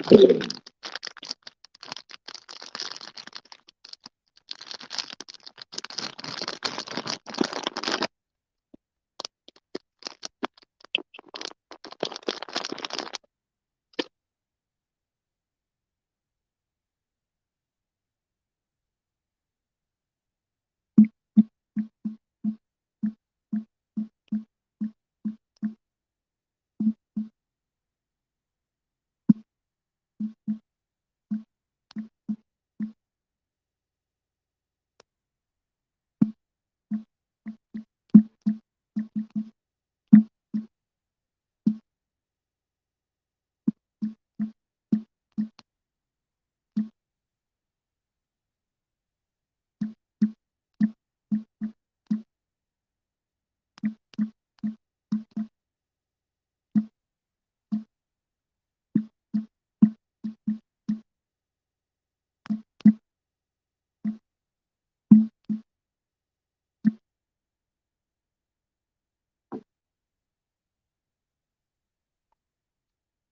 Good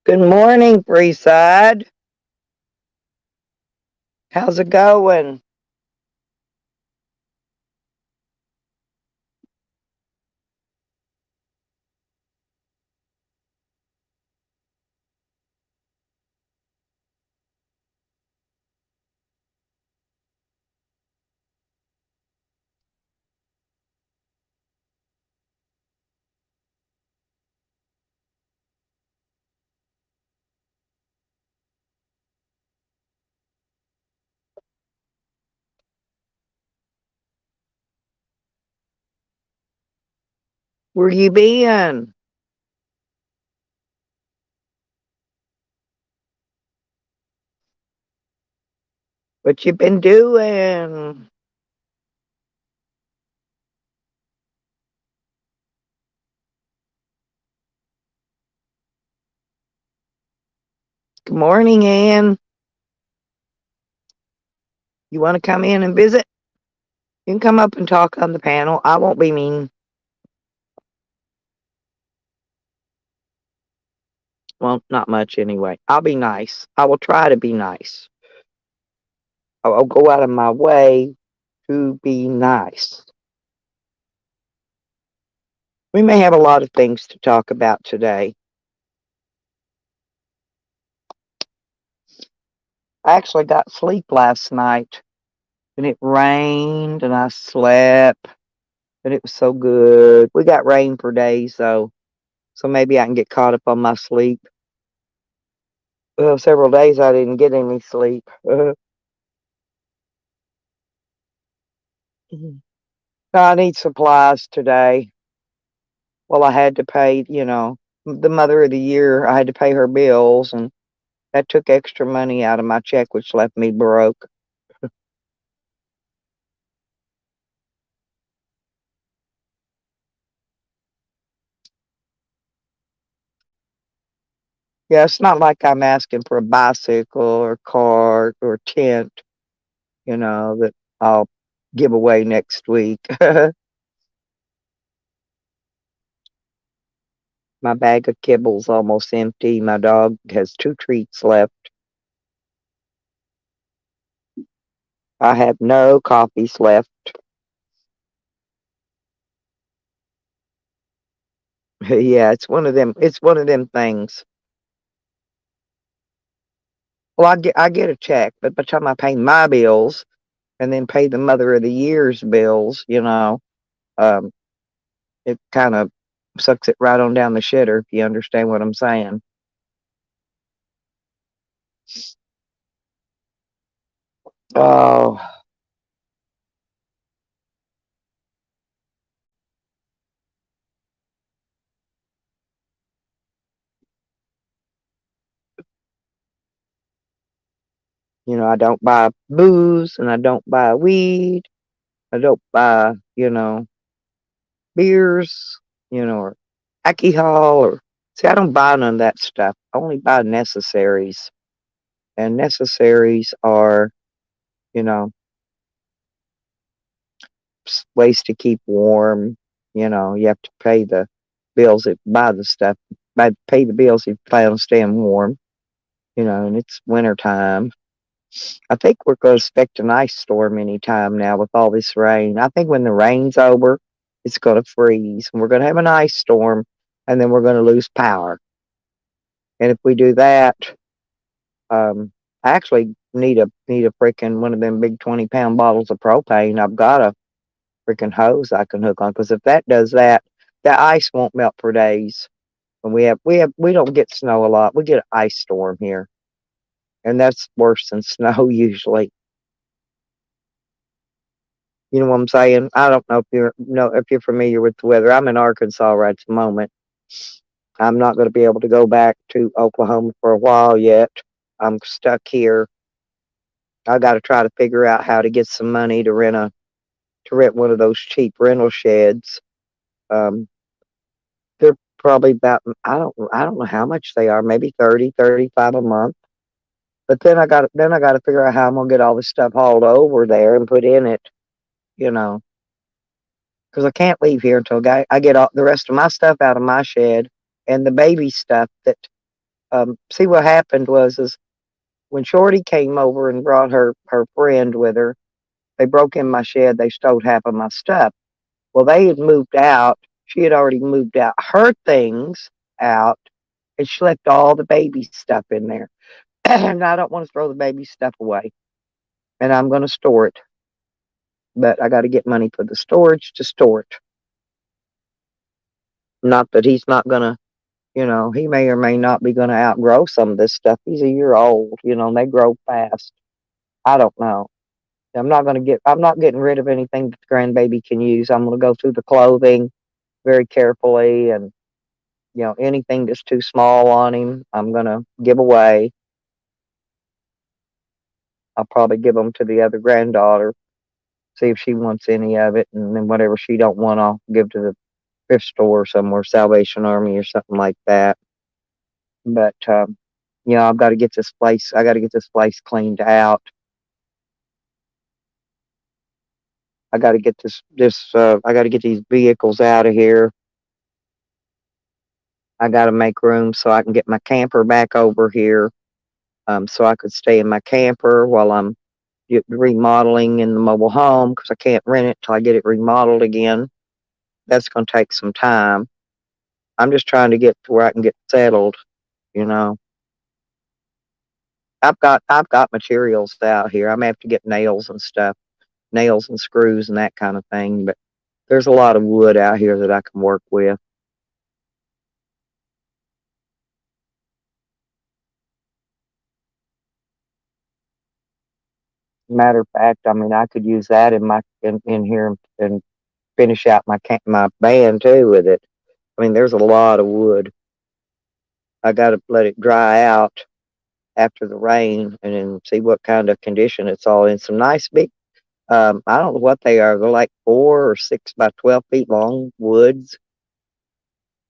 morning, Freeside. How's it going? Where you been? What you been doing? Good morning, Ann. You want to come in and visit? You can come up and talk on the panel. I won't be mean. Well, not much anyway. I'll be nice. I will try to be nice. I'll go out of my way to be nice. We may have a lot of things to talk about today. I actually got sleep last night, and it rained, and I slept, and it was so good. We got rain for days, though, so maybe I can get caught up on my sleep. Well, several days I didn't get any sleep. I need supplies today. Well, I had to pay, the mother of the year, I had to pay her bills, and that took extra money out of my check, which left me broke. Yeah, it's not like I'm asking for a bicycle or car or tent, that I'll give away next week. My bag of kibbles almost empty. My dog has 2 treats left. I have no coffees left. Yeah, it's one of them. It's one of them things. Well, I get a check, but by the time I pay my bills and then pay the mother of the year's bills, um, it kind of sucks it right on down the shitter, if you understand what I'm saying. Oh, I don't buy booze and I don't buy weed. I don't buy, beers, or alcohol or see, I don't buy none of that stuff. I only buy necessaries. And necessaries are, you know, ways to keep warm. You have to pay the bills if buy the stuff, pay the bills if you plan on staying warm. and it's winter time. I think we're going to expect an ice storm anytime now with all this rain. I think when the rain's over, it's going to freeze and we're going to have an ice storm and then we're going to lose power. And if we do that, I actually need a freaking one of them big 20-pound bottles of propane. I've got a freaking hose I can hook on because if that does that, that ice won't melt for days. And we don't get snow a lot. We get an ice storm here, and that's worse than snow usually. You know what I'm saying? I don't know if you're familiar with the weather. I'm in Arkansas right at the moment. I'm not going to be able to go back to Oklahoma for a while yet. I'm stuck here. I got to try to figure out how to get some money to rent one of those cheap rental sheds. Um, they're probably about I don't know how much they are. Maybe 30, 35 a month. But then I got to figure out how I'm gonna get all this stuff hauled over there and put in it. You know, because I can't leave here until I get all the rest of my stuff out of my shed and the baby stuff. That see what happened was is when Shorty came over and brought her friend with her. They broke in my shed. They stole half of my stuff. Well, they had moved out. She had already moved out her things out, and she left all the baby stuff in there. And I don't want to throw the baby stuff away, and I'm going to store it. But I got to get money for the storage to store it. Not that he's not going to, he may or may not be going to outgrow some of this stuff. He's a year old, and they grow fast. I don't know. I'm not getting rid of anything that the grandbaby can use. I'm going to go through the clothing very carefully and anything that's too small on him, I'm going to give away. I'll probably give them to the other granddaughter, see if she wants any of it. And then whatever she don't want, I'll give to the thrift store somewhere, Salvation Army or something like that. But, I've got to get this place, I got to get this place cleaned out. I got to get I got to get these vehicles out of here. I got to make room so I can get my camper back over here. So I could stay in my camper while I'm remodeling in the mobile home because I can't rent it till I get it remodeled again. That's going to take some time. I'm just trying to get to where I can get settled. You know, I've got materials out here. I may have to get nails and stuff, nails and screws and that kind of thing. But there's a lot of wood out here that I can work with. Matter of fact, I mean, I could use that in here and finish out my band too with it. I mean, there's a lot of wood. I got to let it dry out after the rain and then see what kind of condition it's all in. Some nice big, I don't know what they are. They're like 4 or 6 by 12 feet long woods.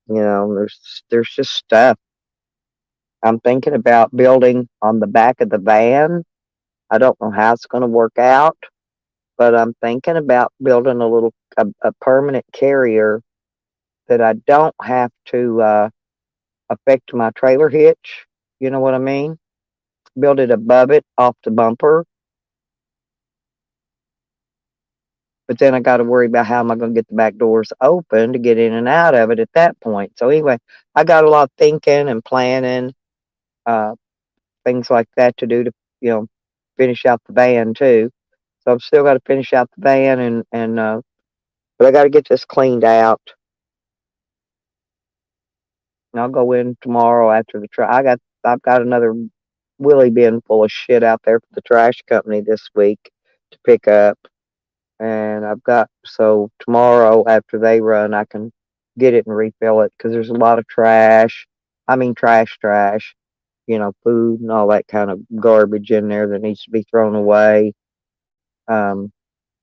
There's just stuff. I'm thinking about building on the back of the van. I don't know how it's going to work out, but I'm thinking about building a permanent carrier that I don't have to affect my trailer hitch. You know what I mean? Build it above it off the bumper. But then I got to worry about how am I going to get the back doors open to get in and out of it at that point. So anyway, I got a lot of thinking and planning, uh, things like that to do to, you know, finish out the van too. So I've still got to finish out the van but I got to get this cleaned out. And I'll go in tomorrow after the I've got another wheelie bin full of shit out there for the trash company this week to pick up. And so tomorrow after they run, I can get it and refill it because there's a lot of trash. I mean, trash, food and all that kind of garbage in there that needs to be thrown away. Um,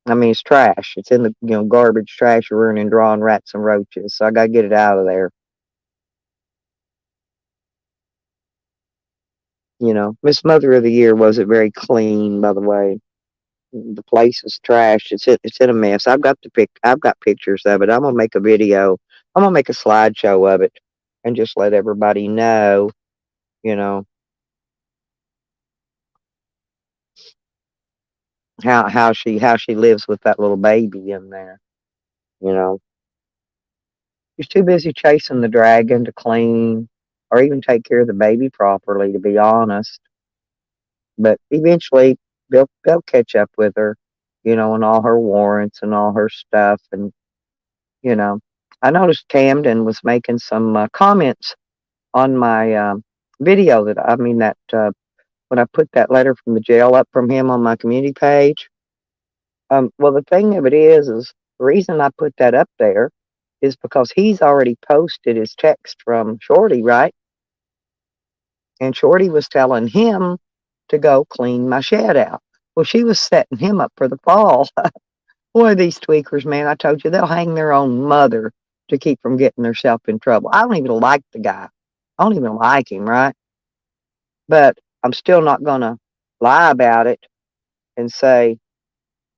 I mean, it's trash. It's in the, garbage trash room and drawing rats and roaches. So I got to get it out of there. Miss Mother of the Year wasn't very clean, by the way. The place is trashed. It's in a mess. I've got pictures of it. I'm gonna make a video. I'm gonna make a slideshow of it and just let everybody know, you know. how she lives with that little baby in there. You know, she's too busy chasing the dragon to clean or even take care of the baby properly. To be honest, but eventually they'll catch up with her. And all her warrants and all her stuff, and you know, I noticed Camden was making some comments on my video that I mean that when I put that letter from the jail up from him on my community page. Well, the thing of it is the reason I put that up there is because he's already posted his text from Shorty, right? And Shorty was telling him to go clean my shed out. Well, she was setting him up for the fall. Boy, these tweakers, man, I told you they'll hang their own mother to keep from getting themselves in trouble. I don't even like the guy. I don't even like him, right? But I'm still not gonna lie about it and say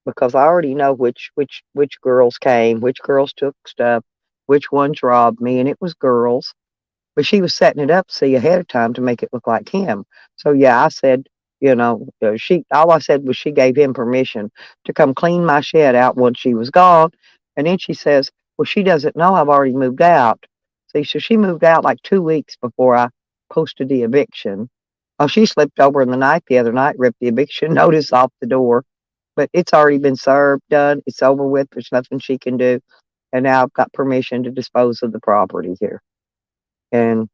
because I already know which girls came, which girls took stuff, which ones robbed me, and it was girls. But she was setting it up, see, ahead of time to make it look like him. So yeah, I said, she all I said was she gave him permission to come clean my shed out once she was gone. And then she says, well, she doesn't know I've already moved out. See, so she moved out like 2 weeks before I posted the eviction. Oh, she slipped over in the night the other night, ripped the eviction notice off the door. But it's already been served, done. It's over with. There's nothing she can do. And now I've got permission to dispose of the property here. And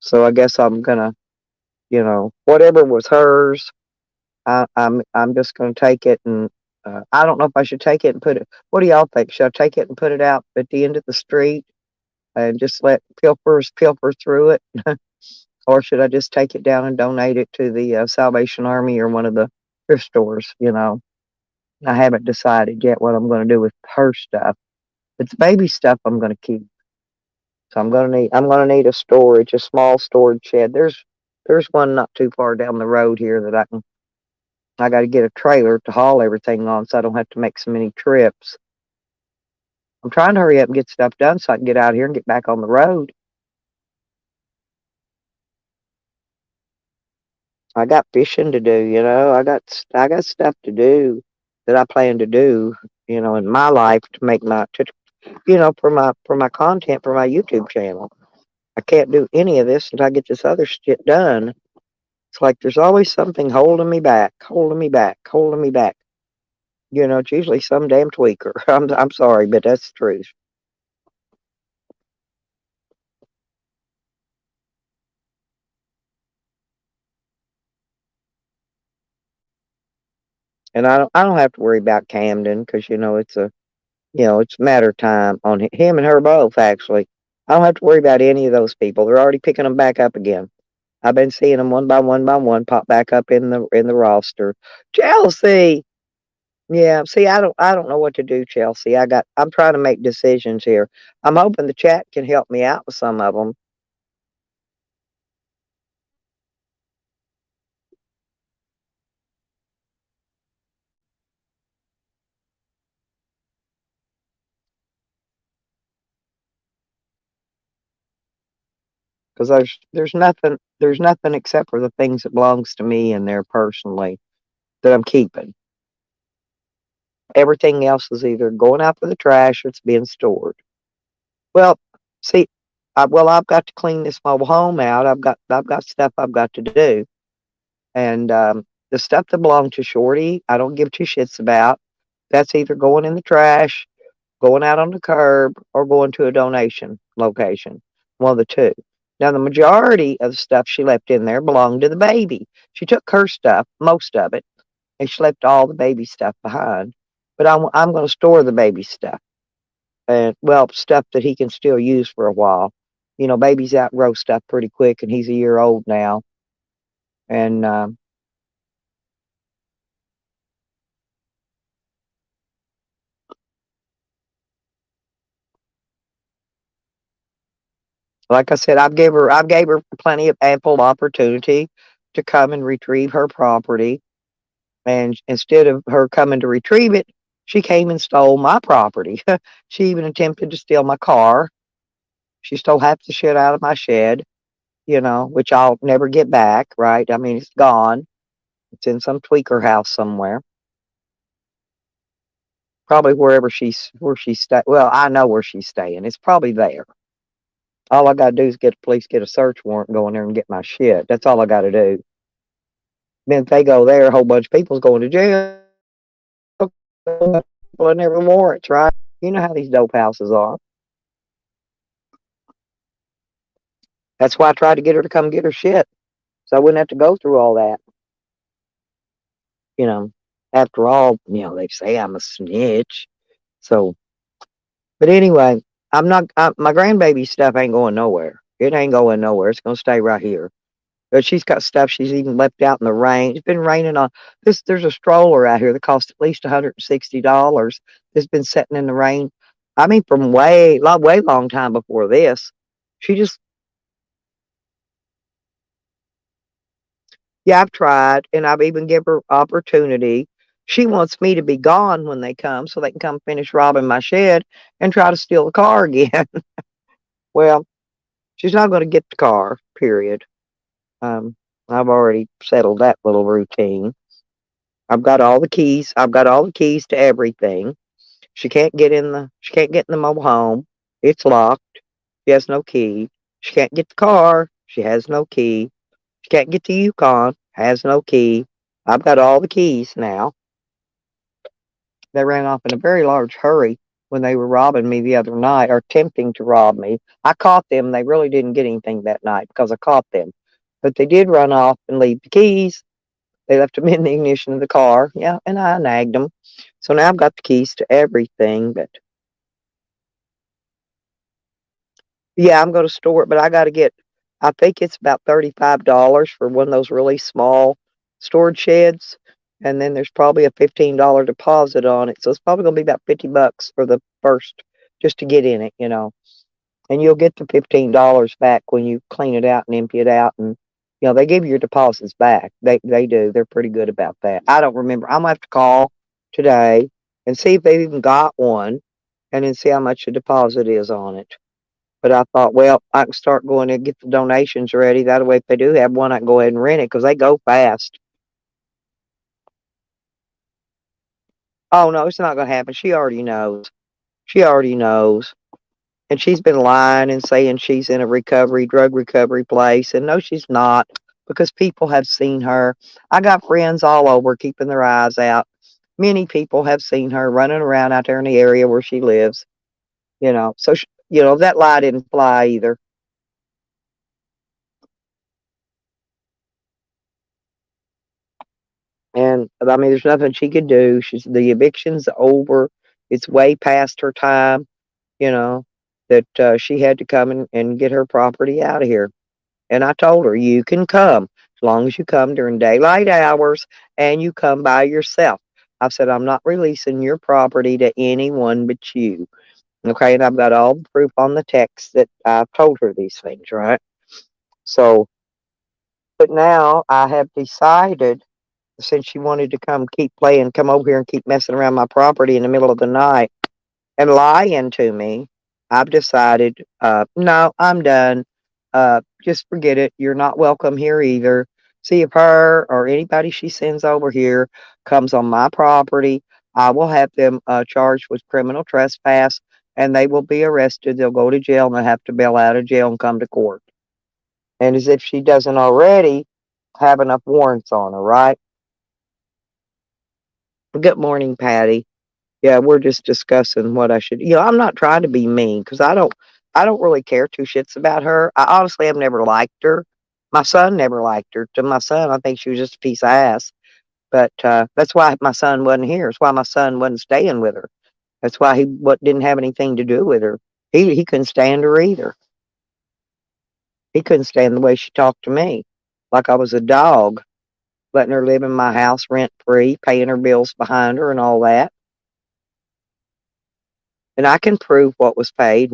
so I guess I'm gonna, whatever was hers, I'm just gonna take it and I don't know if I should take it and put it. What do y'all think? Should I take it and put it out at the end of the street and just let pilfers pilfer through it, or should I just take it down and donate it to the Salvation Army or one of the thrift stores? I haven't decided yet what I'm going to do with her stuff. But the baby stuff I'm going to keep. So I'm gonna need a storage, a small storage shed. There's one not too far down the road here that I got to get a trailer to haul everything on, so I don't have to make so many trips. I'm trying to hurry up and get stuff done so I can get out here and get back on the road. I got fishing to do, I got stuff to do that I plan to do, in my life to make for my content for my YouTube channel. I can't do any of this until I get this other shit done. It's like there's always something holding me back, holding me back, holding me back. It's usually some damn tweaker. I'm sorry, but that's the truth. And I don't have to worry about Camden because it's a matter of time on him and her both. Actually, I don't have to worry about any of those people. They're already picking them back up again. I've been seeing them one by one pop back up in the roster. Chelsea. Yeah, see, I don't know what to do, Chelsea. I'm trying to make decisions here. I'm hoping the chat can help me out with some of them. Because there's nothing except for the things that belongs to me in there personally that I'm keeping. Everything else is either going out for the trash or it's being stored. Well, see, I've got to clean this mobile home out. I've got stuff I've got to do, and the stuff that belonged to Shorty, I don't give two shits about. That's either going in the trash, going out on the curb, or going to a donation location. One of the two. Now, the majority of the stuff she left in there belonged to the baby. She took her stuff, most of it, and she left all the baby stuff behind. But I'm going to store the baby stuff. And, well, stuff that he can still use for a while. Babies outgrow stuff pretty quick, and he's a year old now. And like I said, I've gave her plenty of ample opportunity to come and retrieve her property. And instead of her coming to retrieve it, she came and stole my property. She even attempted to steal my car. She stole half the shit out of my shed, which I'll never get back, right? I mean, it's gone. It's in some tweaker house somewhere. Probably where she's stay. Well, I know where she's staying. It's probably there. All I gotta do is get police get a search warrant, go in there and get my shit. That's all I gotta do. Then if they go there, a whole bunch of people's going to jail. People are never warrants, right? You know how these dope houses are. That's why I tried to get her to come get her shit, so I wouldn't have to go through all that. You know, after all, they say I'm a snitch. So, but anyway, I'm not. My grandbaby stuff ain't going nowhere. It ain't going nowhere. It's gonna stay right here. But she's got stuff she's even left out in the rain. It's been raining on this. There's a stroller out here that costs at least $160. That's been sitting in the rain. I mean, from way long time before this. She just, yeah, I've tried, and I've even given her opportunity. She wants me to be gone when they come, so they can come finish robbing my shed and try to steal the car again. Well, she's not going to get the car. Period. Um, I've already settled that little routine. I've got all the keys. I've got all the keys to everything. She can't get in the mobile home. It's locked. She has no key. She can't get the car. She has no key. She can't get the Yukon. Has no key. I've got all the keys now. They ran off in a very large hurry when they were robbing me the other night, or attempting to rob me. I caught them. They really didn't get anything that night because I caught them. But they did run off and leave the keys. They left them in the ignition of the car. Yeah, and I nagged them. So now I've got the keys to everything. But yeah, I'm going to store it, but I think it's about $35 for one of those really small storage sheds. And then there's probably a $15 deposit on it. So it's probably going to be about $50 for the first, just to get in it. And you'll get the $15 back when you clean it out and empty it out. And, they give you your deposits back. They do. They're pretty good about that. I don't remember. I'm going to have to call today and see if they've even got one and then see how much the deposit is on it. But I thought, well, I can start going to get the donations ready. That way, if they do have one, I can go ahead and rent it because they go fast. Oh, no, it's not going to happen. She already knows. She already knows. And she's been lying and saying she's in a drug recovery place. And no, she's not, because people have seen her. I got friends all over keeping their eyes out. Many people have seen her running around out there in the area where she lives. So, that lie didn't fly either. And I mean, there's nothing she could do. The eviction's over. It's way past her time, you know, that she had to come and get her property out of here. And I told her, you can come as long as you come during daylight hours and you come by yourself. I said, I'm not releasing your property to anyone but you. Okay. And I've got all the proof on the text that I've told her these things, right? So, but now I have decided, since she wanted to come over here and keep messing around my property in the middle of the night and lying to me, I've decided, no, I'm done. Just forget it. You're not welcome here either. See if her or anybody she sends over here comes on my property, I will have them charged with criminal trespass and they will be arrested. They'll go to jail and they'll have to bail out of jail and come to court. And as if she doesn't already have enough warrants on her, right? Good morning, Patty. Yeah, we're just discussing what I should. I'm not trying to be mean because I don't really care two shits about her. I honestly have never liked her. My son never liked her. To my son, I think she was just a piece of ass. But that's why my son wasn't here. That's why my son wasn't staying with her. That's why didn't have anything to do with her. He couldn't stand her either. He couldn't stand the way she talked to me, like I was a dog, letting her live in my house rent free, paying her bills behind her, and all that. And I can prove what was paid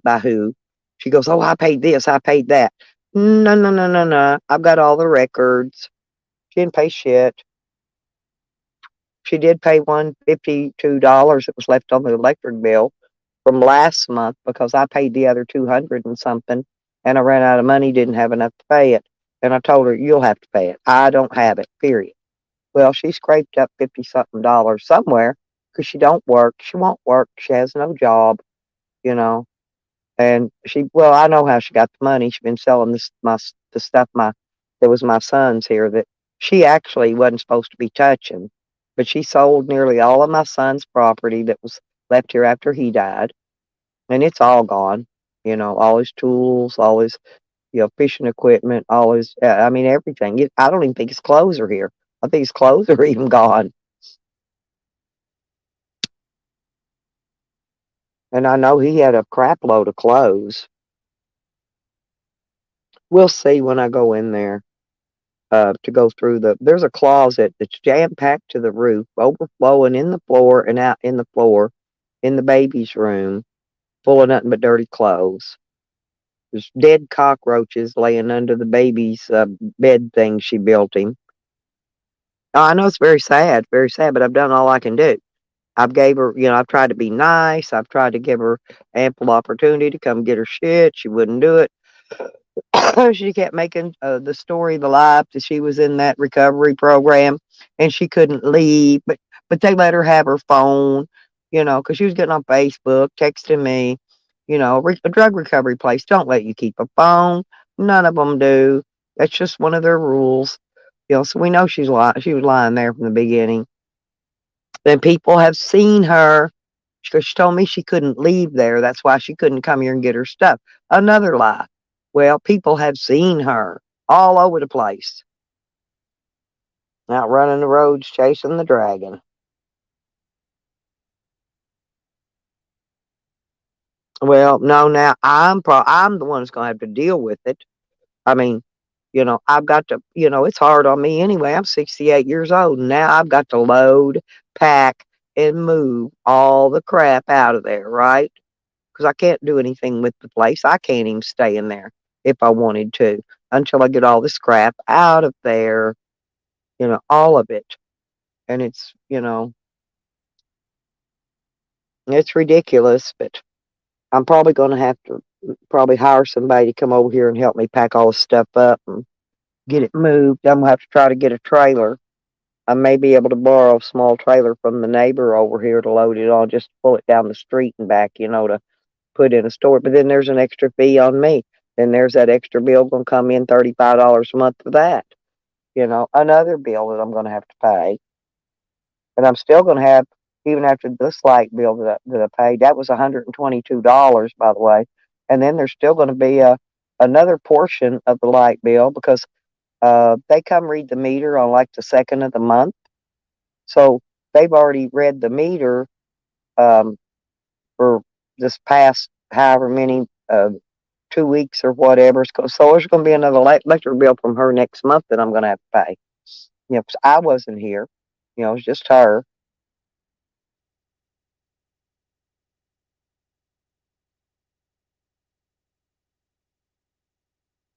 by who. She goes, "Oh, I paid this, I paid that." No, no, no, no, no. I've got all the records. She didn't pay shit. She did pay $152 that was left on the electric bill from last month because I paid the other 200 and something, and I ran out of money, didn't have enough to pay it. And I told her, "You'll have to pay it. I don't have it, period." Well, she scraped up 50 something dollars somewhere because she don't work. She won't work. She has no job, you know. And well, I know how she got the money. She's been selling the stuff that was my son's here that she actually wasn't supposed to be touching, but she sold nearly all of my son's property that was left here after he died, and it's all gone. All his tools, all his fishing equipment, all his I mean everything. I don't even think his clothes are here. I think his clothes are even gone. And I know he had a crap load of clothes. We'll see when I go in there. To go through there's a closet that's jam packed to the roof, overflowing in the floor and out in the floor in the baby's room, full of nothing but dirty clothes. There's dead cockroaches laying under the baby's bed thing she built him. I know it's very sad, but I've done all I can do. I've gave her, I've tried to be nice. I've tried to give her ample opportunity to come get her shit. She wouldn't do it. She kept making the story the life that she was in that recovery program and she couldn't leave, but they let her have her phone, because she was getting on Facebook, texting me, a drug recovery place don't let you keep a phone. None of them do. That's just one of their rules. So we know she was lying there from the beginning. Then people have seen her because she told me she couldn't leave there. That's why she couldn't come here and get her stuff. Another lie. Well, people have seen her all over the place, out running the roads, chasing the dragon. Well, no, now I'm the one that's gonna have to deal with it. I mean, I've got to, it's hard on me anyway. I'm 68 years old, and now I've got to load, pack, and move all the crap out of there, right? Because I can't do anything with the place. I can't even stay in there if I wanted to until I get all this crap out of there, all of it. And it's ridiculous, but I'm probably going to have to probably hire somebody to come over here and help me pack all this stuff up and get it moved. I'm going to have to try to get a trailer. I may be able to borrow a small trailer from the neighbor over here to load it on, just to pull it down the street and back, to put in a store. But then there's an extra fee on me. Then there's that extra bill going to come in $35 a month for that. Another bill that I'm going to have to pay. And I'm still going to have, even after this light bill that I paid, that was $122, by the way. And then there's still going to be another portion of the light bill because they come read the meter on like the second of the month. So they've already read the meter um, for this past however many 2 weeks or whatever. So there's going to be another electric bill from her next month that I'm going to have to pay. 'Cause I wasn't here. It was just her.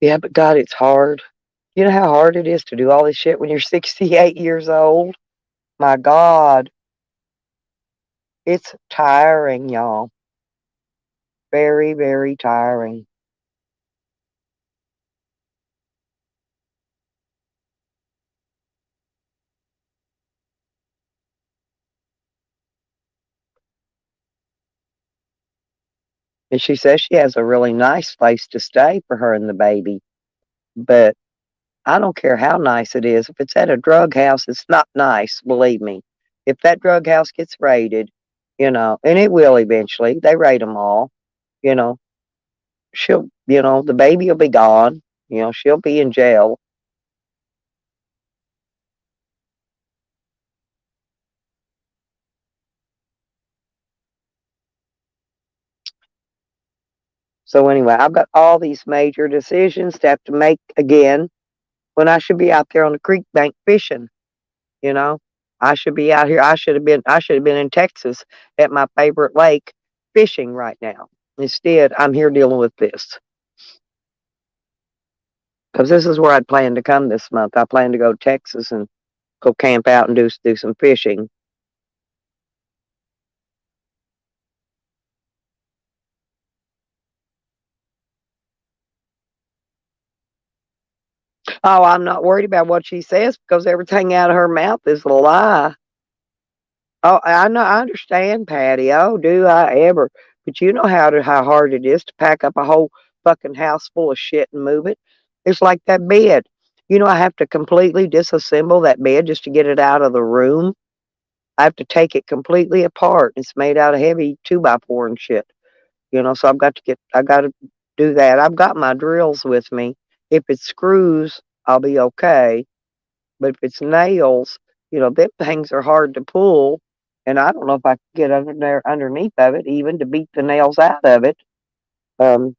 Yeah, but God, it's hard. You know how hard it is to do all this shit when you're 68 years old? My God, it's tiring, y'all. Very, very tiring. And she says she has a really nice place to stay for her and the baby. But I don't care how nice it is. If it's at a drug house, it's not nice, believe me. If that drug house gets raided, and it will eventually, they raid them all, you know, the baby will be gone, she'll be in jail. So anyway, I've got all these major decisions to have to make again when I should be out there on the creek bank fishing, you know. I should be out here. I should have been in Texas at my favorite lake fishing right now. Instead, I'm here dealing with this. Because this is where I'd planned to come this month. I plan to go to Texas and go camp out and do some fishing. Oh, I'm not worried about what she says because everything out of her mouth is a lie. Oh, I know, I understand, Patty. Oh, do I ever? But you know how hard it is to pack up a whole fucking house full of shit and move it. It's like that bed. You know, I have to completely disassemble that bed just to get it out of the room. I have to take it completely apart. It's made out of heavy 2x4 and shit. You know, so I got to do that. I've got my drills with me. If it's screws, I'll be okay. But if it's nails, you know, them things are hard to pull, and I don't know if I could get under there underneath of it even to beat the nails out of it. Um,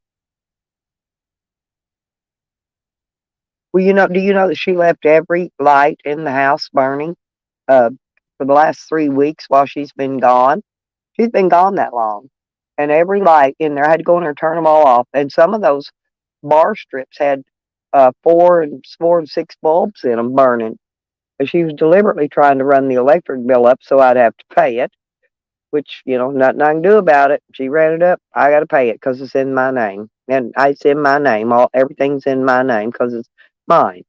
well, you know, do you know that she left every light in the house burning uh, for the last 3 weeks while she's been gone? She's been gone that long, and every light in there I had to go in there and turn them all off. And some of those bar strips had 4 and 6 bulbs in them burning. And she was deliberately trying to run the electric bill up so I'd have to pay it, which, you know, nothing I can do about it. She ran it up. I got to pay it because it's in my name. And it's in my name. Everything's in my name because it's mine.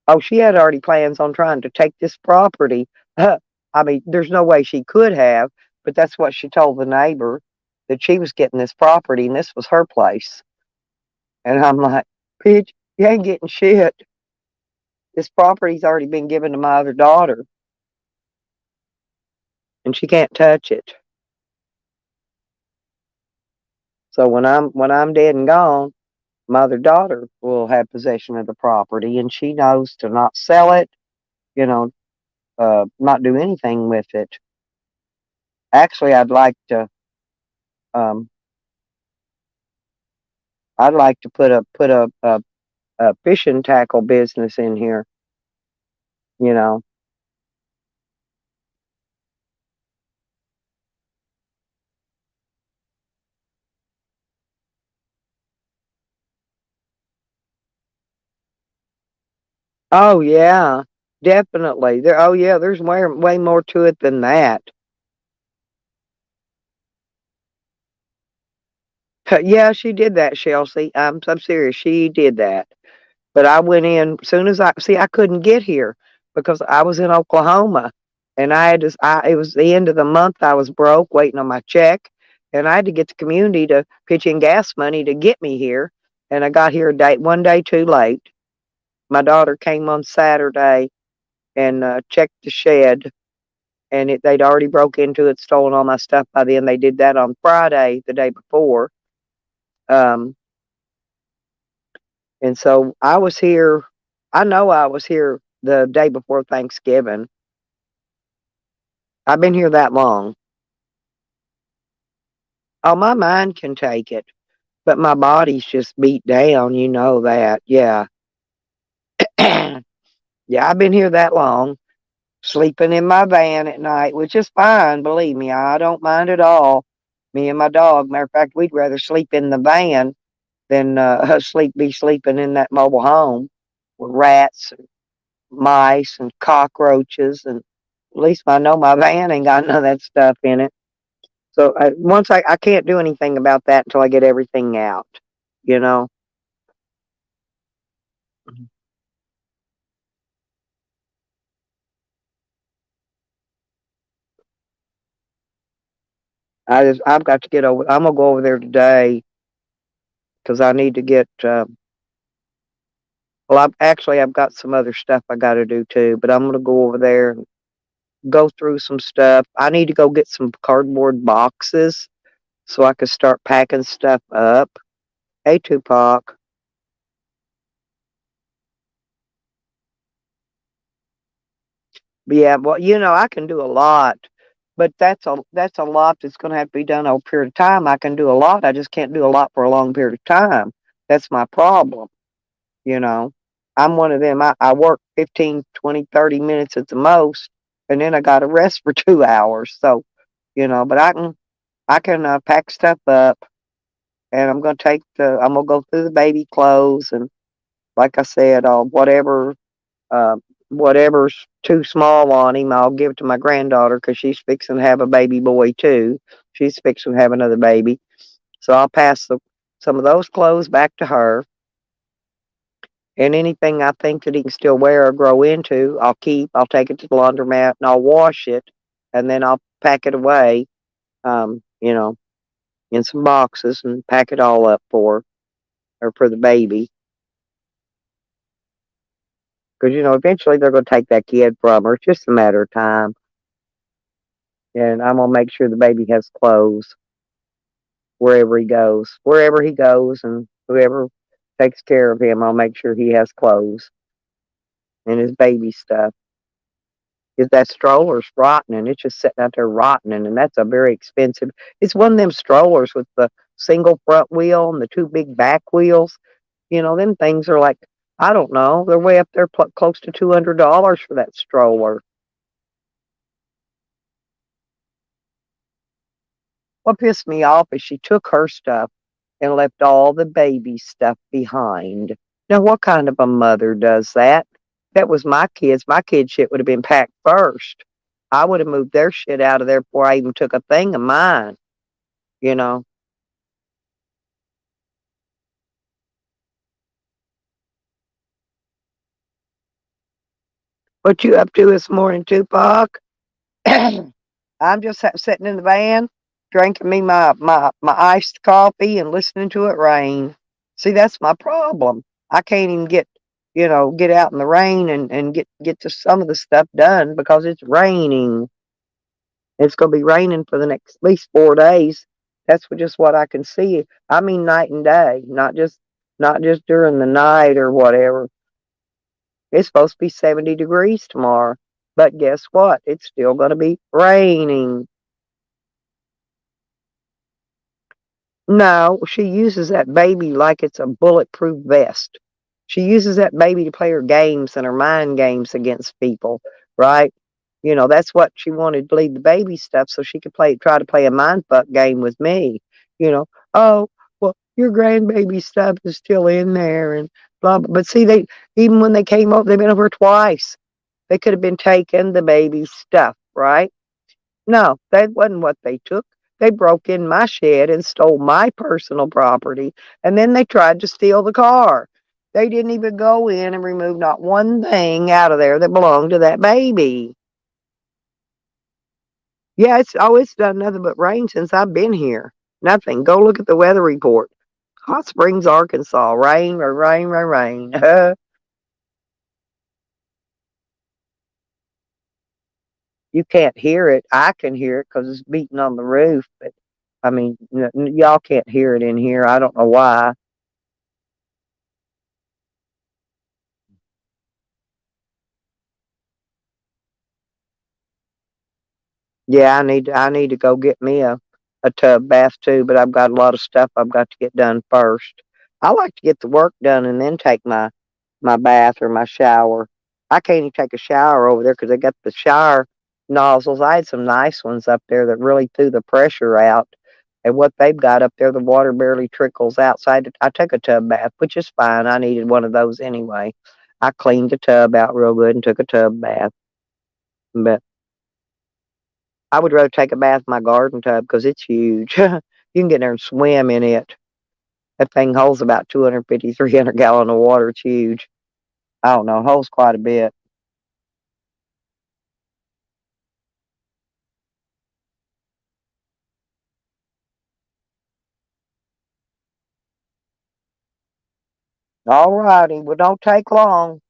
Oh, she had already plans on trying to take this property. I mean, there's no way she could have, but that's what she told the neighbor, that she was getting this property and this was her place. And I'm like, bitch, you ain't getting shit. This property's already been given to my other daughter and she can't touch it. So when I'm dead and gone, my other daughter will have possession of the property, and she knows to not sell it, you know, not do anything with it. Actually, um, I'd like to put a fishing tackle business in here. You know, oh yeah, definitely. Oh yeah, there's way more to it than that. Yeah, she did that, Chelsea. I'm serious. She did that. But I went in soon as I couldn't get here because I was in Oklahoma and it was the end of the month. I was broke waiting on my check and I had to get the community to pitch in gas money to get me here. And I got here one day too late. My daughter came on Saturday and checked the shed and they'd already broke into it, stolen all my stuff by then. They did that on Friday, the day before. Um, and so I was here. I know I was here the day before Thanksgiving. I've been here that long. Oh, my mind can take it, but my body's just beat down, you know that. Yeah. Yeah, I've been here that long, sleeping in my van at night, which is fine, believe me. I don't mind at all. Me and my dog, matter of fact, we'd rather sleep in the van than be sleeping in that mobile home with rats and mice and cockroaches. And at least I know my van ain't got none of that stuff in it. So once I can't do anything about that until I get everything out, you know. I've got to get over. I'm gonna go over there today because I need to get. Well, I've got some other stuff I got to do too, but I'm gonna go over there and go through some stuff. I need to go get some cardboard boxes so I can start packing stuff up. Hey, Tupac. But yeah, well, you know, I can do a lot, but that's a lot that's going to have to be done over a period of time. I can do a lot. I just can't do a lot for a long period of time. That's my problem. You know, I'm one of them. I work 15, 20, 30 minutes at the most, and then I got to rest for 2 hours. So, you know, but I can pack stuff up, and I'm gonna go through the baby clothes, and like I said, uh, whatever's too small on him, I'll give it to my granddaughter because she's fixing to have a baby boy too. She's fixing to have another baby, so I'll pass some of those clothes back to her. And anything I think that he can still wear or grow into, I'll keep. I'll take it to the laundromat and I'll wash it, and then I'll pack it away, you know, in some boxes and pack it all up for the baby. Because, eventually they're going to take that kid from her. It's just a matter of time. And I'm going to make sure the baby has clothes wherever he goes. Wherever he goes and whoever takes care of him, I'll make sure he has clothes and his baby stuff. Because that stroller's rotten and it's just sitting out there rotting, and that's a very expensive. It's one of them strollers with the single front wheel and the two big back wheels. Them things are like, I don't know, they're way up there close to $200 for that stroller. What pissed me off is she took her stuff and left all the baby stuff behind. Now, what kind of a mother does that? That was my kids. My kids' shit would have been packed first. I would have moved their shit out of there before I even took a thing of mine, you know. What you up to this morning, Tupac? I'm just sitting in the van, drinking me my iced coffee and listening to it rain. See, that's my problem. I can't even get out in the rain and get to some of the stuff done because it's raining. It's going to be raining for the next at least 4 days. That's just what I can see. I mean, night and day, not just during the night or whatever. It's supposed to be 70 degrees tomorrow, but guess what? It's still going to be raining. No, she uses that baby like it's a bulletproof vest. She uses that baby to play her games and her mind games against people, right? That's what she wanted to leave the baby stuff so she could try to play a mind fuck game with me. Oh, well, your grandbaby stuff is still in there and blah, blah. But see, even when they came over, they've been over twice. They could have been taking the baby's stuff, right? No, that wasn't what they took. They broke in my shed and stole my personal property, and then they tried to steal the car. They didn't even go in and remove not one thing out of there that belonged to that baby. Yeah, it's done nothing but rain since I've been here. Nothing. Go look at the weather report. Hot Springs, Arkansas. Rain, rain, rain, rain. You can't hear it. I can hear it because it's beating on the roof, but I mean, y'all can't hear it in here. I don't know why. Yeah, I need to go get me a tub bath too, but I've got a lot of stuff I've got to get done first. I like to get the work done and then take my bath or my shower. I can't even take a shower over there because they got the shower nozzles. I had some nice ones up there that really threw the pressure out. And what they've got up there, the water barely trickles outside. I took a tub bath, which is fine. I needed one of those anyway. I cleaned the tub out real good and took a tub bath. But I would rather take a bath in my garden tub because it's huge. You can get there and swim in it. That thing holds about 250, 300 gallon of water. It's huge. I don't know, holds quite a bit. All righty. Well, don't take long.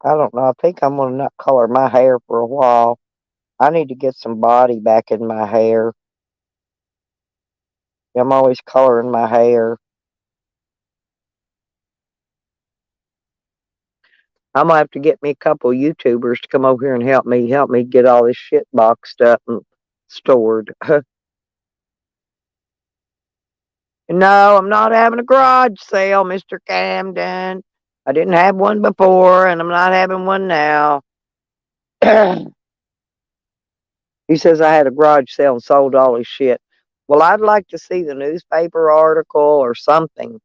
I don't know. I think I'm going to not color my hair for a while. I need to get some body back in my hair. I'm always coloring my hair. I'm gonna have to get me a couple YouTubers to come over here and help me get all this shit boxed up and stored. No, I'm not having a garage sale, Mr. Camden. I didn't have one before, and I'm not having one now. He says I had a garage sale and sold all his shit. Well, I'd like to see the newspaper article or something,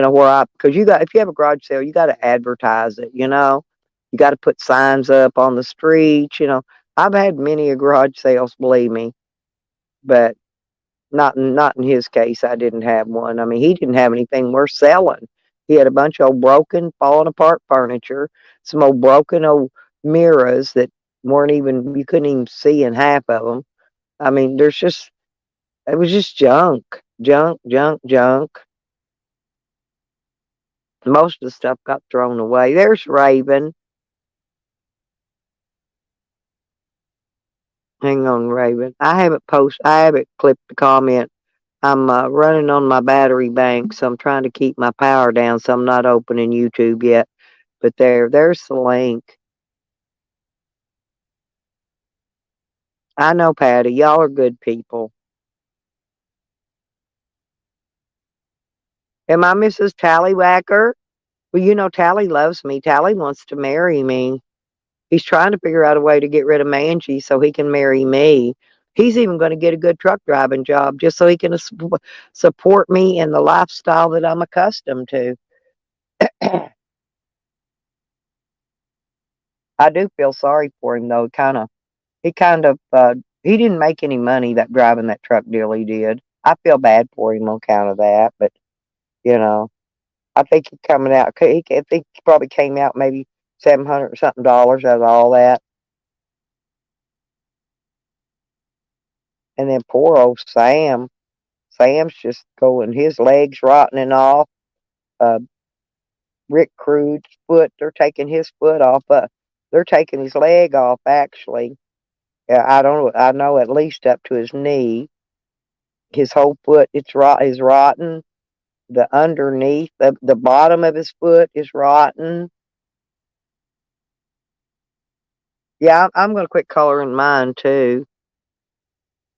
Because if you have a garage sale, you got to advertise it, you got to put signs up on the street. I've had many a garage sales, believe me, but not in his case. I didn't have one. I mean, he didn't have anything worth selling. He had a bunch of old broken, falling apart furniture, some old broken old mirrors that weren't even you couldn't even see in half of them. I mean, it was just junk, junk, junk, junk. Most of the stuff got thrown away. There's Raven. Hang on, Raven. I haven't clipped the comment. I'm running on my battery bank, so I'm trying to keep my power down, so I'm not opening YouTube yet. But there's the link. I know, Patty. Y'all are good people. Am I Mrs. Tallywhacker? Well, Tally loves me. Tally wants to marry me. He's trying to figure out a way to get rid of Mangy so he can marry me. He's even going to get a good truck driving job just so he can support me in the lifestyle that I'm accustomed to. I do feel sorry for him though. He didn't make any money that driving that truck deal he did. I feel bad for him on account of that, but you know, I think he coming out. I think he probably came out maybe $700 or something out of all that. And then poor old Sam. Sam's just going, his legs rotting off. Uh, Rick Crude's foot, they're taking his foot off. They're taking his leg off, actually. Yeah, I know at least up to his knee. His whole foot, is rotten. The underneath, the bottom of his foot is rotten. Yeah, I'm going to quit coloring mine too.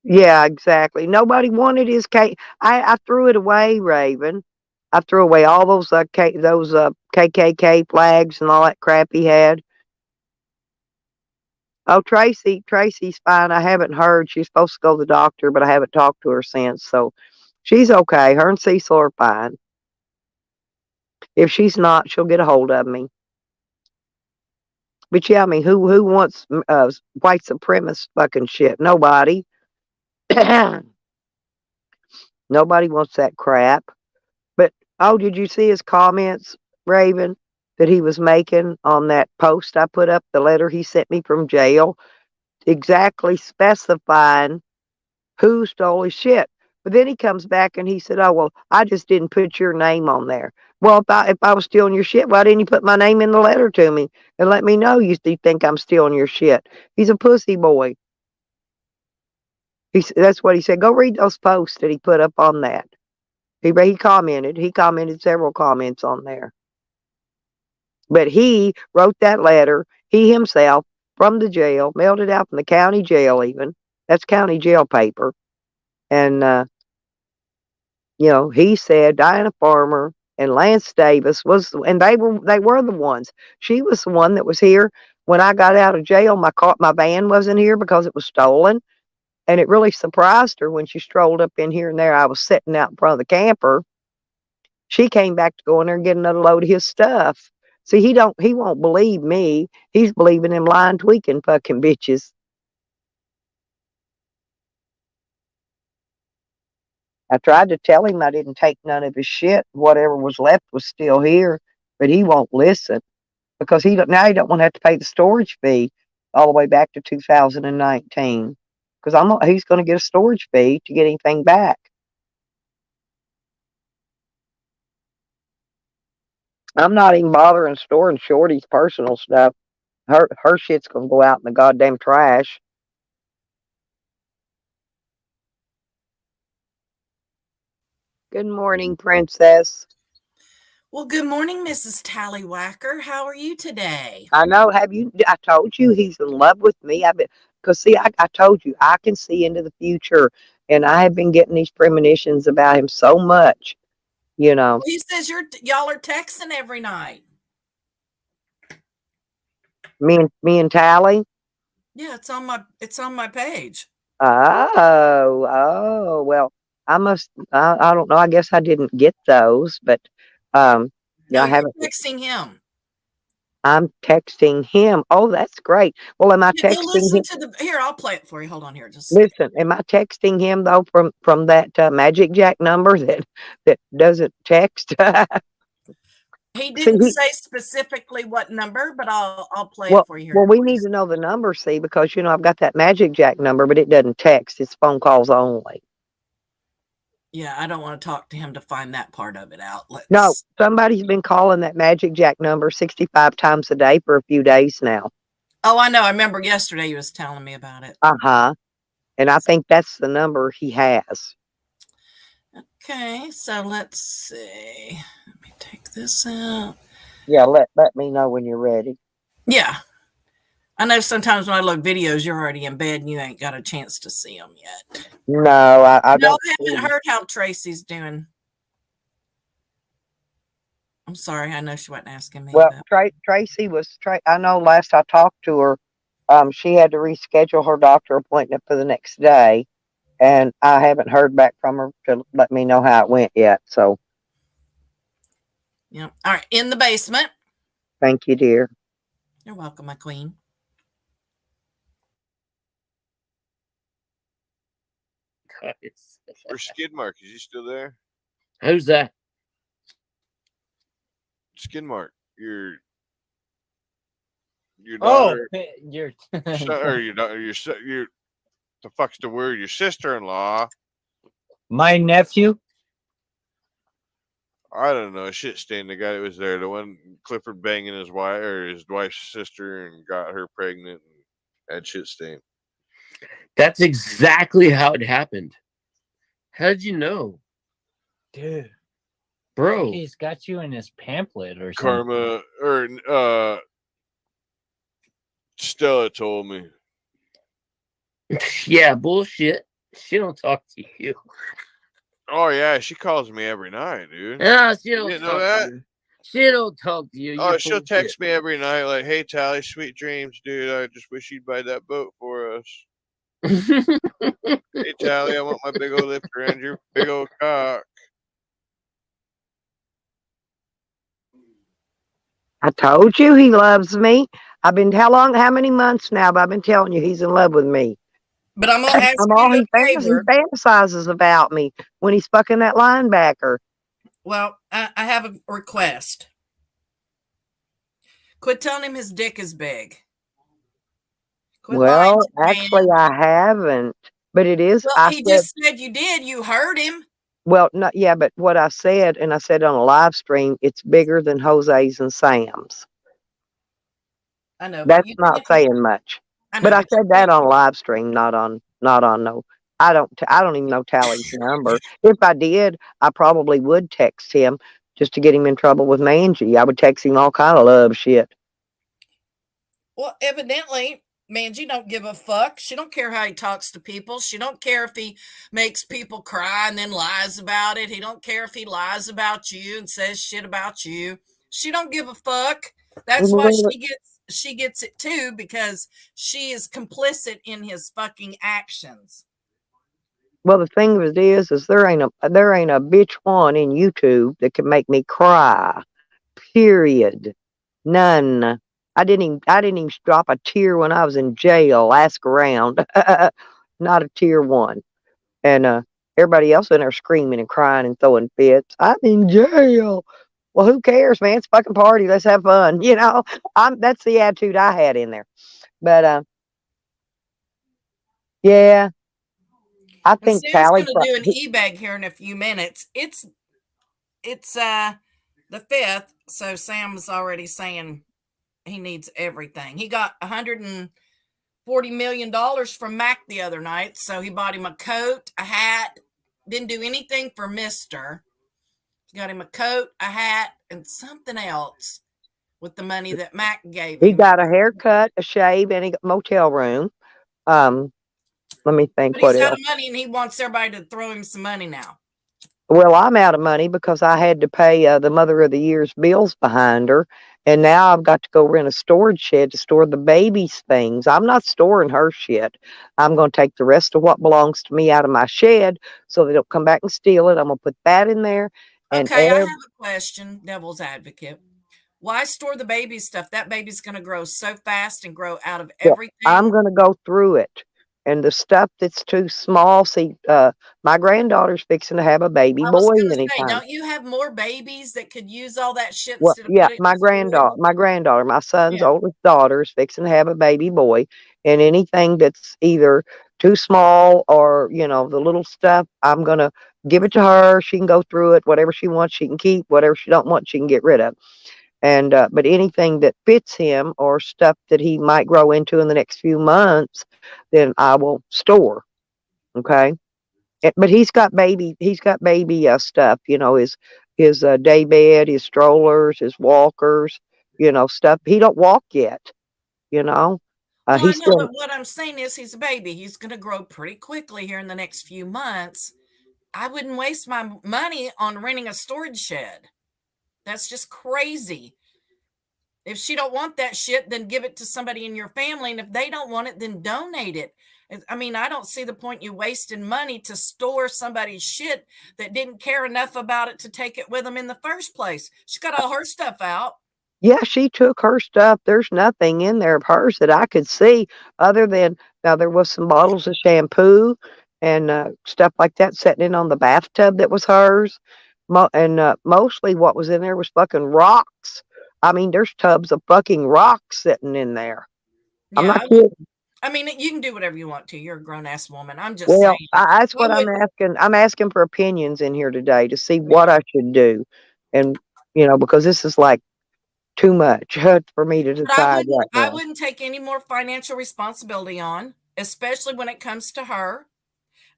Yeah, exactly. Nobody wanted his cake. I threw it away, Raven. I threw away all those KKK flags and all that crap he had. Oh, Tracy's fine. I haven't heard. She's supposed to go to the doctor, but I haven't talked to her since. So she's okay. Her and Cecil are fine. If she's not, she'll get a hold of me. But yeah, I mean, who wants white supremacist fucking shit? Nobody. Nobody wants that crap. But oh, did you see his comments, Raven, that he was making on that post I put up, the letter he sent me from jail, exactly specifying who stole his shit. But then he comes back and he said, "Oh well, I just didn't put your name on there." Well, if I was stealing your shit, why didn't you put my name in the letter to me and let me know you think I'm stealing your shit? He's a pussy boy. That's what he said. Go read those posts that he put up on that. He commented. He commented several comments on there. But he wrote that letter, he himself, from the jail, mailed it out from the county jail even. That's county jail paper. And, he said Diana Farmer and Lance Davis and they were the ones. She was the one that was here when I got out of jail. My van wasn't here because it was stolen. And it really surprised her when she strolled up in here and there. I was sitting out in front of the camper. She came back to go in there and get another load of his stuff. See, he won't believe me. He's believing them lying, tweaking fucking bitches. I tried to tell him I didn't take none of his shit. Whatever was left was still here, but he won't listen because he don't want to have to pay the storage fee all the way back to 2019 because he's going to get a storage fee to get anything back. I'm not even bothering storing Shorty's personal stuff. Her shit's gonna go out in the goddamn trash. Good morning, princess. Well, good morning, Mrs. Tallywhacker. How are you today? I know. I told you he's in love with me. Because see, I told you I can see into the future, and I have been getting these premonitions about him so much. You know, Well, he says y'all are texting every night. me and Tally. Yeah, it's on my page. Oh, well, I don't know. I guess I didn't get those, but Yeah, No, I you're haven't. texting him. I'm texting him. Oh, that's great. Well, am I Yeah, no, texting listen him? to the here, I'll play it for you. Hold on here just a second. Listen, am I texting him though from that Magic Jack number that doesn't text? He See, didn't say specifically what number, but I'll play it well, for you here. well, we need to know the number, see, because I've got that Magic Jack number, but it doesn't text. It's phone calls only. Yeah, I don't want to talk to him to find that part of it out. No, somebody's been calling that Magic Jack number 65 times a day for a few days now. Oh, I know. I remember yesterday he was telling me about it. And I think that's the number he has. Okay, so let's see. Let me take this out. Yeah, let me know when you're ready. Yeah. I know sometimes when I look videos, you're already in bed and you ain't got a chance to see them yet. No, I don't. I haven't heard how Tracy's doing. I'm sorry. I know she wasn't asking me. Well, Tracy was. I know last I talked to her, she had to reschedule her doctor appointment for the next day, and I haven't heard back from her to let me know how it went yet. So, yeah. All right. In the basement. thank you, dear. You're welcome, my queen. Where's Skidmark? Is he still there? Who's that? Skidmark, your Oh, daughter, your or your daughter, your the fuck's the word? Your sister-in-law. my nephew. I don't know. Shit stain. The guy that was there, the one Clifford banging his wife or his wife's sister and got her pregnant and had shit stain. That's exactly how it happened. How did you know, Dude, bro? he's got you in his pamphlet or something. Karma or Stella told me. Yeah, bullshit. She don't talk to you. Oh yeah, she calls me every night, dude. Ah, she don't didn't know talk that? to you. She don't talk to you. Oh, You're she'll bullshit. text me every night like, "Hey, Tally, sweet dreams, dude. I just wish you'd buy that boat for us." Hey, Tally, I want my big old lip around your big old cock. I told you he loves me. How many months now have I been telling you he's in love with me? But I'm gonna ask I'm you all a he favor. fantasizes about me when he's fucking that linebacker. Well, I have a request. Quit telling him his dick is big. Quit lying Well, to the man. actually, I haven't, but it is. Well, he just said you did. You heard him. Well, no, yeah, but what I said, and I said on a live stream, it's bigger than Jose's and Sam's. I know. That's not saying much. I know, But I but said that on a live stream, not on no. I don't even know Tally's number. If I did, I probably would text him just to get him in trouble with Mangie. I would text him all kind of love shit. Well, evidently, Mangie don't give a fuck. She don't care how he talks to people. She don't care if he makes people cry and then lies about it. He don't care if he lies about you and says shit about you. She don't give a fuck. That's why she gets it too, because she is complicit in his fucking actions. Well, the thing of it is there ain't a bitch one in YouTube that can make me cry. Period. None. I didn't even drop a tear when I was in jail. Ask around. Not a tear one. And everybody else in there screaming and crying and throwing fits. I'm in jail. Well, who cares, man? It's a fucking party. Let's have fun. That's the attitude I had in there. But yeah. I think Sam's Tally going to do an e-bag here in a few minutes. It's the 5th, so Sam's already saying he needs everything. He got $140 million from Mac the other night, so he bought him a coat, a hat. Didn't do anything for Mister. He got him a coat, a hat, and something else with the money that Mac gave him. He got a haircut, a shave, and he got a motel room. Let me think. But what he's else? out of money, and he wants everybody to throw him some money now. Well, I'm out of money because I had to pay the Mother of the Year's bills behind her. And now I've got to go rent a storage shed to store the baby's things. I'm not storing her shit. I'm going to take the rest of what belongs to me out of my shed so they don't come back and steal it. I'm going to put that in there. And Okay, I have a question, devil's advocate. Why store the baby stuff? That baby's going to grow so fast and grow out of well, I'm everything. gonna go through it. And the stuff that's too small, see, my granddaughter's fixing to have a baby I was boy going to say, anytime. don't you have more babies that could use all that shit Well, instead of yeah, put it in storage? my granddaughter, my son's Yeah. oldest daughter is fixing to have a baby boy, and anything that's either too small or, you know, the little stuff, I'm gonna give it to her. She can go through it. Whatever she wants, she can keep. Whatever she don't want, she can get rid of. And but anything that fits him or stuff that he might grow into in the next few months, then I will store. Okay. But he's got baby stuff, you know, his day bed, his strollers, his walkers, you know, stuff. He don't walk yet, you know. Well, I He's know, still but what I'm saying is he's a baby. He's going to grow pretty quickly here in the next few months. I wouldn't waste my money on renting a storage shed. That's just crazy. If she don't want that shit, then give it to somebody in your family. And if they don't want it, then donate it. I mean, I don't see the point you wasting money to store somebody's shit that didn't care enough about it to take it with them in the first place. She got all her stuff out. yeah, she took her stuff. There's nothing in there of hers that I could see other than now there was some bottles of shampoo and stuff like that sitting in on the bathtub that was hers. And mostly what was in there was fucking rocks. I mean, there's tubs of fucking rocks sitting in there. I'm Yeah, not kidding. I mean, you can do whatever you want to. You're a grown ass woman. I'm just Well, saying. that's I what I'm would, asking. I'm asking for opinions in here today to see what yeah. I should do. And, you know, because this is like too much for me to But I decide wouldn't right I now. wouldn't take any more financial responsibility on, especially when it comes to her.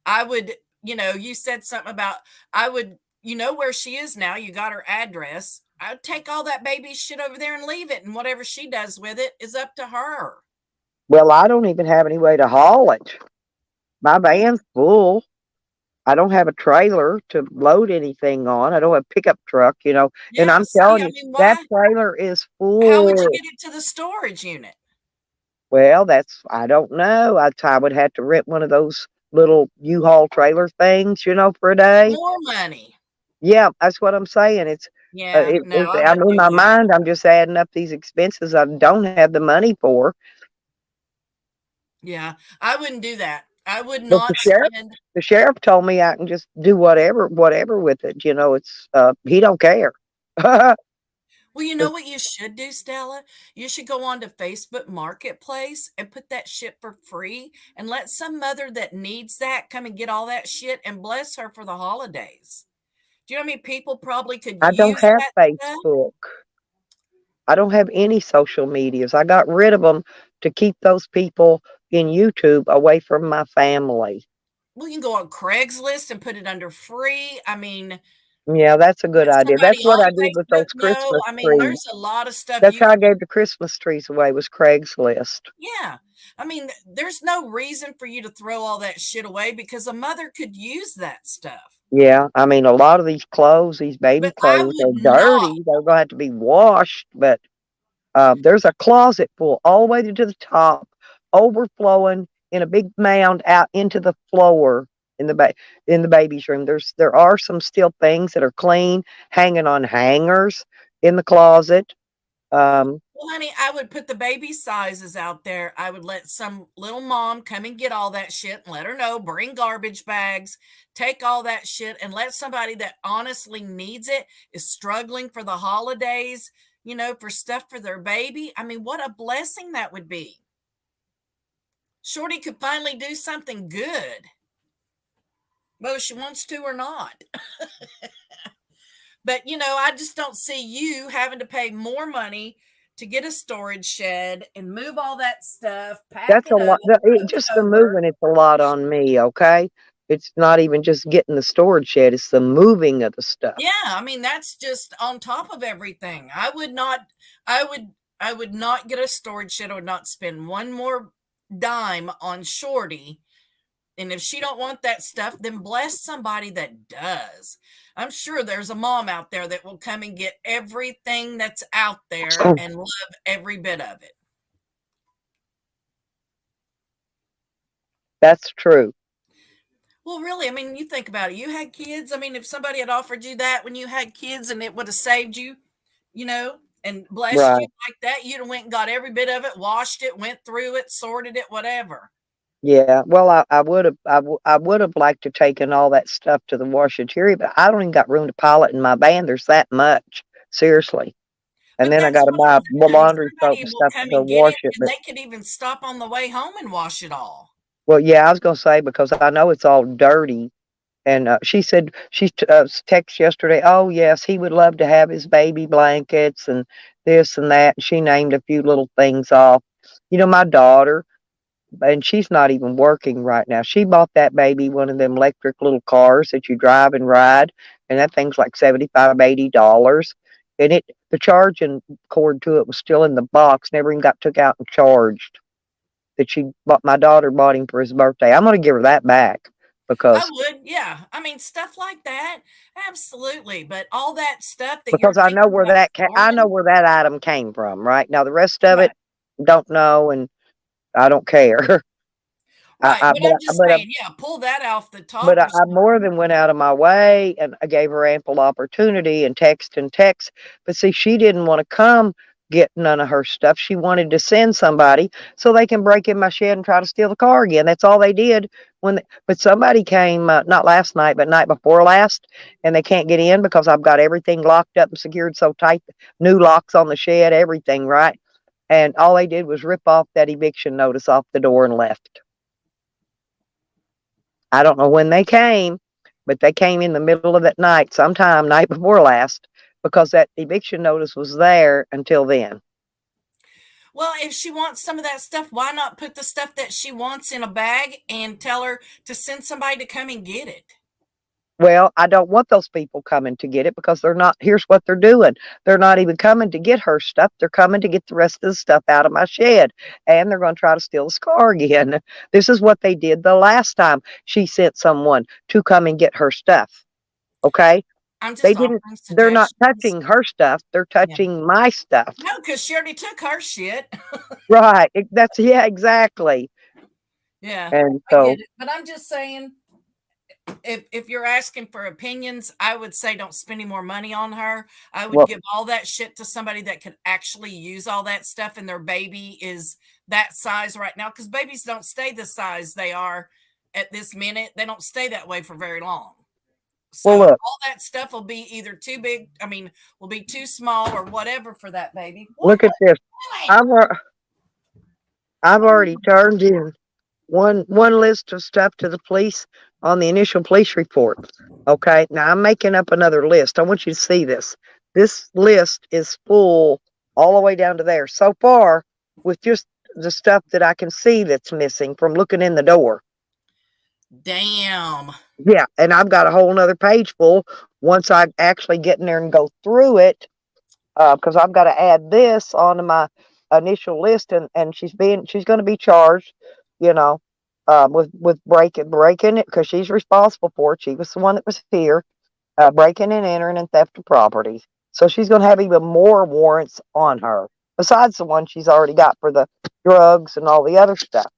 I would, you said something about I would, where she is now, you got her address. I'd take all that baby shit over there and leave it, and whatever she does with it is up to her. Well, I don't even have any way to haul it. My van's full. I don't have a trailer to load anything on. I don't have a pickup truck, you know. And Yeah, I'm see, telling I you, mean, that why? trailer is How would you full. get it to the storage unit? Well, I don't know. I would have to rent one of those little U-Haul trailer things, you know, for a day. More money. Yeah, that's what I'm saying. Yeah, no, I I'm wouldn't in do my that. mind, I'm just adding up these expenses I don't have the money for. Yeah, I wouldn't do that. I would But not spend. the sheriff told me I can just do whatever with it. You know, he don't care. Well, you know what you should do, Stella? You should go on to Facebook Marketplace and put that shit for free and let some mother that needs that come and get all that shit and bless her for the holidays. Do you know how many people probably could I don't use have that stuff? Facebook. I don't have any social medias. I got rid of them to keep those people in YouTube away from my family. Well, you can go on Craigslist and put it under free. I mean, Yeah, that's a good let idea. somebody That's what I on did with Facebook those know. Christmas I mean, trees. there's a lot of stuff That's you how I can. gave the Christmas trees away was Craigslist. Yeah. I mean, there's no reason for you to throw all that shit away because a mother could use that stuff. Yeah, I mean, a lot of these clothes, these baby But I clothes, would are not. dirty. They're gonna have to be washed, but there's a closet full all the way to the top, overflowing in a big mound out into the floor in in the baby's room. There are some still things that are clean hanging on hangers in the closet. Um, Well, honey, I would put the baby sizes out there. I would let some little mom come and get all that shit and let her know, bring garbage bags, take all that shit, and let somebody that honestly needs it, is struggling for the holidays, for stuff for their baby. I mean, what a blessing that would be. Shorty could finally do something good, whether she wants to or not. But, I just don't see you having to pay more money to get a storage shed and move all that stuff, pack that's a it up, lot. move Just it the over. moving, it's a lot on me. Okay, it's not even just getting the storage shed; it's the moving of the stuff. Yeah, I mean, that's just on top of everything. I would I would not get a storage shed. I would not spend one more dime on Shorty. And if she don't want that stuff, then bless somebody that does. I'm sure there's a mom out there that will come and get everything that's out there and love every bit of it. That's true. Well, really, I mean, you think about it. You had kids. I mean, if somebody had offered you that when you had kids and it would have saved you, and blessed you Right. like that, you'd have went and got every bit of it, washed it, went through it, sorted it, whatever. Yeah. Well, I would have I would have liked to taken all that stuff to the washateria, but I don't even got room to pile it in my van. There's that much. Seriously. And But then I that's gotta what buy I'm more saying. laundry soap Somebody and will stuff to come go and get wash it, it. and But they could even stop on the way home and wash it all. well, yeah, I was gonna say because I know it's all dirty. And she said she texted yesterday. Oh yes, he would love to have his baby blankets and this and that. And she named a few little things off. My daughter, and she's not even working right now. She bought that baby one of them electric little cars that you drive and ride, and that thing's like $75, $80. And the charging cord to it was still in the box, never even got took out and charged. That my daughter bought him for his birthday. I'm gonna give her that back I because would, yeah. I mean, stuff like that, absolutely. But all that stuff that you're because I know thinking where about I know storing, where that item came from. Right now, the rest of right, it don't know, and I don't care. right. I But I'm just but saying, yeah, pull that off the But top I or more something. than went out of my way, and I gave her ample opportunity and text and text. But see, she didn't want to come get none of her stuff. She wanted to send somebody so they can break in my shed and try to steal the car again. That's all they did but somebody came, not last night, but night before last, and they can't get in because I've got everything locked up and secured so tight, new locks on the shed, everything, right? And all they did was rip off that eviction notice off the door and left. I don't know when they came, but they came in the middle of that night, sometime night before last, because that eviction notice was there until then. Well, if she wants some of that stuff, why not put the stuff that she wants in a bag and tell her to send somebody to come and get it? Well, I don't want those people coming to get it because they're not. Here's what they're doing. They're not even coming to get her stuff. They're coming to get the rest of the stuff out of my shed. And they're going to try to steal this car again. This is what they did the last time she sent someone to come and get her stuff. Okay? I'm They just didn't, offering they're not suggestions. touching her stuff. They're Yeah. touching my stuff. No, because she already took her shit. Right. Yeah, exactly. Yeah, And I get so, it. But I'm just saying, if you're asking for opinions, I would say don't spend any more money on her. I would well, give all that shit to somebody that could actually use all that stuff, and their baby is that size right now. Because babies don't stay the size they are at this minute. They don't stay that way for very long. well, So look, all that stuff will be either too big, I mean, will be too small or whatever for that baby. What look at this. are I've, al- I've you already doing? turned in one list of stuff to the police on the initial police report. Okay. Now I'm making up another list. I want you to see this. This list is full all the way down to there so far with just the stuff that I can see that's missing from looking in the door. Damn. Yeah. And I've got a whole nother page full once I actually get in there and go through it. Because I've got to add this onto my initial list, and she's going to be charged, you know, with breaking it because she's responsible for it. She was the one that was here, breaking and entering and theft of property. So she's going to have even more warrants on her besides the one she's already got for the drugs and all the other stuff.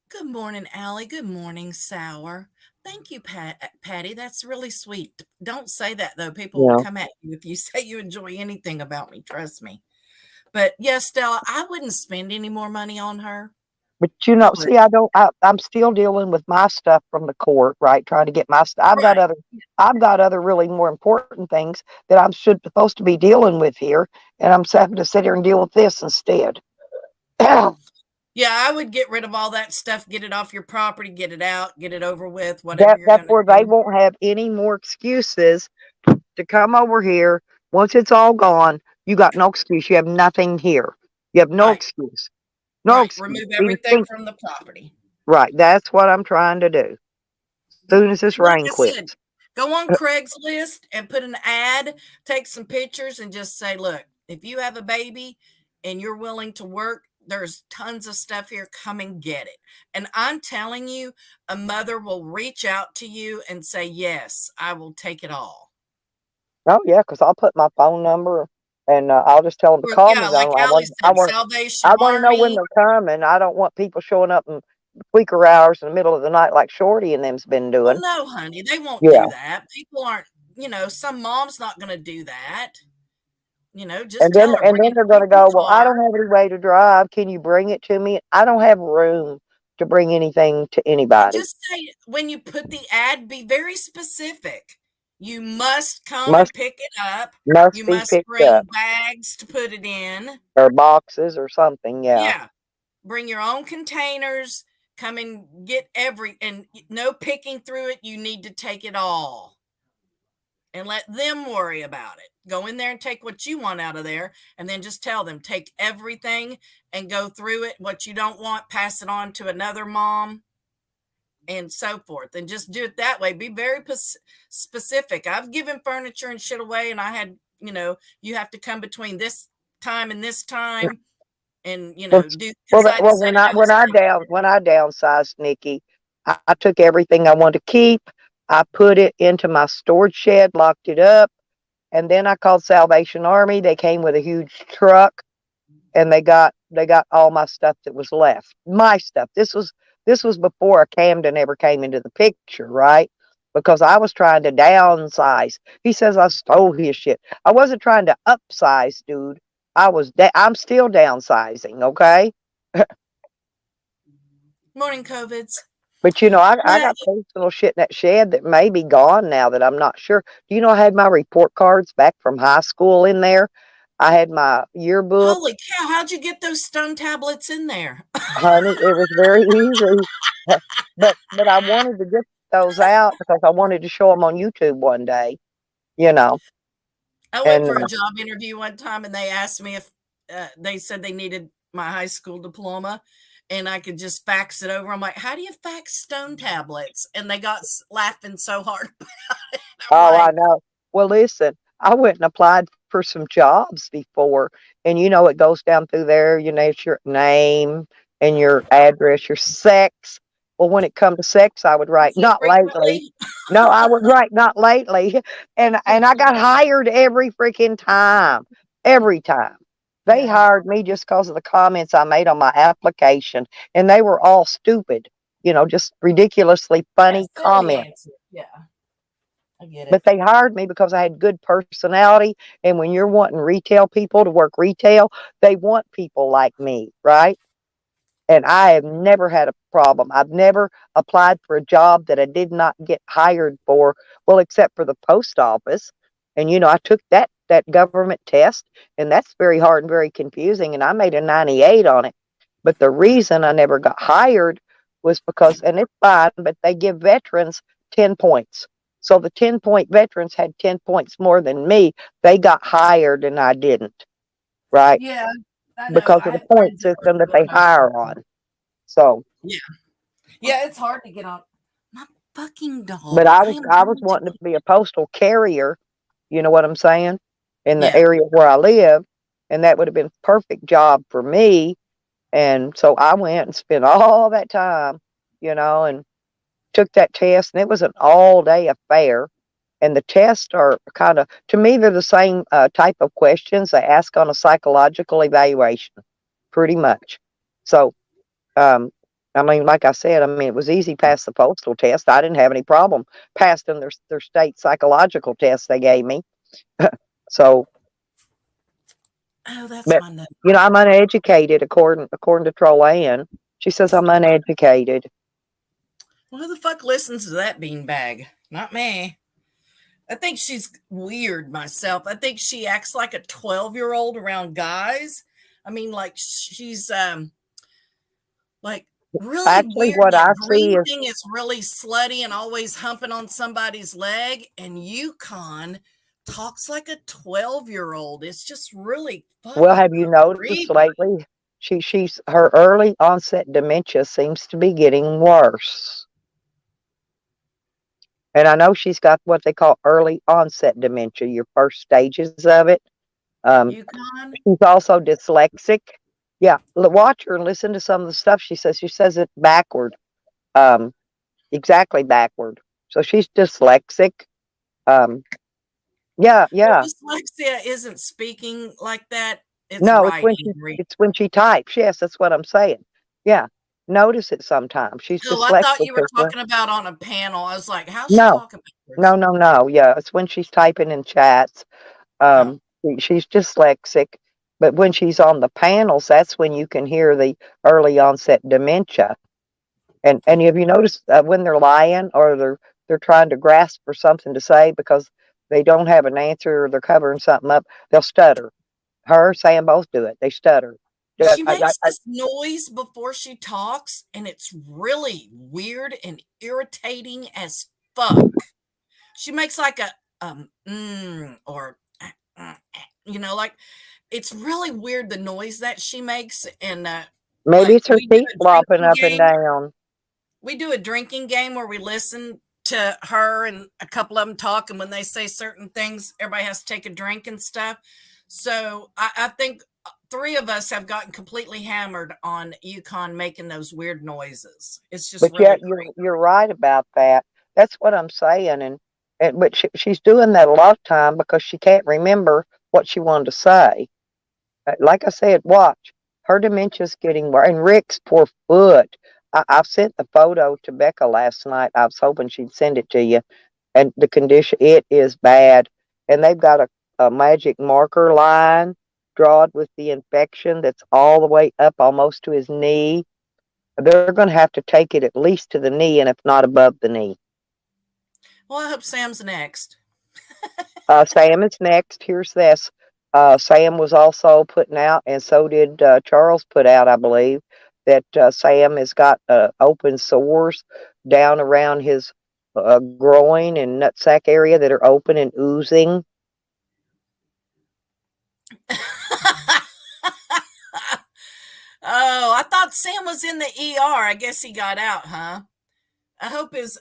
Good morning, Allie. Good morning, Sour. Thank you, Patty. That's really sweet. Don't say that though. People You will know, come at you if you say you enjoy anything about me. Trust me. But yes, Stella, I wouldn't spend any more money on her. but I would. see, I'm still dealing with my stuff from the court, right? Trying to get my stuff. Right. I've got other really more important things that I'm supposed to be dealing with here, and I'm having to sit here and deal with this instead. Yeah, I would get rid of all that stuff, get it off your property, get it out, get it over with, whatever you're That's going to where they do. won't have any more excuses to come over here. Once it's all gone, you got no excuse. You have nothing here. You have no Right. excuse. No Right. excuse. Remove Even everything think from the property. right. That's what I'm trying to do. Yeah. Soon as this And like rain I said, quits. go on Craigslist and put an ad, take some pictures, and just say, look, if you have a baby and you're willing to work, there's tons of stuff here. Come and get it. And I'm telling you, a mother will reach out to you and say, yes, I will take it all. Oh yeah, because I'll put my phone number and I'll just tell them to Or, call me. yeah, like I Allie want, I said, want, Salvation I want to know when Army. they're coming. I don't want people showing up and tweaker hours in the middle of the night like Shorty and them's been Well, doing. no, honey, they won't Yeah. do that. People aren't, some mom's not going to do that. Just And tell then her, and bring then your they're going to fucking go, well, I car. don't have any way to drive. Can you bring it to me? I don't have room to bring anything to anybody. Just say, when you put the ad, be very specific. You must come and Must pick it up. must You be must picked bring up, bags to put it in. or boxes or something. Yeah. Yeah. Bring your own containers. Come and get and no picking through it. You need to take it all. And let them worry about it. Go in there and take what you want out of there, and then just tell them, take everything and go through it. What you don't want, pass it on to another mom, and so forth. And just do it that way. Be very specific. I've given furniture and shit away, and I had, you have to come between this time and this time, and Well, do. well, when I downsized, Nikki, I took everything I wanted to keep. I put it into my storage shed, locked it up, and then I called Salvation Army. They came with a huge truck, and they got all my stuff that was left. My stuff. This was before Camden ever came into the picture, right? Because I was trying to downsize. He says I stole his shit. I wasn't trying to upsize, dude. I'm still downsizing, okay? Morning, COVIDs. But I got personal shit in that shed that may be gone now that I'm not sure. Do you know I had my report cards back from high school in there? I had my yearbook. Holy cow, how'd you get those stone tablets in there? Honey, it was very easy. But I wanted to get those out because I wanted to show them on YouTube one day, I went And for a job interview one time, and they asked me if they said they needed my high school diploma, and I could just fax it over. I'm like, how do you fax stone tablets? And they got laughing so hard about it. I know. Well, listen, I went and applied for some jobs before, and it goes down through there. It's your name and your address, your sex. Well, when it comes to sex, I would write not lately. No, I would write not lately, and I got hired every freaking time. Every time they hired me just because of the comments I made on my application, and they were all stupid. Just ridiculously funny comments. Yeah. I get it. But they hired me because I had good personality. And when you're wanting retail people to work retail, they want people like me, right? And I have never had a problem. I've never applied for a job that I did not get hired for, well, except for the post office. And, I took that government test, and that's very hard and very confusing. And I made a 98 on it. But the reason I never got hired was because, and it's fine, but they give veterans 10 points. So the 10-point veterans had 10 points more than me. They got hired and I didn't, right? Yeah. I know. Because of the point system that they hire on. So. Yeah, it's hard to get on. My fucking dog. But I was wanting to be a postal carrier, you know what I'm saying? In the area where I live. And that would have been a perfect job for me. And so I went and spent all that time, and took that test, and it was an all-day affair. And the tests are kind of, to me, they're the same type of questions they ask on a psychological evaluation, pretty much. So, like I said, it was easy past the postal test. I didn't have any problem passing their state psychological test they gave me. So. Oh, that's But, my note. I'm uneducated according to Troanne. She says I'm uneducated. Well, who the fuck listens to that beanbag? Not me. I think she's weird myself. I think she acts like a 12-year-old around guys. Like she's like really Actually, weird. what That I see is breathing is really slutty and always humping on somebody's leg. And Yukon talks like a 12-year-old. It's just really fucking well, have you noticed creepy. lately? She's her early onset dementia seems to be getting worse. And I know she's got what they call early onset dementia, your first stages of it. Yukon? She's also dyslexic. Yeah, watch her and listen to some of the stuff she says. She says it backward, exactly backward. So she's dyslexic. Yeah. Well, dyslexia isn't speaking like that. It's No, writing. it's when she types. Yes, that's what I'm saying. Yeah. notice it sometimes. She's Oh, I thought dyslexic you were as well. talking about on a panel. I was like, how's she No, talking no, backwards? no, no. Yeah, it's when she's typing in chats. Oh. She's dyslexic, but when she's on the panels, that's when you can hear the early onset dementia. And have you noticed when they're lying or they're trying to grasp for something to say because they don't have an answer or they're covering something up, they'll stutter. Her, Sam both do it. They stutter. She makes this noise before she talks, and it's really weird and irritating as fuck. She makes like a or like it's really weird the noise that she makes. And Maybe like it's her we do teeth a flopping drinking up and game. down. We do a drinking game where we listen to her and a couple of them talk, and when they say certain things, everybody has to take a drink and stuff. So I think three of us have gotten completely hammered on Yukon making those weird noises. It's just But really yet crazy. you're right about that. That's what I'm saying. And but she's doing that a lot of time because she can't remember what she wanted to say. Like I said, watch. Her dementia's getting worse. And Rick's poor foot. I've sent the photo to Becca last night. I was hoping she'd send it to you. And the condition, it is bad. And they've got a magic marker line drawn with the infection that's all the way up almost to his knee. They're going to have to take it at least to the knee, and if not above the knee. Well, I hope Sam's next. Sam is next. Here's this. Sam was also putting out, and so did Charles put out, I believe, that Sam has got open sores down around his groin and nutsack area that are open and oozing. Oh, I thought Sam was in the ER. I guess he got out, huh? I hope his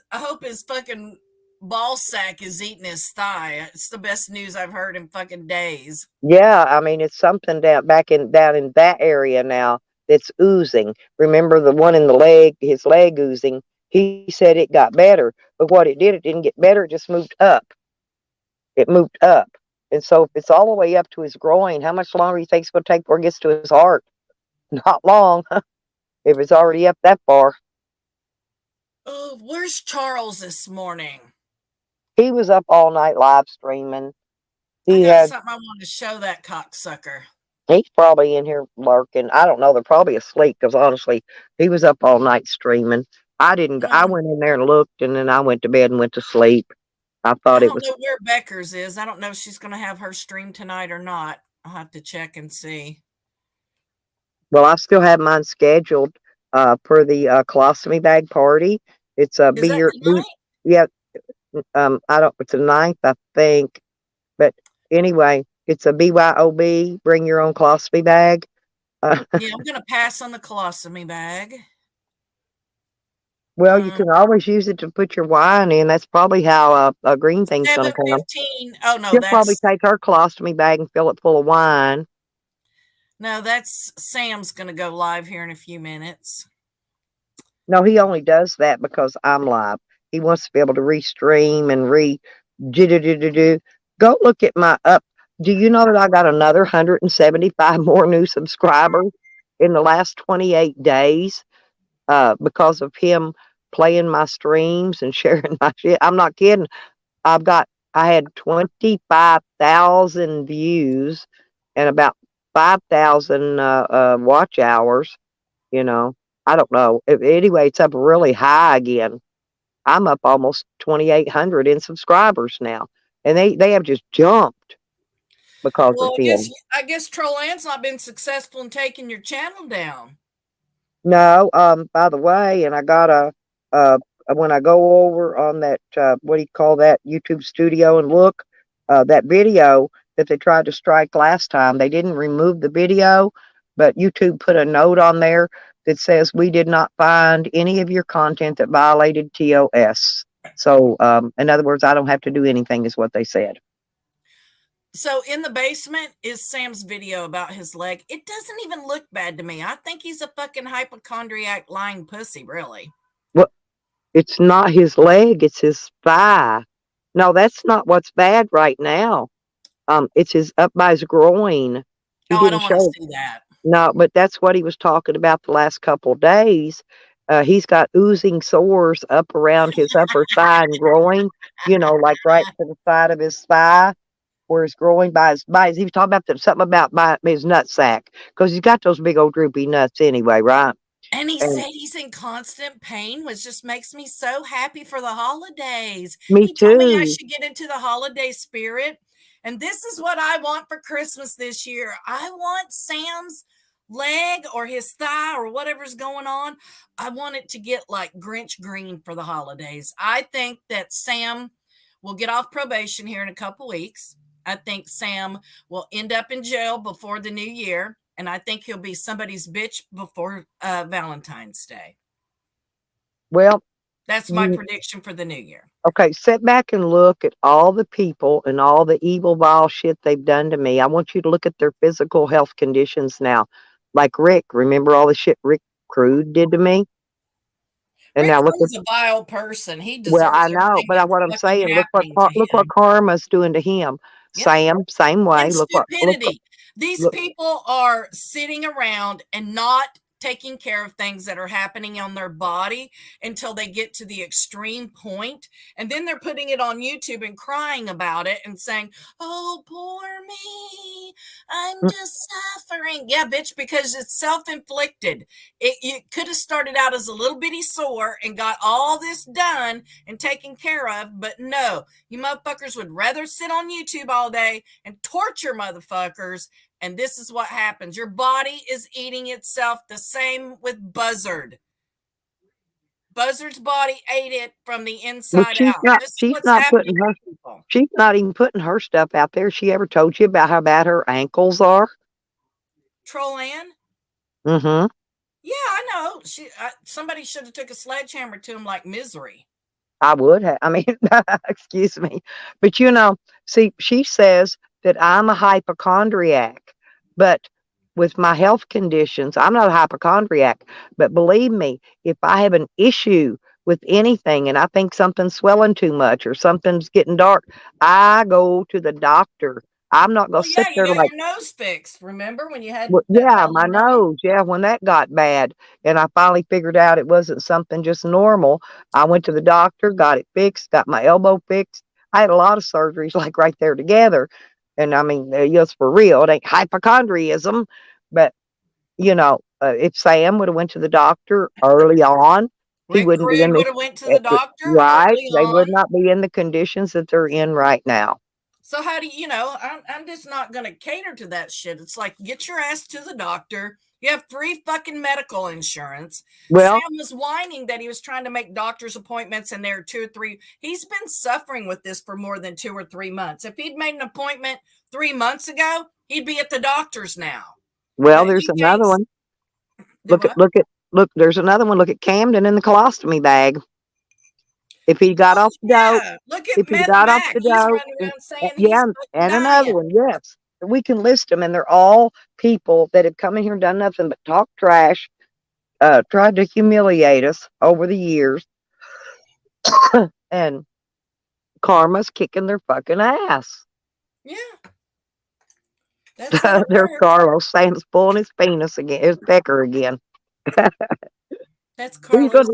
fucking ball sack is eating his thigh. It's the best news I've heard in fucking days. Yeah, I mean it's something down in that area now that's oozing. Remember the one in the leg, his leg oozing. He said it got better, but what it did, it didn't get better. It just moved up. It moved up, and so if it's all the way up to his groin, how much longer do you think it's going to take before it gets to his heart? Not long, if it's already up that far. Oh, where's Charles this morning? He was up all night live streaming. I got something I want to show that cocksucker. He's probably in here lurking. I don't know. They're probably asleep because honestly, he was up all night streaming. I didn't. I went in there and looked, and then I went to bed and went to sleep. I thought it was. I don't know where Becker's is. I don't know if she's going to have her stream tonight or not. I'll have to check and see. Well, I still have mine scheduled for the colostomy bag party. It's a Is that tonight? yeah. I don't. It's the 9th, I think. But anyway, it's a BYOB. Bring your own colostomy bag. Yeah, I'm going to pass on the colostomy bag. Well, you can always use it to put your wine in. That's probably how a green thing's going to come. 7:15. Oh no, She'll probably take her colostomy bag and fill it full of wine. No, that's Sam's going to go live here in a few minutes. No, he only does that because I'm live. He wants to be able to restream and Go look at my up. Do you know that I got another 175 more new subscribers in the last 28 days because of him playing my streams and sharing my shit? I'm not kidding. I had 25,000 views and about 5,000 watch hours. You know, I don't know. Anyway, it's up really high again. I'm up almost 2,800 in subscribers now, and they have just jumped because of him. I guess Trolland's not been successful in taking your channel down. No, by the way, and I got when I go over on that what do you call that, YouTube Studio, and look, that video that they tried to strike last time, they didn't remove the video, but YouTube put a note on there that says we did not find any of your content that violated TOS. So, in other words, I don't have to do anything, is what they said. So in the basement is Sam's video about his leg. It doesn't even look bad to me. I think he's a fucking hypochondriac lying pussy, really. Well, it's not his leg, it's his thigh. No, that's not what's bad right now. It's his up by his groin. I don't want to see that. No, but that's what he was talking about the last couple days. He's got oozing sores up around his upper thigh and groin, like right to the side of his thigh, where it's growing he was talking about something about by his nut sack, because he's got those big old droopy nuts anyway, right? And he And said he's in constant pain, which just makes me so happy for the holidays. me He told me I too. should get into the holiday spirit. And this is what I want for Christmas this year. I want Sam's leg or his thigh or whatever's going on. I want it to get like Grinch green for the holidays. I think that Sam will get off probation here in a couple weeks. I think Sam will end up in jail before the new year. And I think he'll be somebody's bitch before Valentine's Day. Well, That's my prediction for the new year. okay, sit back and look at all the people and all the evil, vile shit they've done to me. I want you to look at their physical health conditions now. Like Rick, remember all the shit Rick Crude did to me? And Rick now look at Rude's a vile person. He well, deserves I know, everything but that's what I'm fucking saying, happening to look what him. karma's doing to him. Yep. Sam, same way. And Look stupidity. These look. people are sitting around and not taking care of things that are happening on their body until they get to the extreme point. And then they're putting it on YouTube and crying about it and saying, oh, poor me. I'm just suffering. Yeah, bitch, because it's self-inflicted. It could have started out as a little bitty sore and got all this done and taken care of. But no, you motherfuckers would rather sit on YouTube all day and torture motherfuckers. And this is what happens. Your body is eating itself. The same with Buzzard. Buzzard's body ate it from the inside out. This is what's happening to people. She's not even putting her stuff out there. She ever told you about how bad her ankles are? Troll Ann? Mm-hmm. Yeah, I know. Somebody should have took a sledgehammer to him like Misery. I would have. I mean, excuse me. But see, she says that I'm a hypochondriac, but with my health conditions, I'm not a hypochondriac. But believe me, if I have an issue with anything and I think something's swelling too much or something's getting dark, I go to the doctor. I'm not going to sit You there got like, your nose fixed. Remember when you had yeah, that my melanoma? nose. Yeah, when that got bad, and I finally figured out it wasn't something just normal. I went to the doctor, got it fixed, got my elbow fixed. I had a lot of surgeries like right there together, and I mean, it's for real. It ain't hypochondrianism, but if Sam would have went to the doctor early on, he Rick wouldn't be in Crude this. would have went to the doctor Right? early They would on. not be in the conditions that they're in right now. So how do I'm just not going to cater to that shit. It's like, get your ass to the doctor. You have free fucking medical insurance. Well, Sam was whining that he was trying to make doctor's appointments and there are 2 or 3. He's been suffering with this for more than 2 or 3 months. If he'd made an appointment 3 months ago, he'd be at the doctor's now. well, But there's another one. Look, There's another one. Look at Camden in the colostomy bag. If he got off the dope, look at if he Meth got off Mac. the He's dope, running around saying yeah, he's fucking and another dying. one, yes. We can list them, and they're all people that have come in here and done nothing but talk trash, tried to humiliate us over the years, and karma's kicking their fucking ass. Yeah. That's how it There's works. Carlos. Sam's pulling his penis again. It's Becker again. That's He's Carlos. gonna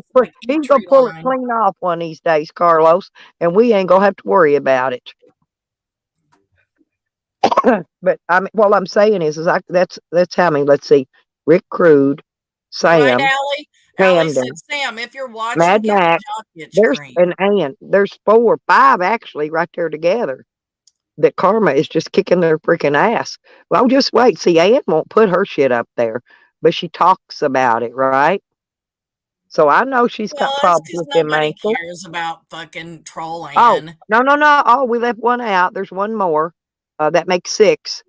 pull it clean off one of these days, Carlos, and we ain't gonna have to worry about it. But I mean, what I'm saying is that's how many. Let's see, Rick Crude, Sam, Right, Allie? Allie said, Camden, Sam, if you're watching, Mad get Max. your jockey There's cream. an Ann. There's 4, 5 actually right there together. That karma is just kicking their freaking ass. Well, just wait. See, Ann won't put her shit up there, but she talks about it, right? So I know she's got Well, that's problems because with them nobody ankles. cares about fucking trolling. Oh, no. Oh, we left one out. There's one more. That makes 6.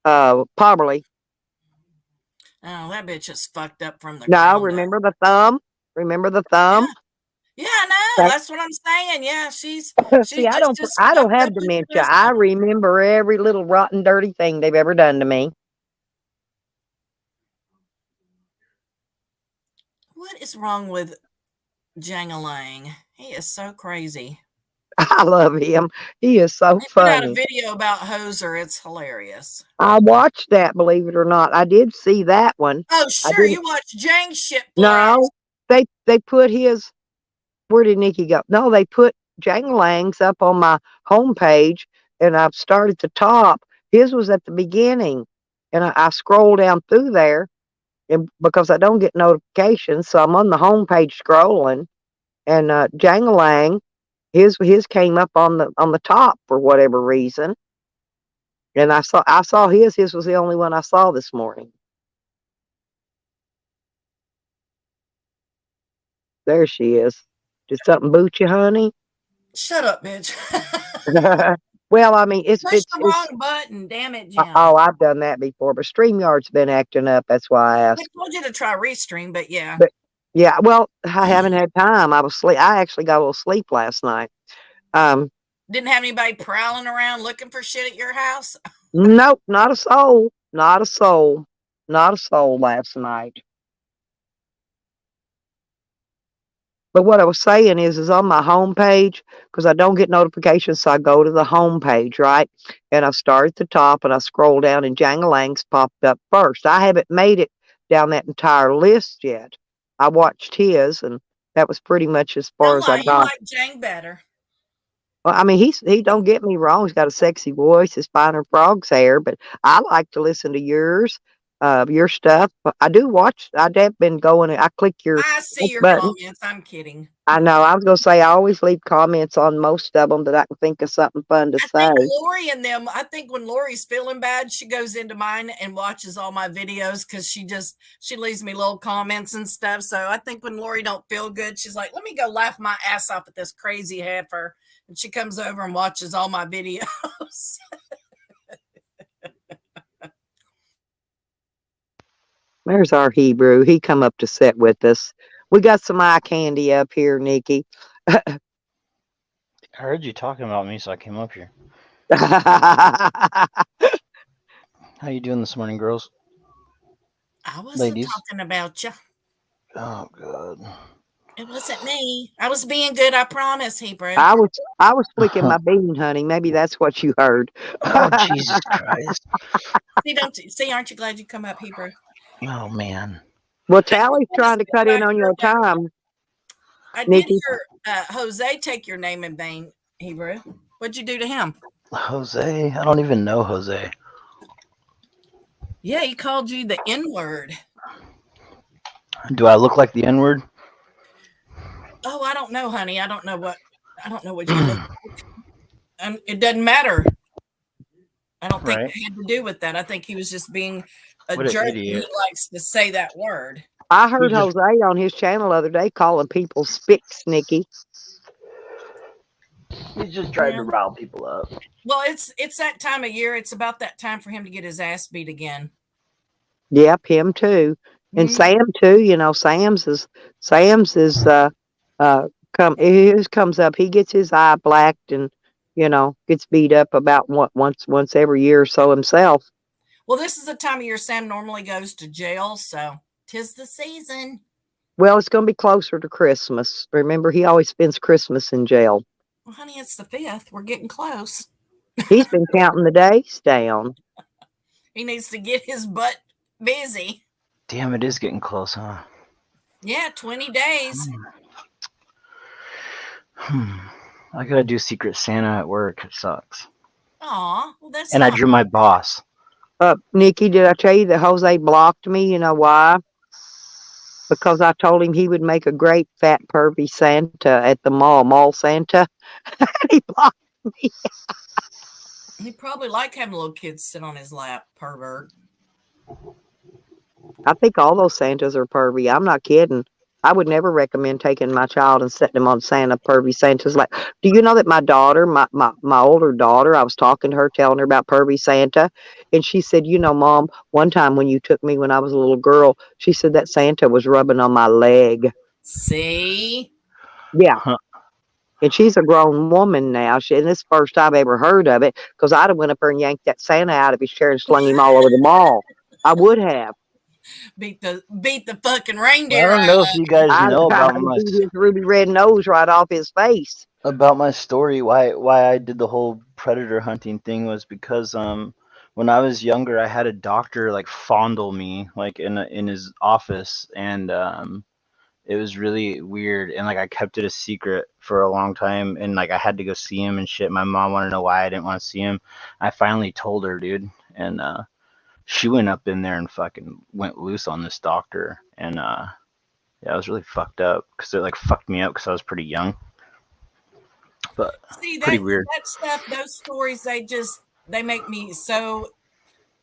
Probably. Oh, that bitch is fucked up from the No, ground up. remember the thumb? Remember the thumb? Yeah, I know. That's what I'm saying. Yeah, she's See, I just don't as I don't fucked have up as the dementia. rest I of them. remember every little rotten, dirty thing they've ever done to me. What is wrong with Jangalang? He is so crazy. I love him. He is so He put out a funny. video about Hoser. It's hilarious. I watched that, believe it or not. I did see that one. Oh, I sure. didn't. You watched Jang's shit pour out. No, they put his. Where did Nikki go? No, they put Janglang's up on my homepage, and I've started at the top. His was at the beginning, and I scroll down through there, and because I don't get notifications, so I'm on the homepage scrolling, and Jangling, his came up on the top for whatever reason, and I saw his. His was the only one I saw this morning. There she is. Did something boot you, honey? Shut up, bitch. Well, I mean, it's Push the wrong button. Damn it, Jim. oh, I've done that before, but StreamYard's been acting up. That's why I I asked. told you to try Restream, but yeah. But yeah, well, I haven't had time. I was sleep. I actually got a little sleep last night. Didn't have anybody prowling around looking for shit at your house? Nope, not a soul. Not a soul. Not a soul last night. But what I was saying is on my homepage, because I don't get notifications, so I go to the homepage, right? And I start at the top and I scroll down, and Jangalang's popped up first. I haven't made it down that entire list yet. I watched his, and that was pretty much as far Don't as I lie, you got. like Jang better. Well, I mean, he don't get me wrong. He's got a sexy voice. His finer frog's hair, but I like to listen to your stuff. I do watch. I have been going. I click your I see your button. comments. I'm kidding. I know. I was gonna say I always leave comments on most of them that I can think of something fun to I say. think Lori and them, I think when Lori's feeling bad, she goes into mine and watches all my videos because she leaves me little comments and stuff. So I think when Lori don't feel good, she's like, let me go laugh my ass off at this crazy heifer. And she comes over and watches all my videos. There's our Hebrew. He come up to sit with us. We got some eye candy up here, Nikki. I heard you talking about me, so I came up here. How you doing this morning, girls? I wasn't Ladies. talking about you. Oh, God. It wasn't me. I was being good, I promise, Hebrew. I was flicking my bean, honey. Maybe that's what you heard. Oh, Jesus Christ. See, aren't you glad you come up, Hebrew? Oh, man. Well, Tally's trying to cut in on your time. I Nikki. did hear Jose take your name in vain, Hebrew. What'd you do to him? Jose? I don't even know Jose. Yeah, he called you the N-word. Do I look like the N-word? Oh, I don't know, honey. I don't know what you look like. It doesn't matter. I don't think Right. it had to do with that. I think he was just being a What an jerk. idiot. He likes to say that word. I heard He just- Jose on his channel the other day calling people spicks, Nikki. He's just trying to rile people up. Well, it's that time of year. It's about that time for him to get his ass beat again. Yep, him too. And Mhm. Sam too, you know, Sam's is his comes up, he gets his eye blacked and, you know, gets beat up about once every year or so himself. Well, this is the time of year Sam normally goes to jail, so 'tis the season. Well, it's gonna be closer to Christmas. Remember, he always spends Christmas in jail. Well, honey, it's the 5th. We're getting close. He's been counting the days down. He needs to get his butt busy. Damn, it is getting close, huh? Yeah, 20 days. I gotta do Secret Santa at work. It sucks. Aw, well, that's And I not- drew my boss. Nikki, did I tell you that Jose blocked me? You know why? Because I told him he would make a great fat pervy Santa at the mall Santa. He blocked me. He probably like having little kids sit on his lap, pervert. I think all those Santas are pervy. I'm not kidding. I would never recommend taking my child and setting him on pervy Santa's lap. Do you know that my daughter, my older daughter, I was talking to her, telling her about pervy Santa, and she said, you know, Mom, one time when you took me when I was a little girl, she said that Santa was rubbing on my leg. See? Yeah. Huh. And she's a grown woman now. And this is the first I've ever heard of it, because I'd have went up there and yanked that Santa out of his chair and slung him all over the mall. I would have. beat the fucking I reindeer don't out know of if you guys I know tried about to my beat his ruby red nose right off his face. story. Why I did the whole predator hunting thing was because when I was younger, I had a doctor like fondle me like in his office, and it was really weird, and like I kept it a secret for a long time, and like I had to go see him and shit. My mom wanted to know why I didn't want to see him. I finally told her, dude, and she went up in there and fucking went loose on this doctor, and yeah, I was really fucked up because it like fucked me up because I was pretty young, but See pretty that weird. that stuff, those stories, they make me so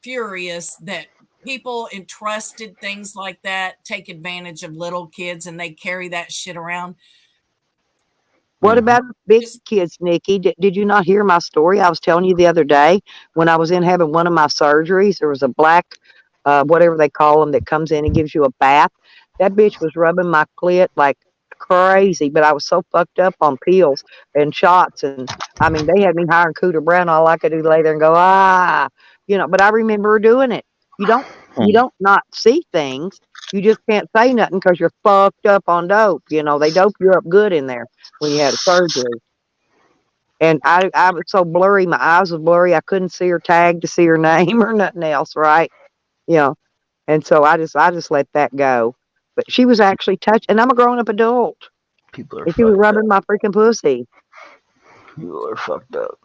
furious that people entrusted things like that take advantage of little kids and they carry that shit around. What Mhm. about big Just kids, Nikki? Did you not hear my story? I was telling you the other day when I was in having one of my surgeries. There was a black, whatever they call them, that comes in and gives you a bath. That bitch was rubbing my clit like crazy, but I was so fucked up on pills and shots, and I mean, they had me hiring Cooter Brown. All I could do lay there and go, ah, you know. But I remember her doing it. You don't, you Hmm. don't not see things. You just can't say nothing because you're fucked up on dope. You know, they dope you up good in there when you had a surgery. And I was so blurry, my eyes were blurry. I couldn't see her tag to see her name or nothing else, right? You know. And so I just let that go. But she was actually touched, and I'm a grown up adult. People are And she was fucked rubbing up. my freaking pussy. People are fucked up.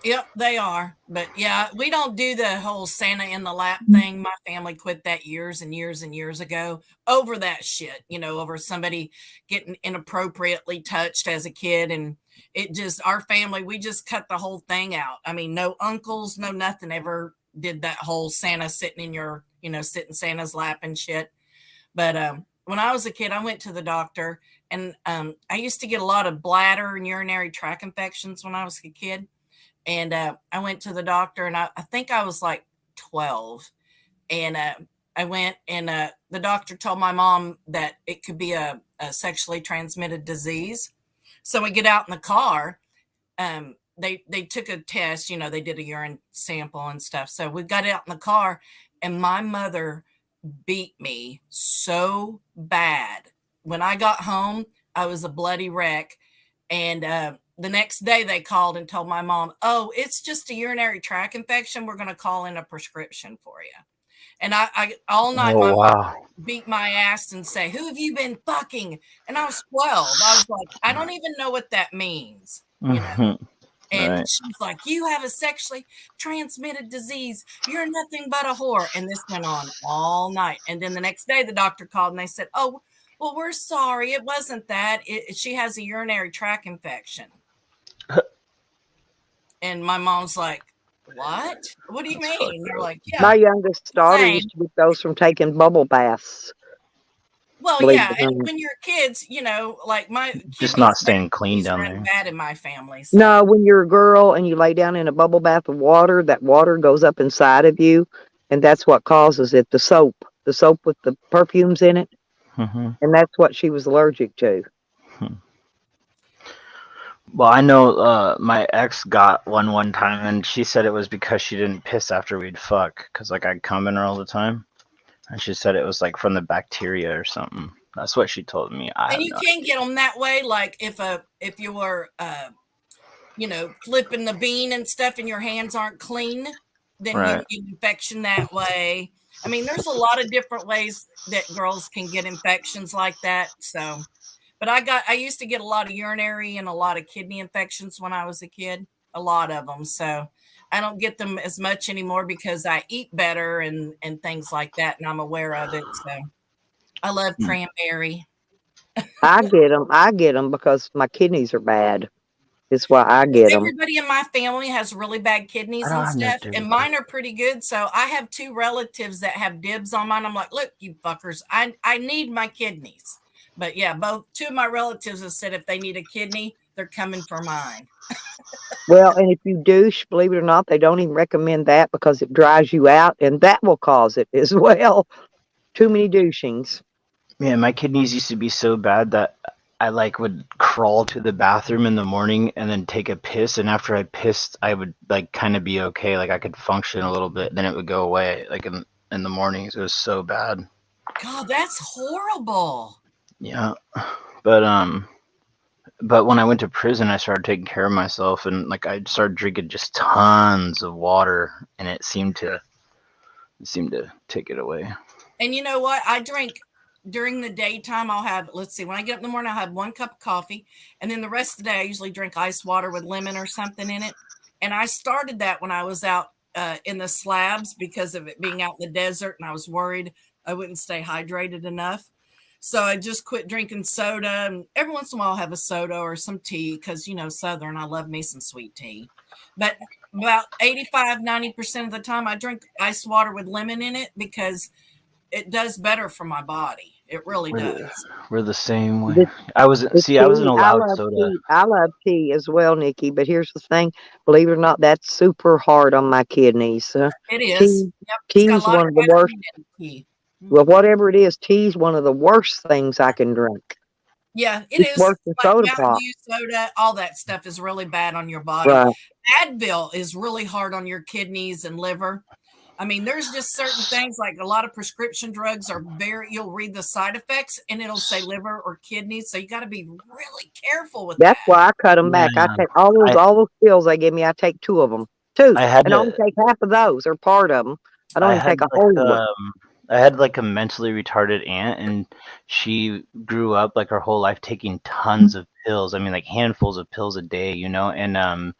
Yep, they are. But yeah, we don't do the whole Santa in the lap thing. My family quit that years and years and years ago over that shit, over somebody getting inappropriately touched as a kid. And it just, our family, we just cut the whole thing out. I mean, no uncles, no nothing ever did that whole Santa sitting in your, sit in Santa's lap and shit. But when I was a kid, I went to the doctor, and I used to get a lot of bladder and urinary tract infections when I was a kid. And I went to the doctor, and I think I was like 12. And I went, and the doctor told my mom that it could be a sexually transmitted disease. So we get out in the car. They took a test, they did a urine sample and stuff. So we got out in the car, and my mother beat me so bad. When I got home, I was a bloody wreck. And the next day they called and told my mom, "Oh, it's just a urinary tract infection. We're going to call in a prescription for you." And I all night my Oh mom wow. beat my ass and say, "Who have you been fucking?" And I was 12. I was like, I don't even know what that means. Mhm. And Right. she's like, "You have a sexually transmitted disease. You're nothing but a whore." And this went on all night. And then the next day, the doctor called and they said, "Oh, well, we're sorry. It wasn't that. She has a urinary tract infection." And my mom's like, "What? What do you That's mean?" fucked They're up. like, "Yeah, My youngest daughter same." used to get those from taking bubble baths, Well, believe yeah. it And or not. when you're kids, like my Just not kidneys staying clean down ran there. bad in my family. So, No, when you're a girl and you lay down in a bubble bath of water, that water goes up inside of you, and that's what causes it. The soap with the perfumes in it, Hmm. and that's what she was allergic to. Well, I know my ex got one time, and she said it was because she didn't piss after we'd fuck, because like I'd come in her all the time, and she said it was like from the bacteria or something. That's what she told me. I and have you no. can get them that way. Like if you were, flipping the bean and stuff, and your hands aren't clean, then you Right. can get infection that way. I mean, there's a lot of different ways that girls can get infections like that. So, but I used to get a lot of urinary and a lot of kidney infections when I was a kid, a lot of them. So I don't get them as much anymore because I eat better and things like that, and I'm aware of it. So I love Hmm. cranberry. I get them because my kidneys are bad. It's why I get them. Everybody in my family has really bad I kidneys don't and have no stuff, and dirty. mine are pretty good. So I have two relatives that have dibs on mine. I'm like, "Look, you fuckers, I need my kidneys." But yeah, both two of my relatives have said if they need a kidney, they're coming for mine. Well, and if you douche, believe it or not, they don't even recommend that because it dries you out, and that will cause it as well. Too many douchings. Man, my kidneys used to be so bad that I like would crawl to the bathroom in the morning and then take a piss, and after I pissed, I would like kind of be okay, like I could function a little bit, then it would go away, like and in the mornings. It was so bad. God, that's horrible. Yeah, but when I went to prison, I started taking care of myself, and like I started drinking just tons of water, and it seemed to take it away. And you know what? I drink during the daytime. I'll have, let's see, when I get up in the morning, I'll have 1 cup of coffee. And then the rest of the day, I usually drink ice water with lemon or something in it. And I started that when I was out in the slabs because of it being out in the desert. And I was worried I wouldn't stay hydrated enough. So I just quit drinking soda. And every once in a while, I'll have a soda or some tea because, you know, Southern, I love me some sweet tea. But about 85-90% of the time, I drink ice water with lemon in it because it does better for my body. It really does. We're the same way. The, I the wasn't tea, allowed soda. I love tea as well, Nikki. But here's the thing: believe it or not, that's super hard on my kidneys. It is. Tea, Yep. It's got a tea's lot one of of the worst. caffeine in tea. Well, whatever it is, tea's one of the worst things I can drink. Yeah, it It's is. worse than Like soda Mountain pop. Dew, soda, all that stuff is really bad on your body. Right. Advil is really hard on your kidneys and liver. I mean, there's just certain things like a lot of prescription drugs are you'll read the side effects and it'll say liver or kidneys. So you got to be really careful with That's that. why I cut them back. I Yeah, take I all those pills they give me. I take 2 of them, 2, I had and I only to take half of those or part of them. I don't I even had take a like whole one. I had like a mentally retarded aunt, and she grew up like her whole life taking tons of pills. I mean, like handfuls of pills a day, you know. And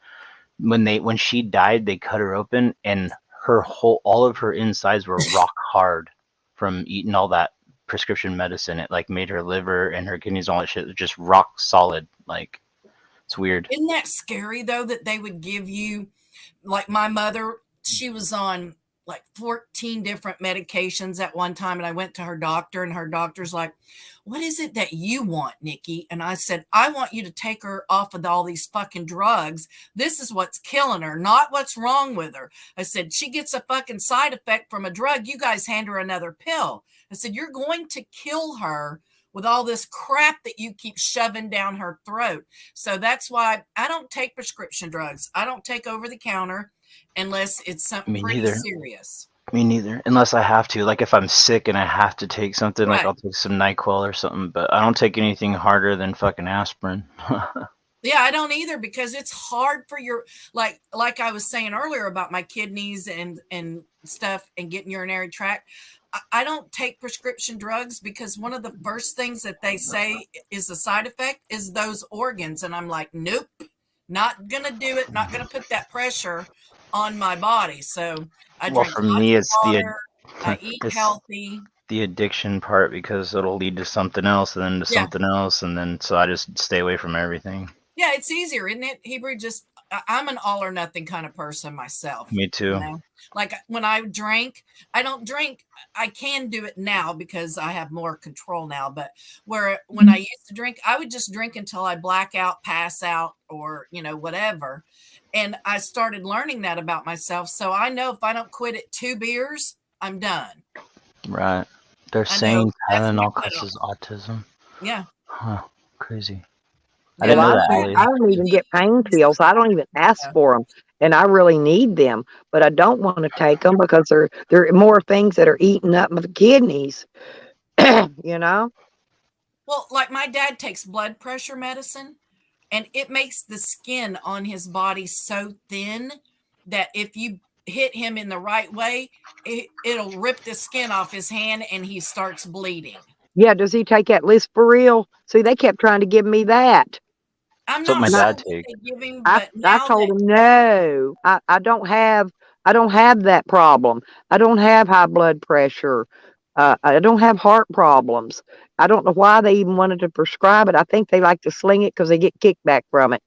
when she died, they cut her open, and all of her insides were rock hard from eating all that prescription medicine. It like made her liver and her kidneys, all that shit, just rock solid. Like it's weird. Isn't that scary though that they would give you, like my mother, she was on like 14 different medications at one time. And I went to her doctor and her doctor's like, what is it that you want, Nikki? And I said, I want you to take her off of all these fucking drugs. This is what's killing her, not what's wrong with her. I said, she gets a fucking side effect from a drug. You guys hand her another pill. I said, you're going to kill her with all this crap that you keep shoving down her throat. So that's why I don't take prescription drugs. I don't take over the counter unless it's something Me pretty neither. serious. Me neither. Unless I have to. Like if I'm sick and I have to take something, like Right. I'll take some NyQuil or something, but I don't take anything harder than fucking aspirin. Yeah, I don't either because it's hard for your like I was saying earlier about my kidneys and stuff and getting urinary tract. I don't take prescription drugs because one of the first things that they say is the side effect is those organs. And I'm like, nope, not going to do it. Not going to put that pressure on my body. So I Well, drink for lots me, of it's water. I eat it's healthy. the addiction part because it'll lead to something else and then to Yeah. something else, and then so I just stay away from everything. Yeah, it's easier, isn't it? Hebrew, just I'm an all or nothing kind of person myself. Me too. You know? Like when I drink, I don't drink. I can do it now because I have more control now. But when I used to drink, I would just drink until I black out, pass out, or whatever. And I started learning that about myself. So I know if I don't quit at 2 beers, I'm done. Right. They're I know saying that's my Tylenol cutoff. causes autism. Yeah. Huh. Crazy. Yeah, I didn't Well, know I that, don't. Allie. I don't even get pain pills. I don't even ask for them, and I really need them. But I don't want to take them because there are more things that are eating up my kidneys. You know. Well, like my dad takes blood pressure medicine, and it makes the skin on his body so thin that if you hit him in the right way, it'll rip the skin off his hand and he starts bleeding. Yeah. Does he take that list for real? See, they kept trying to give me that. I'm That's what not my sure dad what takes. they give him, I but I now told that him no. I don't have that problem. I don't have high blood pressure. I don't have heart problems. I don't know why they even wanted to prescribe it. I think they like to sling it because they get kickback from it.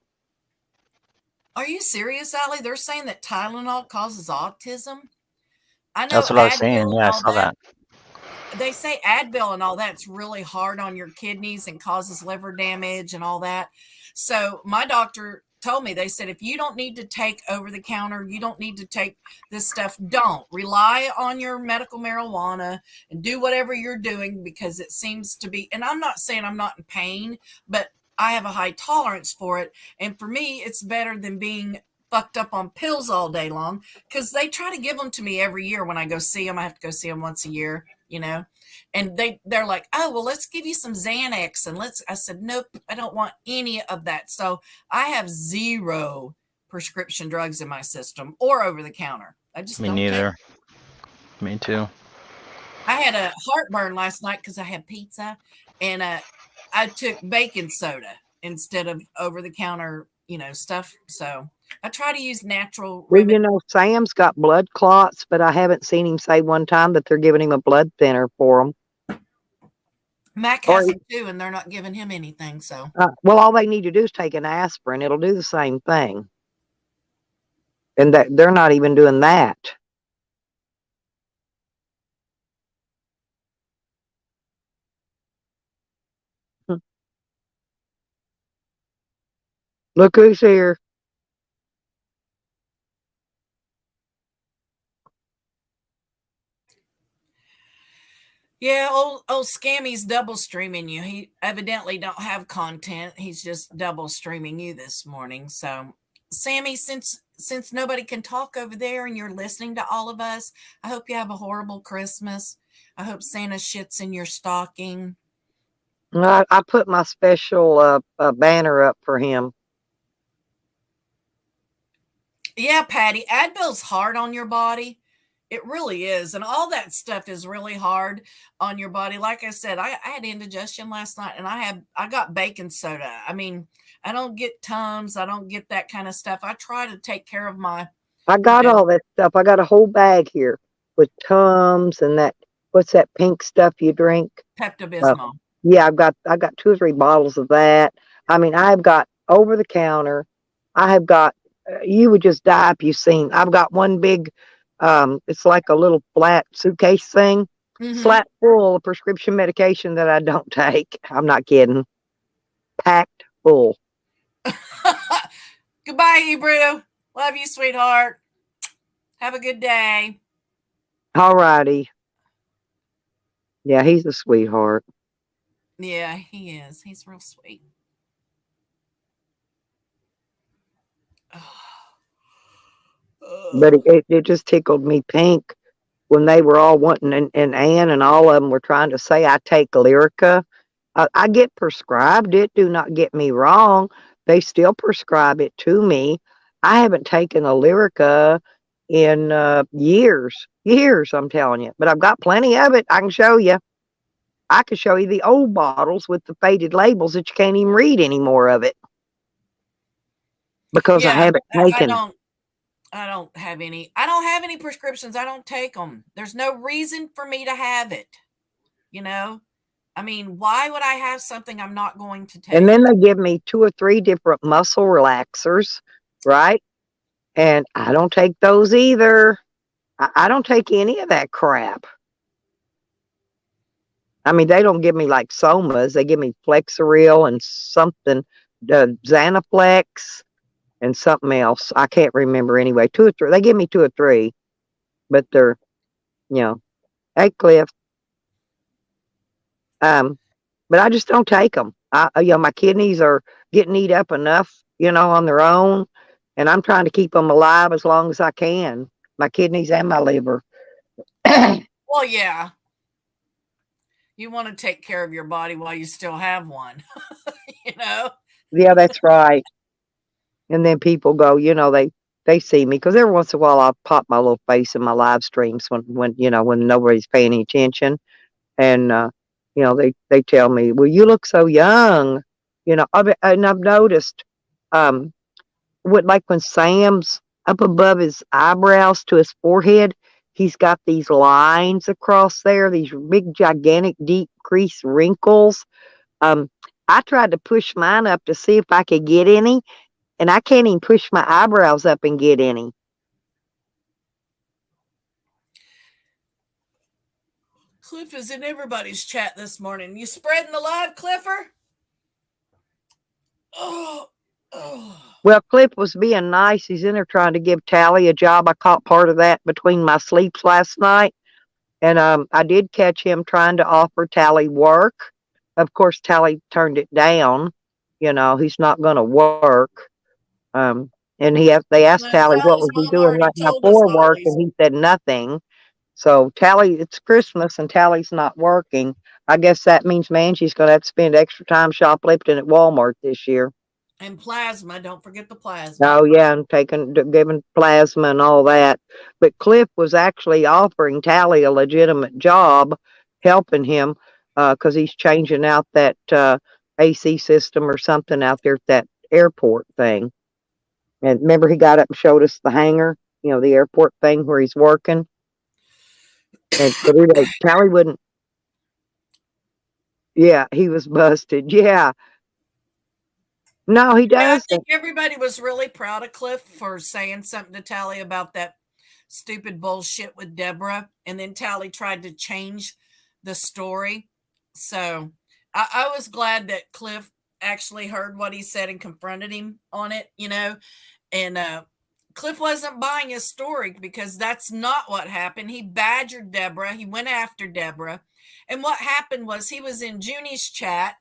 are you serious, Allie? They're saying that Tylenol causes autism. I know That's what I was Advil saying. and Yeah, I all saw that. that. They say Advil and all that's really hard on your kidneys and causes liver damage and all that. So my doctor told me, they said, if you don't need to take over the counter, you don't need to take this stuff, don't rely on your medical marijuana and do whatever you're doing because it seems to be, and I'm not saying I'm not in pain, but I have a high tolerance for it. And for me, it's better than being fucked up on pills all day long because they try to give them to me every year when I go see them. I have to go see them once a year, and they're like, oh, well, let's give you some Xanax. And I said, nope, I don't want any of that. So I have 0 prescription drugs in my system or over the counter. I just Me don't take. neither. Me too. I had a heartburn last night because I had pizza, and I took baking soda instead of over the counter, stuff. So I try to use natural Well, remedies. Sam's got blood clots, but I haven't seen him say one time that they're giving him a blood thinner for him. Mac Or has them too, and they're not giving him anything. So well, all they need to do is take an aspirin. It'll do the same thing. And they're not even doing that. Look who's here. yeah, old Scammy's double streaming you. He evidently don't have content. He's just double streaming you this morning. So Sammy, since nobody can talk over there and you're listening to all of us, I hope you have a horrible Christmas. I hope Santa shits in your stocking. I put my special banner up for him. Yeah, Patty, Advil's hard on your body. It really is. And all that stuff is really hard on your body. Like I said, I had indigestion last night and I got baking soda. I mean, I don't get Tums. I don't get that kind of stuff. I try to take care of my. I got all that stuff. I got a whole bag here with Tums and what's that pink stuff you drink? Pepto-Bismol. Yeah, I got 2 or 3 bottles of that. I mean, I've got over the counter. I have got, you would just die if you seen. I've got one big, it's like a little flat suitcase thing, flat full of prescription medication that I don't take. I'm not kidding. Packed full. Goodbye, Hebrew. Love you, sweetheart. Have a good day. All righty. Yeah, he's a sweetheart. Yeah, he is. He's real sweet. But it just tickled me pink when they were all wanting, and Ann and all of them were trying to say I take Lyrica. I get prescribed it. Do not get me wrong. They still prescribe it to me. I haven't taken a Lyrica in years. I'm telling you. But I've got plenty of it. I can show you. I can show you the old bottles with the faded labels that you can't even read any more of it because I haven't taken. I don't have any. I don't have any prescriptions. I don't take them. There's no reason for me to have it. I mean, why would I have something I'm not going to take? And then they give me 2 or 3 different muscle relaxers, right? And I don't take those either. I don't take any of that crap. I mean, they don't give me like Somas. They give me Flexeril and something, Xanaflex and something else. I can't remember anyway. 2 or 3. They give me 2 or 3, but they're, hey, Cliff. But I just don't take them. My kidneys are getting eat up enough, on their own, and I'm trying to keep them alive as long as I can. My kidneys and my liver. Well, yeah. You want to take care of your body while you still have one, Yeah, that's right. And then people go, they see me because every once in a while I'll pop my little face in my live streams when nobody's paying any attention, and they tell me, well, you look so young, and I've noticed, when Sam's up above his eyebrows to his forehead, he's got these lines across there, these big, gigantic, deep crease wrinkles. I tried to push mine up to see if I could get any, and I can't even push my eyebrows up and get any. Cliff is in everybody's chat this morning. You spreading the love, Clifford? Oh. Well, Cliff was being nice. He's in there trying to give Tally a job. I caught part of that between my sleeps last night. And I did catch him trying to offer Tally work. Of course, Tally turned it down. He's not going to work. And they asked Well, Tally what Tally's was he mom doing already right now told us for all work, these. and he said nothing. So Tally, it's Christmas and Tally's not working. I guess that means Mangie's going to have to spend extra time shoplifting at Walmart this year. And plasma, don't forget the plasma. Oh yeah, and giving plasma and all that. But Cliff was actually offering Tally a legitimate job, helping him, because he's changing out that AC system or something out there at that airport thing. And remember, he got up and showed us the hangar, the airport thing where he's working. But anyway, Tally wouldn't. Yeah, he was busted. Yeah. No, he Yeah, I doesn't. think everybody was really proud of Cliff for saying something to Tally about that stupid bullshit with Deborah. And then Tally tried to change the story. So I was glad that Cliff actually heard what he said and confronted him on it, And Cliff wasn't buying his story because that's not what happened. He badgered Deborah. He went after Deborah. And what happened was he was in Junie's chat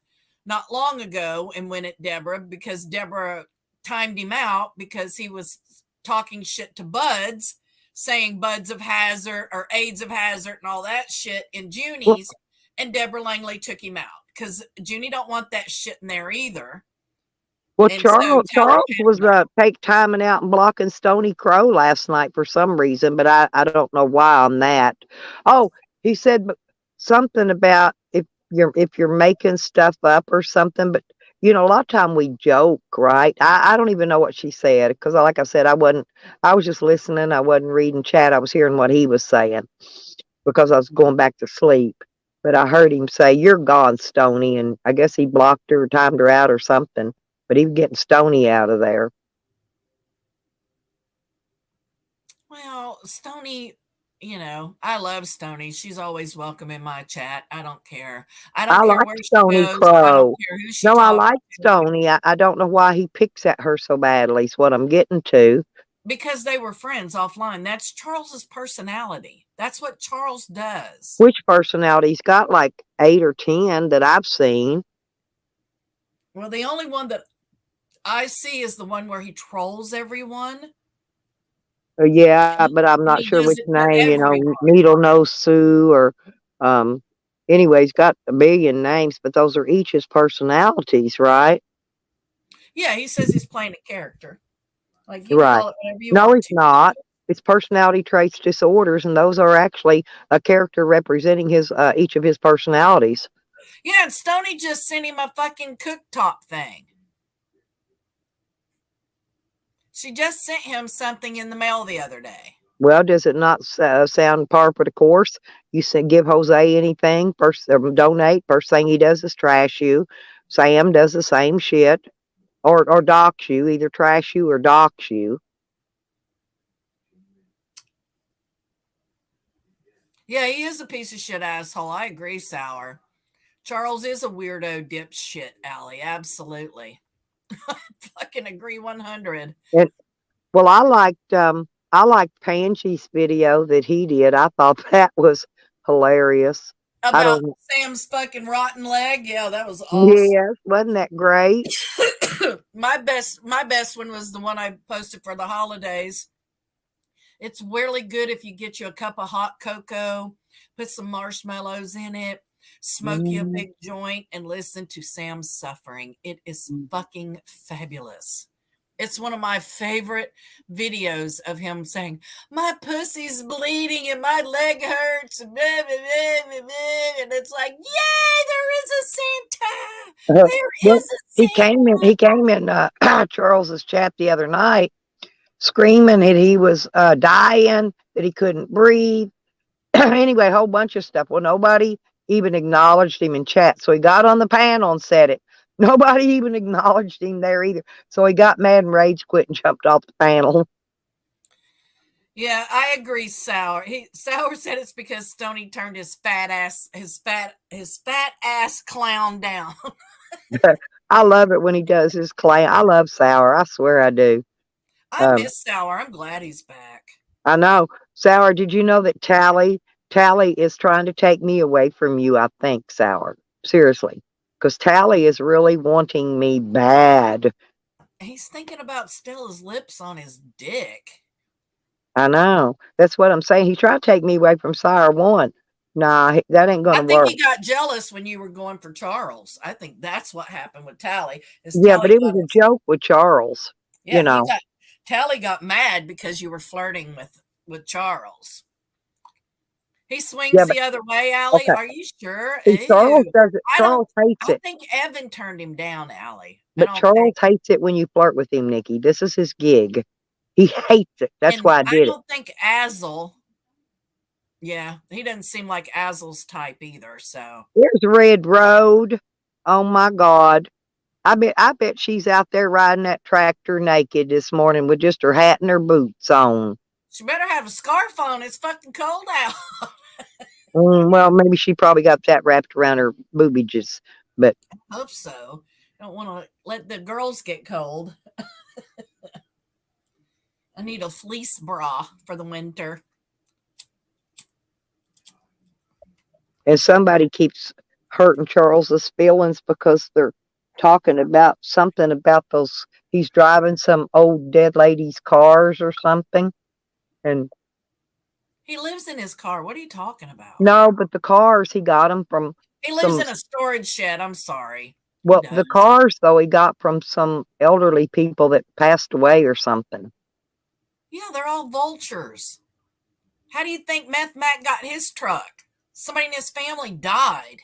not long ago and went at Deborah because Deborah timed him out because he was talking shit to Buds, saying Buds of Hazard or AIDS of Hazard and all that shit in Junie's. And Deborah Langley took him out because Junie don't want that shit in there either. Well, And so Charles was timing out and blocking Stony Crow last night for some reason, but I don't know why on that. Oh, he said something about if you're making stuff up or something, but a lot of time we joke, right? I don't even know what she said because, like I said, I was just listening. I wasn't reading chat. I was hearing what he was saying because I was going back to sleep. But I heard him say, "You're gone, Stony," and I guess he blocked her, or timed her out, or something. But he was getting Stony out of there. Well, Stony, I love Stony. She's always welcome in my chat. I don't care. I don't care like where Stony she goes. I don't Crow. care who she No, I talks like to. Stony. I don't know why he picks at her so badly. Is what I'm getting to. Because they were friends offline. That's Charles's personality. That's what Charles does. Which personality? He's got like 8 or 10 that I've seen. Well, the only one that I see is the one where he trolls everyone. Yeah, but I'm not sure which name, Needle Nose Sue or anyway, he's got a billion names, but those are each his personalities, right? Yeah, he says he's playing a character. Like you Right. call it whatever you No, want he's to. not. It's personality traits disorders, and those are actually a character representing his each of his personalities. Yeah, and Stony just sent him a fucking cooktop thing. She just sent him something in the mail the other day. Well, does it not sound par for the course? You said give Jose anything, donate. First thing he does is trash you. Sam does the same shit, or dox you, either trash you or dox you. Yeah, he is a piece of shit asshole. I agree, Sour. Charles is a weirdo dipshit, Allie. Absolutely. I fucking agree 100. Well, I liked Pangie's video that he did. I thought that was hilarious. About Sam's fucking rotten leg. Yeah, that was awesome. Yes, wasn't that great? my best one was the one I posted for the holidays. It's really good if you get you a cup of hot cocoa, put some marshmallows in it, smoke you a big joint, and listen to Sam's suffering. It is fucking fabulous. It's one of my favorite videos of him saying, "My pussy's bleeding and my leg hurts." And it's like, yay, there is a Santa. There is a Santa. He came in Charles's chat the other night screaming that he was dying, that he couldn't breathe. Anyway, a whole bunch of stuff. Well, nobody even acknowledged him in chat. So he got on the panel and said it. Nobody even acknowledged him there either. So he got mad and rage quit and jumped off the panel. Yeah, I agree, Sour. Sour said it's because Stony turned his fat ass clown down. I love it when he does his clown. I love Sour. I swear I do. I miss Sour. I'm glad he's back. I know. Sour, did you know that Tally is trying to take me away from you, I think, Sour. Seriously. Because Tally is really wanting me bad. He's thinking about Stella's lips on his dick. I know. That's what I'm saying. He tried to take me away from Sire One. Nah, that ain't I gonna think work. he got jealous when you were going for Charles. I think that's what happened with Tally. Is Yeah, but Tally it was a joke with Charles. yeah, You know. Tally got mad because you were flirting with Charles. He swings Yeah, but the other way, Allie. okay. Are you sure? See, Charles Ew. does it. I Charles hates don't it. think Evan turned him down, Allie. I But don't Charles think. hates it when you flirt with him, Nikki. This is his gig. He hates it. That's And why I I did it. don't think Azel. Yeah, he doesn't seem like Azel's type either. So There's Red Road. Oh my God. I bet she's out there riding that tractor naked this morning with just her hat and her boots on. she better have a scarf on. It's fucking cold out. Well, maybe she probably got that wrapped around her boobages, but Hope so. Don't want to let the girls get cold. I need a fleece bra for the winter. and somebody keeps hurting Charles's feelings because they're talking about something about those. He's driving some old dead lady's cars or something, and He lives in his car. What are you talking about? no, but the cars he got them from He lives some. in a storage shed. I'm sorry. Well, He the does. cars though he got from some elderly people that passed away or something. Yeah, they're all vultures. How do you think Meth Mac got his truck? Somebody in his family died.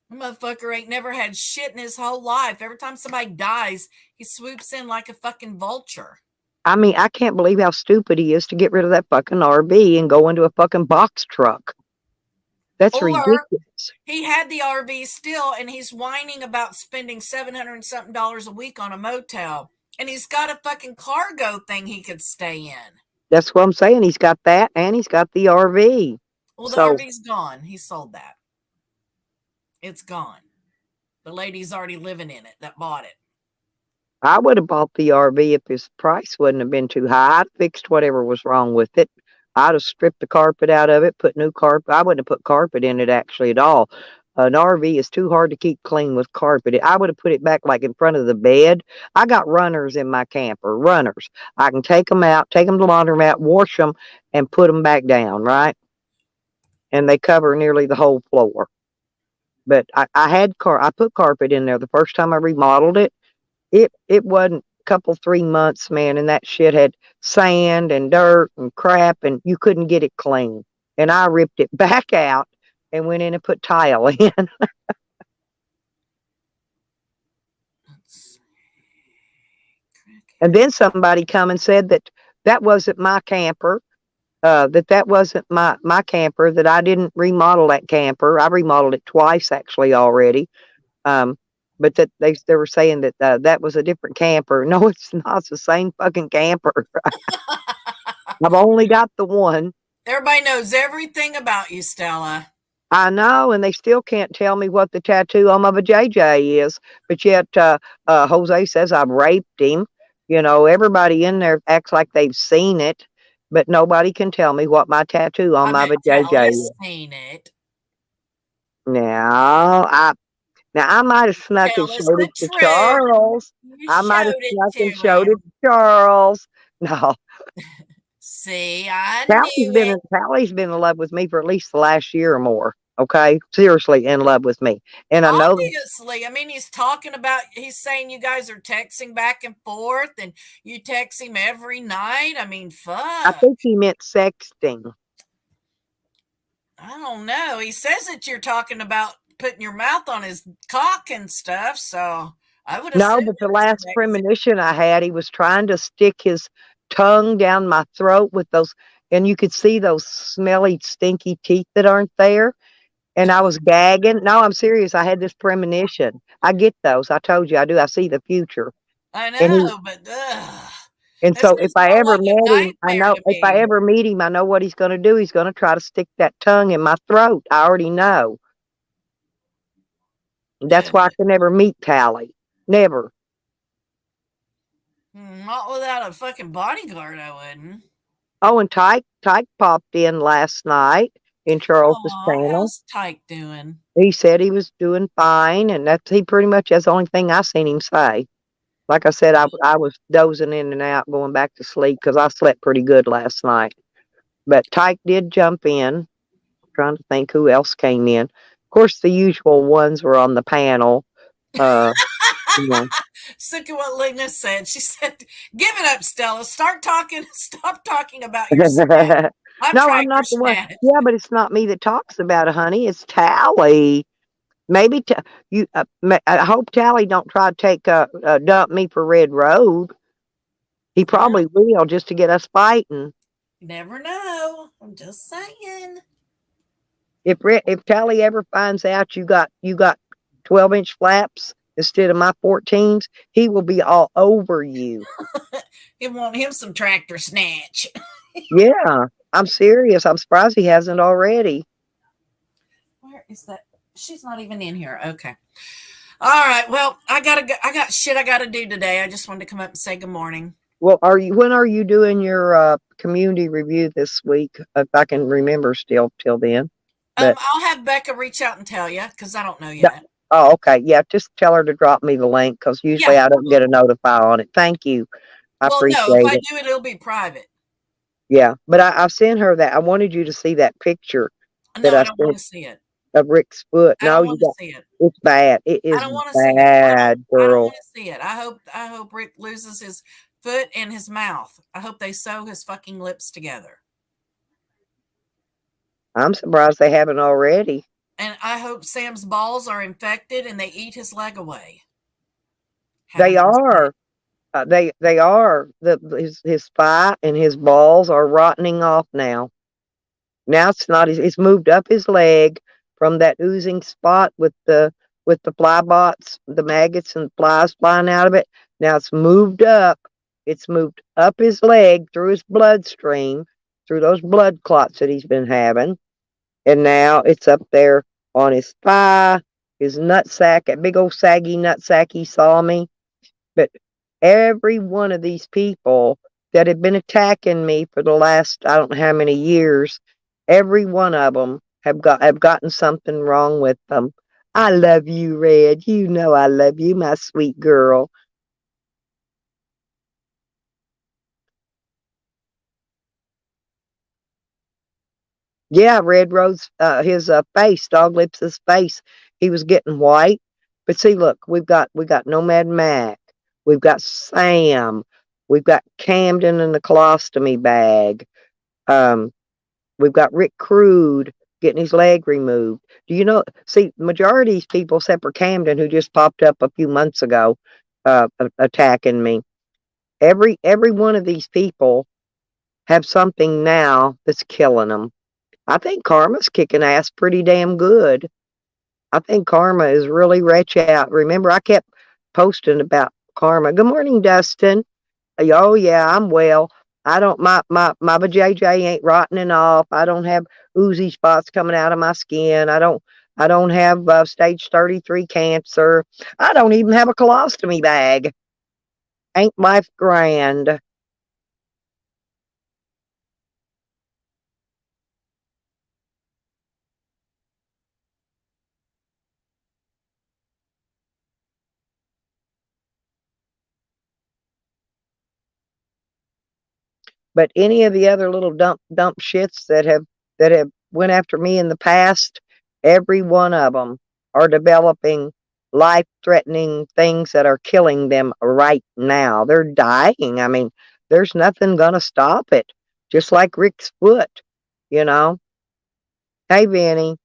The motherfucker ain't never had shit in his whole life. Every time somebody dies, he swoops in like a fucking vulture. I mean, I can't believe how stupid he is to get rid of that fucking RV and go into a fucking box truck. That's Or ridiculous. he had the RV still, and he's whining about spending $700 and something a week on a motel. And he's got a fucking cargo thing he could stay in. That's what I'm saying. He's got that and he's got the RV. Well, the So RV's gone. He sold that. It's gone. The lady's already living in it that bought it. I would have bought the RV if his price wouldn't have been too high. I'd fixed whatever was wrong with it. I'd have stripped the carpet out of it, put new carpet. I wouldn't have put carpet in it actually at all. An RV is too hard to keep clean with carpet. I would have put it back like in front of the bed. I got runners in my camper, runners. I can take them out, take them to the laundromat, wash them, and put them back down, right? And they cover nearly the whole floor. But I put carpet in there the first time I remodeled it. It wasn't a couple 3 months, man, and that shit had sand and dirt and crap, and you couldn't get it clean. And I ripped it back out and went in and put tile in. And then somebody come and said that wasn't my camper, that wasn't my camper, that I didn't remodel that camper. I remodeled it twice actually already. But that they were saying that that was a different camper. No, it's not. It's the same fucking camper. I've only got the one. Everybody knows everything about you, Stella. I know, and they still can't tell me what the tattoo on my vajayjay is. But yet, Jose says I've raped him. You know, everybody in there acts like they've seen it, but nobody can tell me what my tattoo on my bet vajayjay Tally's is. seen it. Now, I might have snuck and Tell us showed the it to truth. Charles. You I might have showed it snuck to and showed it him. to Charles. No, See, I Tally's knew been in love with me for at least the last year or more. Okay, seriously in love with me, and I know that Obviously, I mean, he's saying you guys are texting back and forth and you text him every night. I mean, I fuck. think he meant sexting. I don't know. He says that you're talking about putting your mouth on his cock and stuff. So I would No, assume but the it was last sexting. premonition I had, he was trying to stick his tongue down my throat with those, and you could see those smelly, stinky teeth that aren't there. And I was gagging. No, I'm serious. I had this premonition. I get those. I told you I do. I see the future. I And he, know, but and that so if sounds I more ever like a met him, I nightmare know to if I me. ever meet him, I know what he's going to do. He's going to try to stick that tongue in my throat. I already know. That's why I can never meet Tally. Never. Not without a fucking bodyguard, I wouldn't. Oh, and Tyke popped in last night in Charles's channel. How's Tyke doing? He said he was doing fine, and he pretty much that's the only thing I seen him say. Like I said, I was dozing in and out, going back to sleep because I slept pretty good last night. But Tyke did jump in. Trying to think who else came in. Of course, the usual ones were on the panel. You know. Look at what Lena said. She said, "Give it up, Stella. Start talking. Stop talking about your snatch. I'm No, trying I'm your not the one. snatch." Yeah, but it's not me that talks about it, honey. It's Tally. Maybe you. I hope Tally don't try to take dump me for Red Road. He probably will just to get us fighting. You never know. I'm just saying. If Tally ever finds out you got 12-inch flaps instead of my 14s, he will be all over you. You want him some tractor snatch. Yeah, I'm serious. I'm surprised he hasn't already. Where is that? She's not even in here. Okay. All right. Well, I got shit I gotta do today. I just wanted to come up and say good morning. Well, when are you doing your community review this week? If I can remember still till then. But I'll have Becca reach out and tell you because I don't know yet. oh, okay. Yeah, just tell her to drop me the link because usually I don't get a notify on it. Thank you. I Well, appreciate no, if I it. do it, it'll be private. Yeah, but I've sent her that. I wanted you to see that picture No, that I I don't want sent to see it. of Rick's foot. I No, don't you want to got see it. it's bad. It I is don't want to see it. bad, I don't girl. want to see it. I hope Rick loses his foot and his mouth. I hope they sew his fucking lips together. I'm surprised they haven't already. And I hope Sam's balls are infected and they eat his leg away. They are. They are. His thigh and his balls are rotting off now. Now it's not. It's moved up his leg from that oozing spot with the fly bots, the maggots and flies flying out of it. Now it's moved up. It's moved up his leg through his bloodstream, through those blood clots that he's been having, and now it's up there on his thigh, his nutsack, that big old saggy nutsack he saw me. But every one of these people that have been attacking me for the last I don't know how many years, every one of them have gotten something wrong with them. I love you, Red. You know I love you, my sweet girl. Yeah, Red Rose, his face, Dog Lips' face, he was getting white. But see, look, we got Nomad Mac, we've got Sam, we've got Camden in the colostomy bag. Um, we've got Rick Crude getting his leg removed. Do you know? See, majority of these people, except for Camden, who just popped up a few months ago, attacking me. Every one of these people have something now that's killing them. I think Karma's kicking ass pretty damn good. I think Karma is really wretch out. Remember, I kept posting about Karma. Good morning, Dustin. Oh yeah, I'm well. I don't my JJ ain't rotting off. I don't have oozy spots coming out of my skin. I don't have stage 33 cancer. I don't even have a colostomy bag. Ain't life grand? But any of the other little dump shits that have went after me in the past, every one of them are developing life-threatening things that are killing them right now. They're dying. I mean, there's nothing gonna stop it. Just like Rick's foot, you know. Hey, Benny.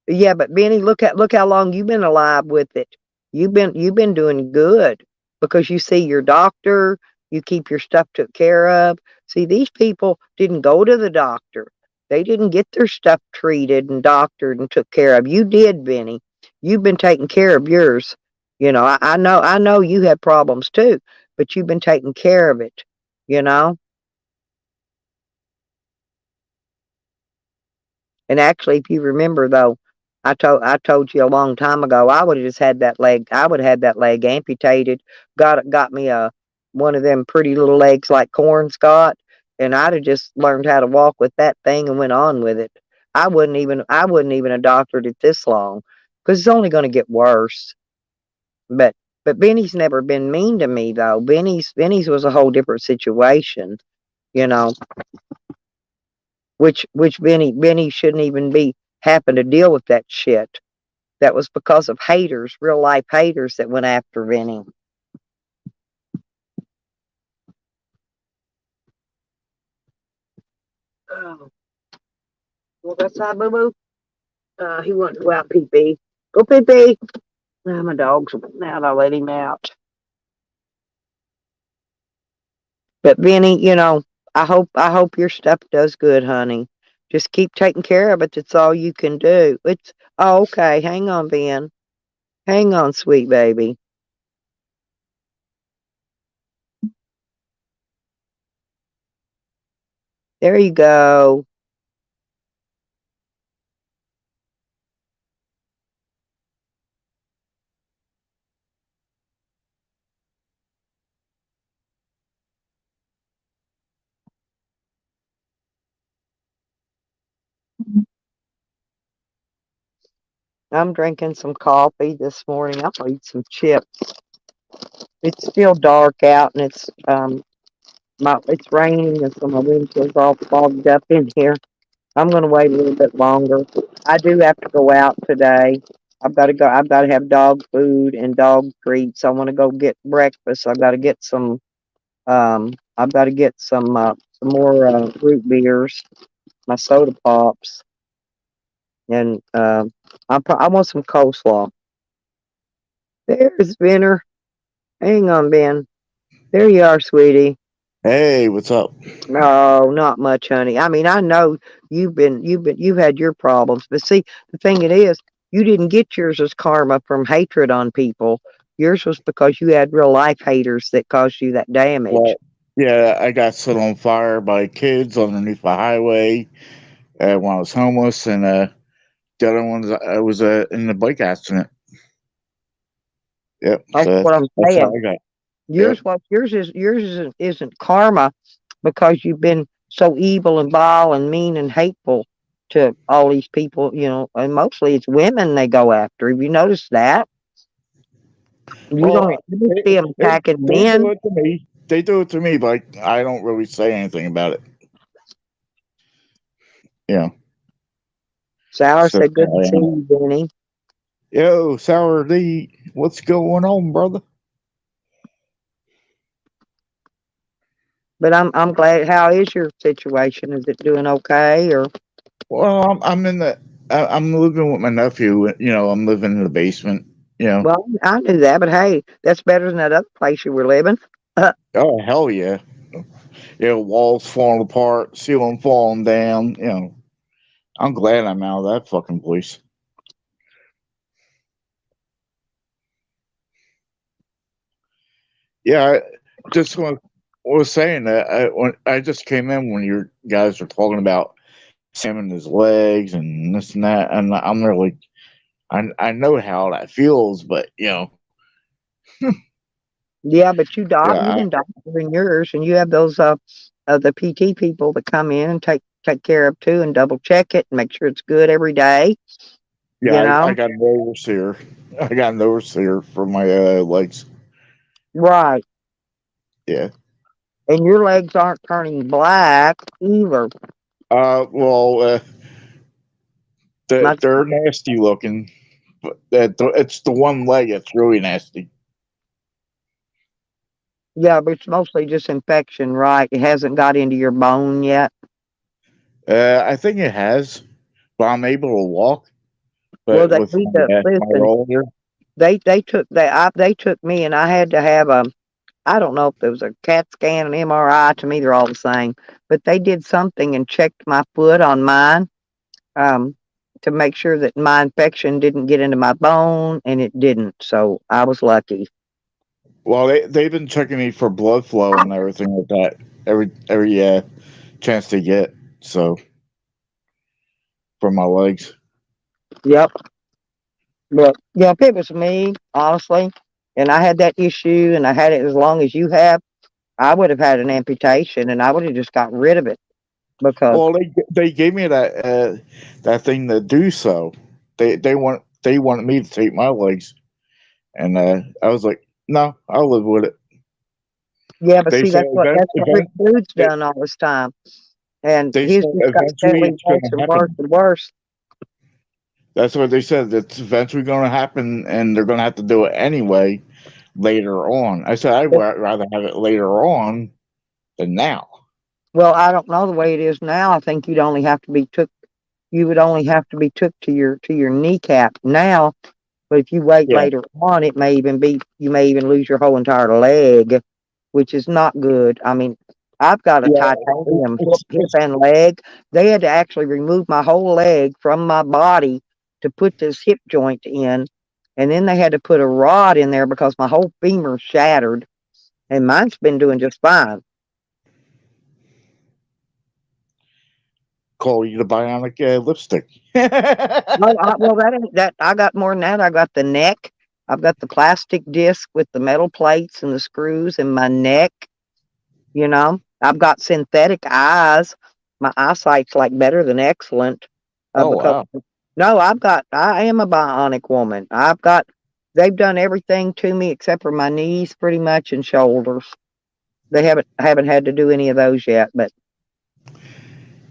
Yeah, but Benny, look how long you've been alive with it. You've been doing good because you see your doctor, you keep your stuff took care of. See, these people didn't go to the doctor. They didn't get their stuff treated and doctored and took care of. You did, Benny. You've been taking care of yours. You know, I know you had problems too, but you've been taking care of it, you know? And actually, if you remember though, I told you a long time ago, I would have just had that leg. I would have had that leg amputated. Got me a one of them pretty little legs like Corn's got, and I'd have just learned how to walk with that thing and went on with it. I wouldn't even have doctored it this long, because it's only going to get worse. But Benny's never been mean to me though. Benny's was a whole different situation, you know. Which Benny shouldn't even be happen to deal with that shit. That was because of haters, real life haters that went after Benny. Oh. Well, that's not Boo Boo. He wanted to go out pee pee. Go pee pee. Now my dog's now I let him out. But Benny, you know, I hope your stuff does good, honey. Just keep taking care of it. That's all you can do. It's okay. Hang on, Ben. Hang on, sweet baby. There you go. I'm drinking some coffee this morning. I'll eat some chips. It's still dark out and it's raining and so my window's all fogged up in here. I'm gonna wait a little bit longer. I do have to go out today. I've got to have dog food and dog treats. I want to go get breakfast. I've got to get some some more root beers, my soda pops, and I want some coleslaw. There's Benner. Hang on, Ben. There you are, sweetie. Hey, what's up? No, not much, honey. I mean, I know you've had your problems, but see, the thing it is, you didn't get yours as karma from hatred on people. Yours was because you had real life haters that caused you that damage. Well, yeah, I got set on fire by kids underneath the highway when I was homeless, and the other one was in a bike accident. Yep, That's so what I'm that's saying. how I got. Yours isn't karma because you've been so evil and vile and mean and hateful to all these people, you know, and mostly it's women they go after. Have you noticed that? You don't see them attacking They men. do it to me. They do it to me, but I don't really say anything about it. Yeah. Sour So, said, "Good to see you, Benny." Yo, Sour D, what's going on, brother? But I'm glad. How is your situation? Is it doing okay? Or Well, I'm living with my nephew. You know, I'm living in the basement. You know. well, I knew that, but hey, that's better than that other place you were living. Oh hell yeah! You know, walls falling apart, ceiling falling down. You know, I'm glad I'm out of that fucking place. Yeah, I just was saying that when I just came in when you guys were talking about Sam and his legs and this and that, and I'm really, I know how that feels, but you know, Yeah, but you've yeah, been doctoring yours, and you have those the PT people that come in and take care of too, and double check it and make sure it's good every day. yeah, You know, I got an overseer. I got an overseer for my legs. right? Yeah. And your legs aren't turning black either. Well, My, they're nasty looking, but it's the one leg that's really nasty. yeah, but it's mostly just infection, right? It hasn't got into your bone yet. I think it has, but I'm able to walk. Well, But they with need to my listen. roll here, They took me, and I had to have I don't know if there was a CAT scan, an MRI. To me, they're all the same. But they did something and checked my foot on mine to make sure that my infection didn't get into my bone, and it didn't. So I was lucky. well, they've been checking me for blood flow and everything like that every chance they get. So for my legs, Yep. But yeah, if it was me, honestly, and I had that issue, and I had it as long as you have, I would have had an amputation, and I would have just got rid of it because well, they gave me that thing to do so. they wanted me to take my legs, and I was like, no, I'll live with it. Yeah, but They see, said that's what Rick Rude's they, done all this time, and they he's said just got eventually steadily it's going worse to and worse happen. and worse. That's what they said. It's eventually going to happen, and they're going to have to do it anyway later on. I said I'd rather have it later on than now. Well, I don't know the way it is now. I think you'd only have to be took. You would only have to be took to your kneecap now. But if you wait Yeah, later on, it may even be you may even lose your whole entire leg, which is not good. I mean, I've got a yeah. titanium It's, hip and leg. They had to actually remove my whole leg from my body to put this hip joint in, and then they had to put a rod in there because my whole femur shattered, and mine's been doing just fine. call you the bionic lipstick. Well, that ain't that. I got more than that. I got the neck. I've got the plastic disc with the metal plates and the screws in my neck. You know, I've got synthetic eyes. My eyesight's like better than excellent. Oh Because wow. no, I am a bionic woman. They've done everything to me except for my knees, pretty much, and shoulders. They haven't had to do any of those yet, but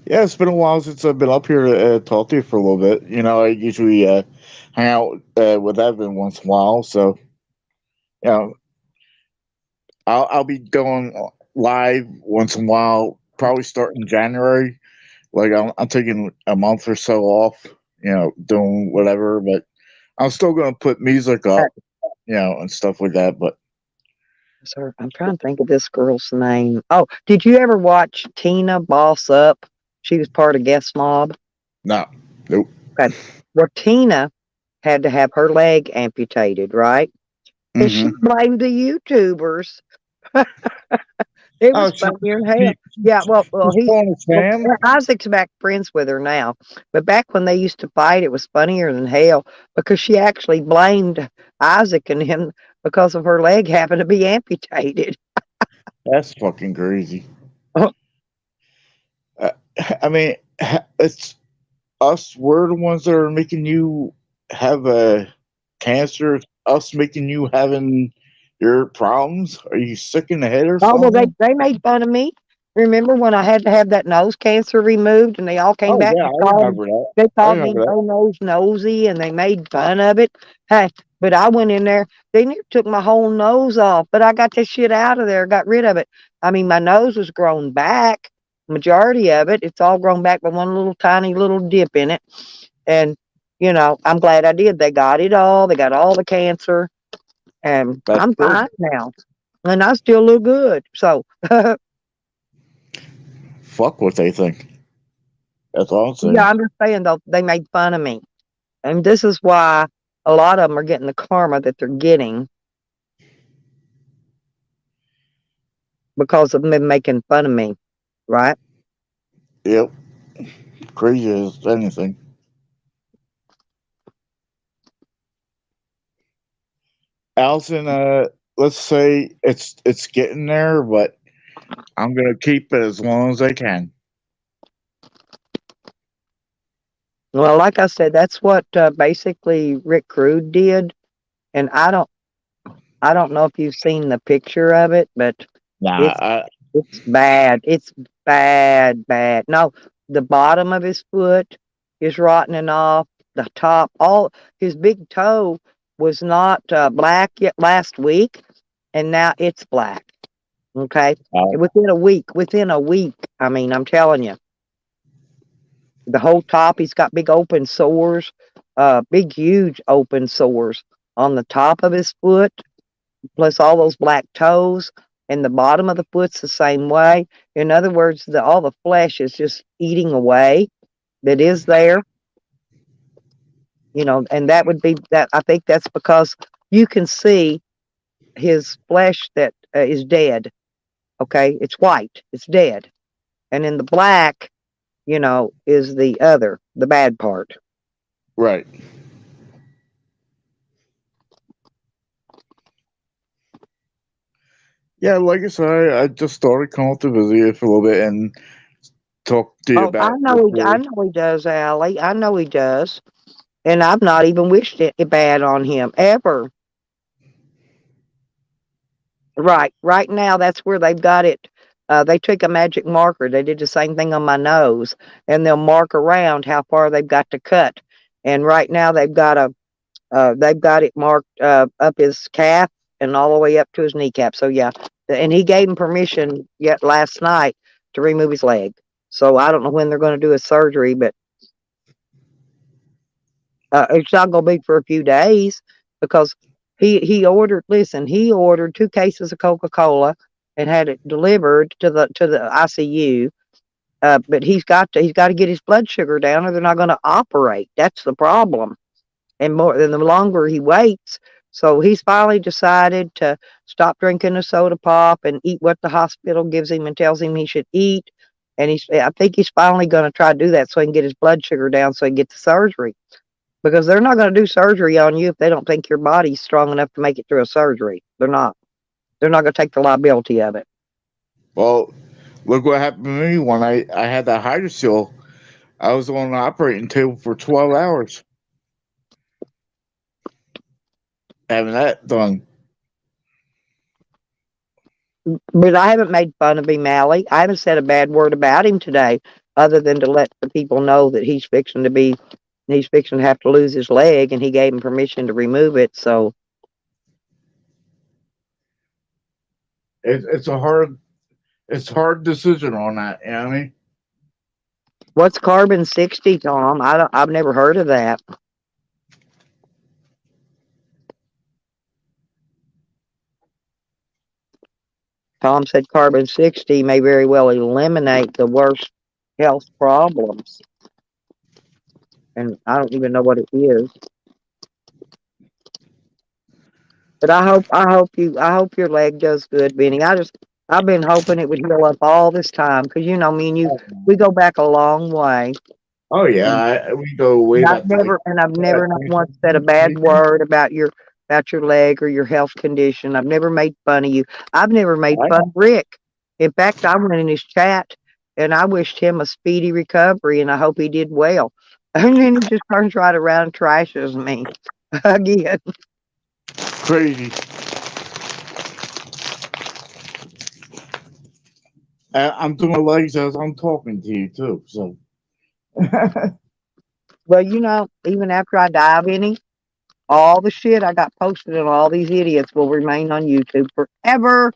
Yeah, it's been a while since I've been up here to talk to you for a little bit. You know, I usually hang out with Evan once in a while, so you know, I'll be going live once in a while, probably starting January. Like I'm taking a month or so off, you know, doing whatever, but I'm still gonna put music up, you know, and stuff like that. But sir, I'm trying to think of this girl's name. Oh, did you ever watch Tina Boss Up? She was part of Guest Mob. no, nope. Okay. Well, Tina had to have her leg amputated, right? And she Mm-hmm. blamed the YouTubers. It Oh, was funnier than hell. Yeah, she's calling us Sam. Isaac's back friends with her now. But back when they used to fight, it was funnier than hell because she actually blamed Isaac and him because of her leg having to be amputated. That's fucking crazy. Oh, Uh, I mean, it's us. We're the ones that are making you have a cancer. It's us making you having your problems. Are you sick in the head or well, something? they made fun of me. Remember when I had to have that nose cancer removed and they all came Oh back yeah, and I remember that. they I called me remember that. no nose nosy and they made fun of it. Hey, but I went in there, they nearly took my whole nose off, but I got that shit out of there, got rid of it. I mean, my nose was grown back, majority of it. It's all grown back with one little tiny little dip in it. And, you know, I'm glad I did. They got it all. They got all the cancer. And That's I'm good. fine now. And I still look good. So, Fuck what they think. That's all I'm yeah, saying. I'm just saying, though, they made fun of me. And this is why a lot of them are getting the karma that they're getting because of them making fun of me, right? Yep. Crazy as anything. Allison, let's say it's getting there, but I'm gonna keep it as long as I can. Well, like I said, that's what basically Rick Rude did. And I don't know if you've seen the picture of it, but Nah, it's it's bad. It's bad, bad. No, the bottom of his foot is rotting off. The top, all his big toe was not black yet last week, and now it's black. Okay, I, within a week. I mean, I'm telling you, the whole top. He's got big open sores, big huge open sores on the top of his foot, plus all those black toes, and the bottom of the foot's the same way. In other words, all the flesh is just eating away that is there, you know, and that would be that. I think that's because you can see his flesh that is dead. Okay, it's white, it's dead, and in the black, you know, is the bad part. right. Yeah, like I said, I just started coming to visit you for a little bit and talk to you Oh, about I know he does, Allie. I know he does. And I've not even wished it bad on him ever. Right now, that's where they've got it. They took a magic marker. They did the same thing on my nose, and they'll mark around how far they've got to cut. And right now, they've got it marked up his calf and all the way up to his kneecap. So yeah, and he gave him permission yet last night to remove his leg. So I don't know when they're going to do a surgery, but it's not going to be for a few days because he ordered. Listen, he ordered 2 cases of Coca-Cola and had it delivered to the ICU. But he's got to get his blood sugar down, or they're not going to operate. That's the problem. And more than the longer he waits, so he's finally decided to stop drinking the soda pop and eat what the hospital gives him and tells him he should eat. And I think he's finally going to try to do that so he can get his blood sugar down so he can get the surgery. Because they're not going to do surgery on you if they don't think your body's strong enough to make it through a surgery. They're not. They're not going to take the liability of it. Well, look what happened to me when I had that hydrocele. I was on the operating table for 12 hours having that done. But I haven't made fun of him, Allie. I haven't said a bad word about him today, other than to let the people know that he's fixing to have to lose his leg, and he gave him permission to remove it. So It's a hard decision on that. You know what I mean? what's carbon 60, Tom? I've never heard of that. Tom said carbon 60 may very well eliminate the worst health problems. And I don't even know what it is. But I hope your leg does good, Benny. I've been hoping it would heal up all this time because you know me and you, we go back a long way. Oh yeah, And we go way back. I've never not once said a bad word about your leg or your health condition. I've never made fun of you. I've never made fun of Rick. In fact, I went in his chat and I wished him a speedy recovery and I hope he did well. And then he just turns right around and trashes me again. Crazy. I'm doing my legs as I'm talking to you too. So. Well, you know, even after I die, Benny, all the shit I got posted on all these idiots will remain on YouTube forever.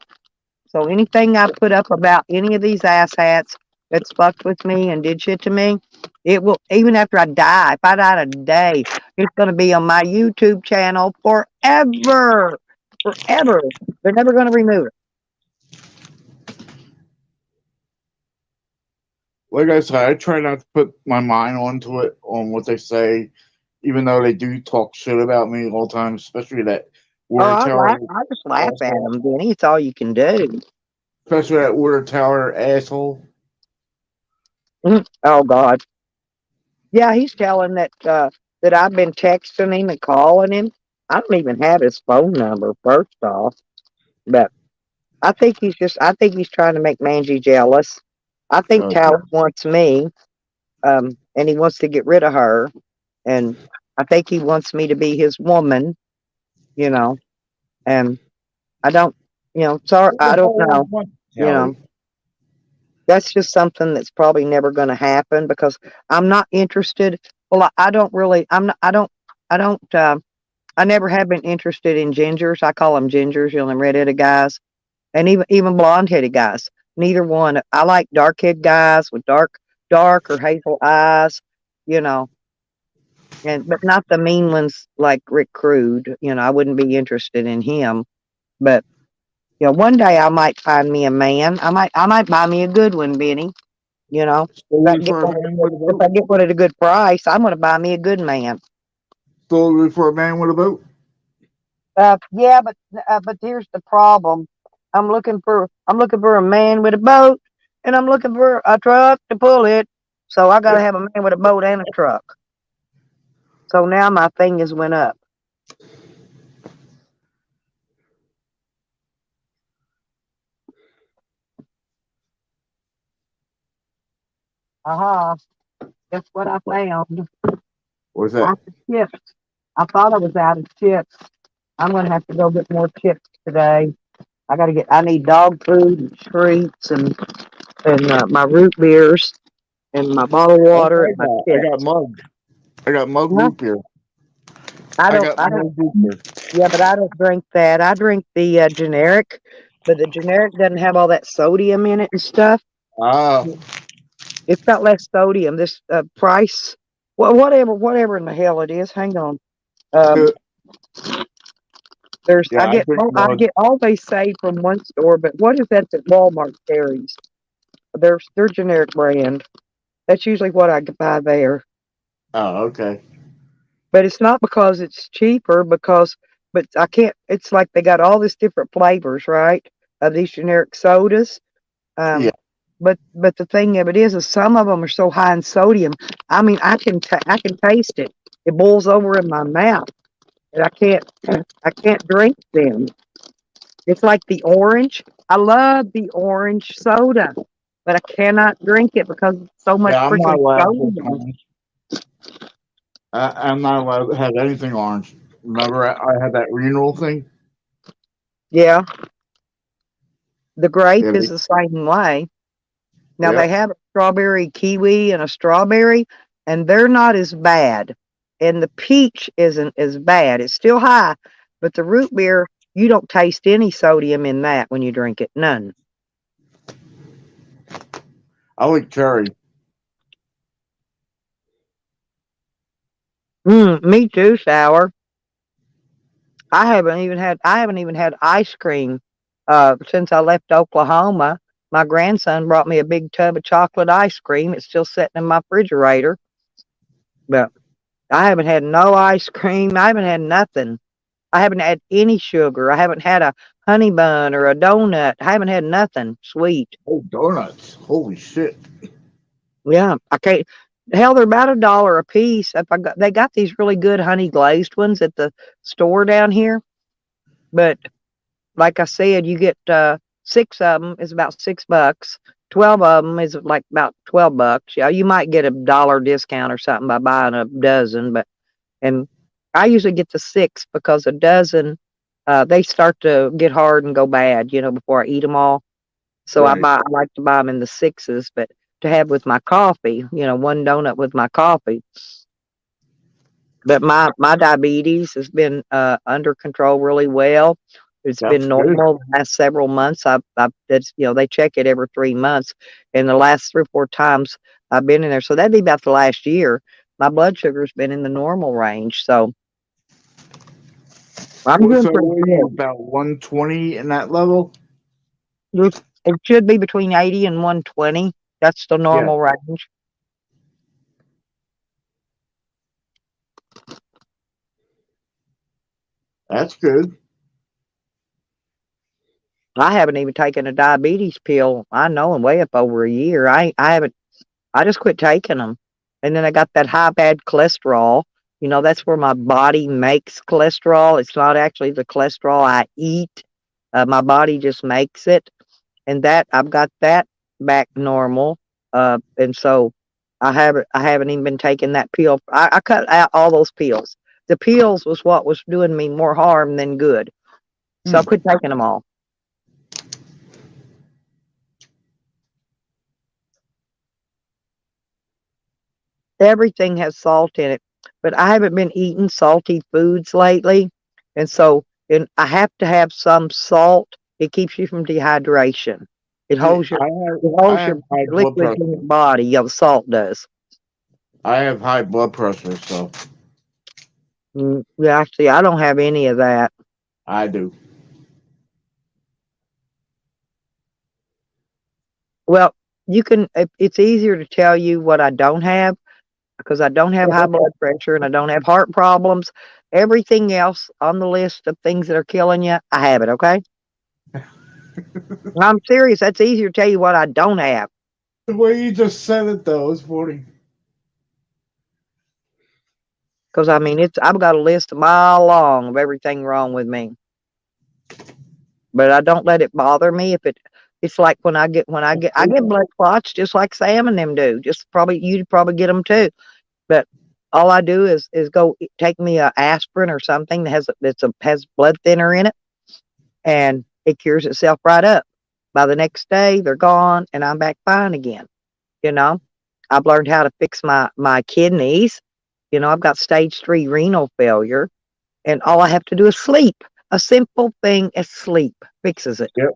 So anything I put up about any of these asshats that's fucked with me and did shit to me, it will, even after I die, if I die today, it's going to be on my YouTube channel forever. Forever. They're never going to remove it. Like I said, I try not to put my mind onto it, on what they say, even though they do talk shit about me all the time, especially that water tower. I just laugh at them, Benny. It's all you can do. Especially that water tower asshole. Oh, God. Yeah, he's telling that that I've been texting him and calling him. I don't even have his phone number, first off. But I think he's trying to make Mangy jealous. I think Okay. Tal wants me, and he wants to get rid of her. And I think he wants me to be his woman, you know. And I don't, sorry, I don't know, you know. That's just something that's probably never going to happen because I'm not interested. Well, I don't really, I'm not, I don't, I never have been interested in gingers. I call them gingers, them redheaded guys, and even blonde headed guys. Neither one. I like dark haired guys with dark or hazel eyes, you know, but not the mean ones like Rick Crude. I wouldn't be interested in him. But one day I might find me a man. I might buy me a good one, Benny. If I get one at a good price, I'm going to buy me a good man. Still for a man with a boat. Yeah, but here's the problem. I'm looking for a man with a boat, and I'm looking for a truck to pull it. So I got to have a man with a boat and a truck. So now my thing has went up. Guess what I found? What's that? Out of chips. I thought I was out of chips. I'm gonna have to go get more chips today. I need dog food and treats and my root beers and my bottled That's water what and my I got chips. mugged. I got mugged Huh? root beer. I I don't, got I don't, mugged root beer. yeah, but I don't drink that. I drink the generic, but the generic doesn't have all that sodium in it and stuff. Ah, It's got less sodium. This price, well, whatever in the hell it is. Hang on. Um, yeah, I drink I mug. get all they say from one store, but what is that Walmart carries? Their generic brand. That's usually what I buy there. Oh, okay. But it's not because it's cheaper, but I can't. It's like they got all these different flavors, right? Of these generic sodas. Yeah. Um, but the thing of it is some of them are so high in sodium. I mean, I can taste it. It boils over in my mouth, and I can't drink them. It's like the orange. I love the orange soda, but I cannot drink it because it's so much Yeah, I'm not freaking allowed to drink sodium. orange. I'm not allowed to have anything orange. Remember, I had that renal thing? Yeah, the grape Yeah. is the same way. Now they Yep. have a strawberry kiwi and a strawberry, and they're not as bad. And the peach isn't as bad. It's still high, but the root beer, you don't taste any sodium in that when you drink it. None. I like cherry. Me too, sour. I haven't even had ice cream since I left Oklahoma. My grandson brought me a big tub of chocolate ice cream. It's still sitting in my refrigerator, but I haven't had no ice cream. I haven't had nothing. I haven't had any sugar. I haven't had a honey bun or a donut. I haven't had nothing sweet. Oh, donuts. Holy shit. Yeah, I can't. Hell, they're about $1 a piece. They got these really good honey glazed ones at the store down here, but like I said, you get 6 of them is about $6. 12 of them is like about $12. Yeah, you might get $1 discount or something by buying a dozen, but and I usually get the 6 because a dozen they start to get hard and go bad, before I eat them all. So Right. I like to buy them in the sixes, but to have with my coffee, one donut with my coffee. But my diabetes has been under control really well. It's That's been good. normal the last several months. They check it every 3 months, and the last 3 or 4 times I've been in there. So that'd be about the last year. My blood sugar's been in the normal range, so I'm Well, doing so pretty what are you, good. about 120 in that level? It should be between 80 and 120. That's the Yeah, normal range. that's good. I haven't even taken a diabetes pill. I know in way up over a year. I haven't. I just quit taking them, and then I got that high bad cholesterol. That's where my body makes cholesterol. It's not actually the cholesterol I eat. My body just makes it, and that I've got that back normal. And so I haven't even been taking that pill. I cut out all those pills. The pills was what was doing me more harm than good. So I Hmm. quit taking them all. Everything has salt in it, but I haven't been eating salty foods lately, and so and I have to have some salt. It keeps you from dehydration. It See, holds your I it holds have your high blood liquids pressure. in your body. Yeah, the salt does. I have high blood pressure, so Yeah, actually, I don't have any of that. I do. Well, you can. It's easier to tell you what I don't have because I don't have high blood pressure and I don't have heart problems. Everything else on the list of things that are killing you, I have it. Okay. I'm serious. That's easier to tell you what I don't have. The way you just said it, though, is funny. Because I mean, I've got a list a mile long of everything wrong with me, but I don't let it bother me. It's like I get blood clots just like Sam and them do. Just probably you'd probably get them too. But all I do is go take me a aspirin or something that has blood thinner in it, and it cures itself right up. By the next day, they're gone, and I'm back fine again. You know, I've learned how to fix my kidneys. You know, I've got stage 3 renal failure, and all I have to do is sleep. A simple thing as sleep fixes it. Yep.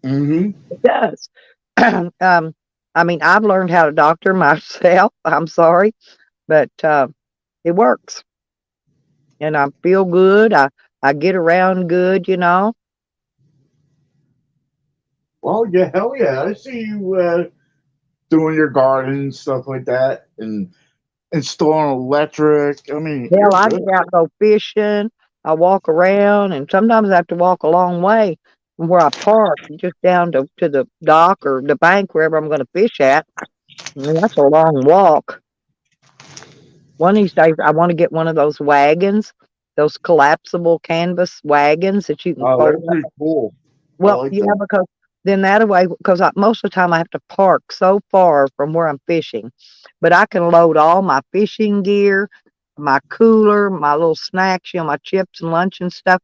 Mm-hmm. It does. I mean, I've learned how to doctor myself. I'm sorry, but it works, and I feel good. I get around good. You know. Well, yeah, hell yeah. I see you doing your garden and stuff like that, and installing electric. I mean, Hell, you're I good. get out and go fishing. I walk around, and sometimes I have to walk a long way from where I park, just down to the dock or the bank, wherever I'm going to fish at. I mean, that's a long walk. One of these days, I want to get one of those wagons, those collapsible canvas wagons that you can Oh, fold that's up. pretty cool. I Well, like yeah, that. because then that way, because most of the time I have to park so far from where I'm fishing, but I can load all my fishing gear, my cooler, my little snacks, my chips and lunch and stuff.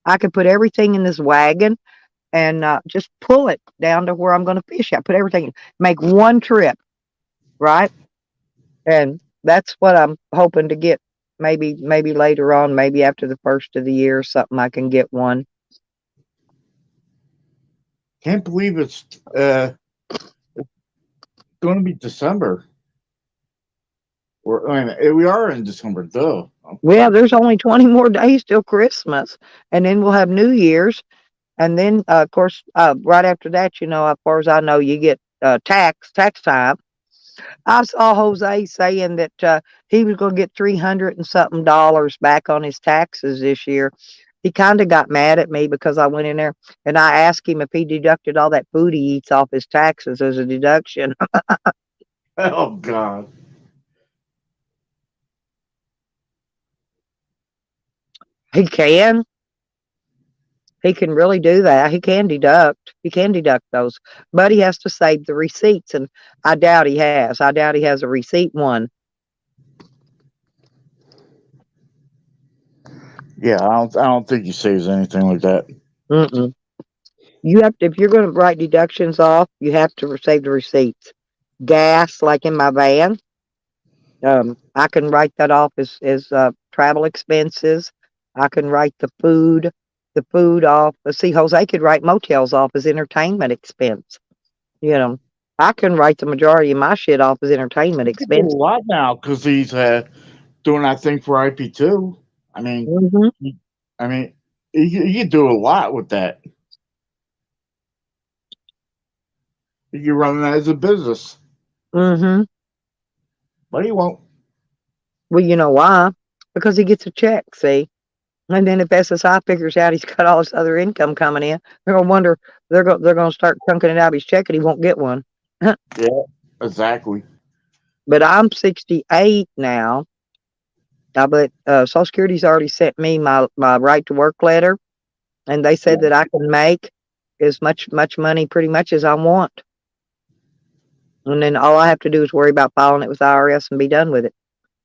I can put everything in this wagon and just pull it down to where I'm going to fish at. Put everything in, make one trip, right? And that's what I'm hoping to get. Maybe later on, maybe after the first of the year or something, I can get one. Can't believe it's going to be December. I mean, we are in December, though. Well, there's only 20 more days till Christmas, and then we'll have New Year's, and then of course, right after that, as far as I know, you get tax time. I saw Jose saying that he was going to get 300 and something dollars back on his taxes this year. He kind of got mad at me because I went in there and I asked him if he deducted all that food he eats off his taxes as a deduction. Oh God. He can. He can really do that. He can deduct. He can deduct those, but he has to save the receipts, and I doubt he has. I doubt he has a receipt one. Yeah, I don't think he saves anything like that. Mm-mm. You have to, if you're going to write deductions off, you have to save the receipts. Gas, like in my van, I can write that off as travel expenses. I can write the food off. Let's see, Jose could write motels off as entertainment expense. You know, I can write the majority of my shit off as entertainment He can do a expense. lot now because he's doing that thing for IP2. I mean, Mm-hmm. I mean, he can do a lot with that. He can run that as a business, Mm-hmm. but he won't. Well, you know why? Because he gets a check, see? And then if SSI figures out he's got all this other income coming in, they're gonna wonder they're gonna start chunking it out of his check and he won't get one. Yeah, exactly. But I'm 68 now. But Social Security's already sent me my right to work letter, and they said that I can make as much money pretty much as I want. And then all I have to do is worry about filing it with IRS and be done with it.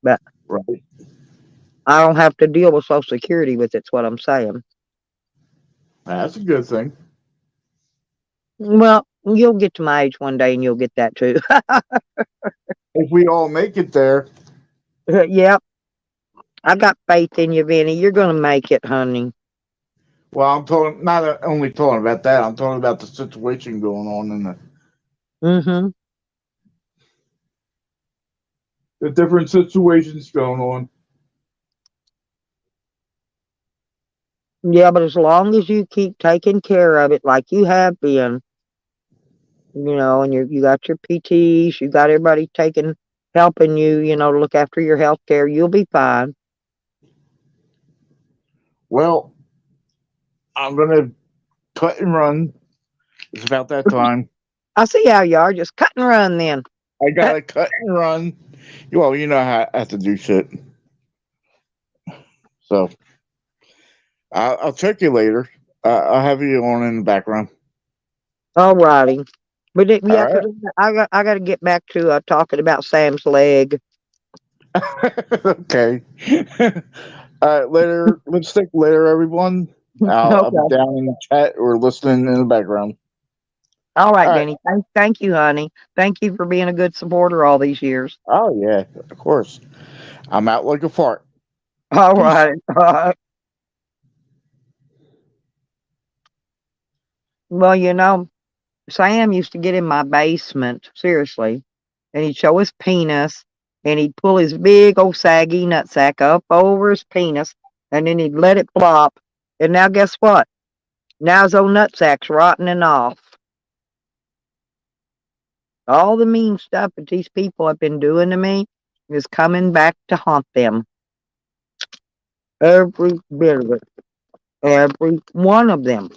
But Right. I don't have to deal with Social Security with it's what I'm saying. That's a good thing. Well, you'll get to my age one day and you'll get that too. If we all make it there, Yep. I got faith in you, Vinny. You're gonna make it, honey. well, I'm talking not only talking about that. I'm talking about the situation going on in Mm-hmm. the different situations going on. Yeah, but as long as you keep taking care of it like you have been, and you got your PTs, you got everybody helping you, to look after your health care, you'll be fine. Well, I'm gonna cut and run. It's about that time. I see how you are. Just cut and run then. I gotta cut and run. Well, you know how I have to do shit. So I'll check you later. I'll have you on in the background. All righty. But yeah, All right. 'cause I got to get back to talking about Sam's leg. Okay. All right, later. Let's think later, everyone. I'll be Okay. down in the chat or listening in the background. All right, All right. Denny. Thank you, honey. Thank you for being a good supporter all these years. Oh yeah, of course. I'm out like a fart. All Peace. right. Well, Sam used to get in my basement, seriously, and he'd show his penis, and he'd pull his big old saggy nutsack up over his penis, and then he'd let it flop. And now, guess what? Now his old nutsack's rotting off. All the mean stuff that these people have been doing to me is coming back to haunt them. Every bit of it. Every one of them.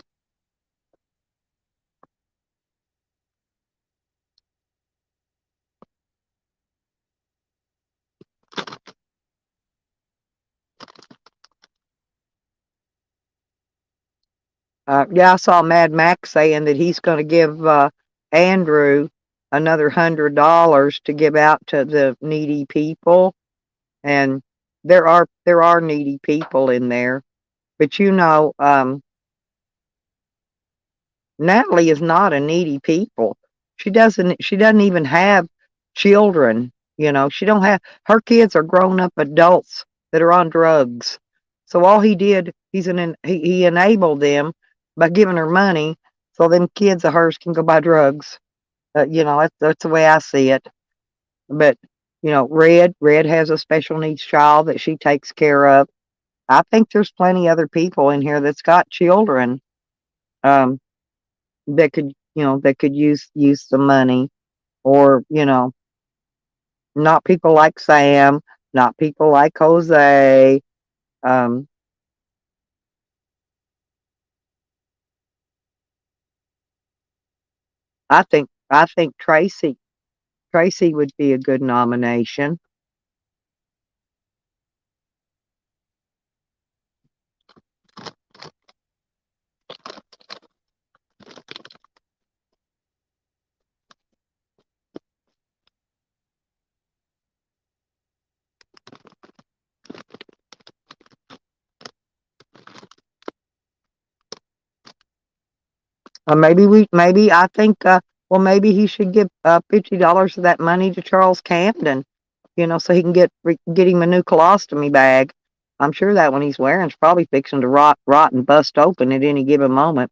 Yeah, I saw Mad Max saying that he's going to give Andrew another $100 to give out to the needy people, and there are needy people in there. But Natalie is not a needy people. She doesn't even have children. She don't have her kids are grown up adults that are on drugs. So all he did, he enabled them by giving her money so them kids of hers can go buy drugs. That's the way I see it. But Red has a special needs child that she takes care of. I think there's plenty other people in here that's got children. Um, that could use the money, or not people like Sam, not people like Jose. um I think Tracy would be a good nomination. Maybe I think, well, maybe he should give $50 of that money to Charles Camden, so he can get him a new colostomy bag. I'm sure that one he's wearing is probably fixing to rot and bust open at any given moment.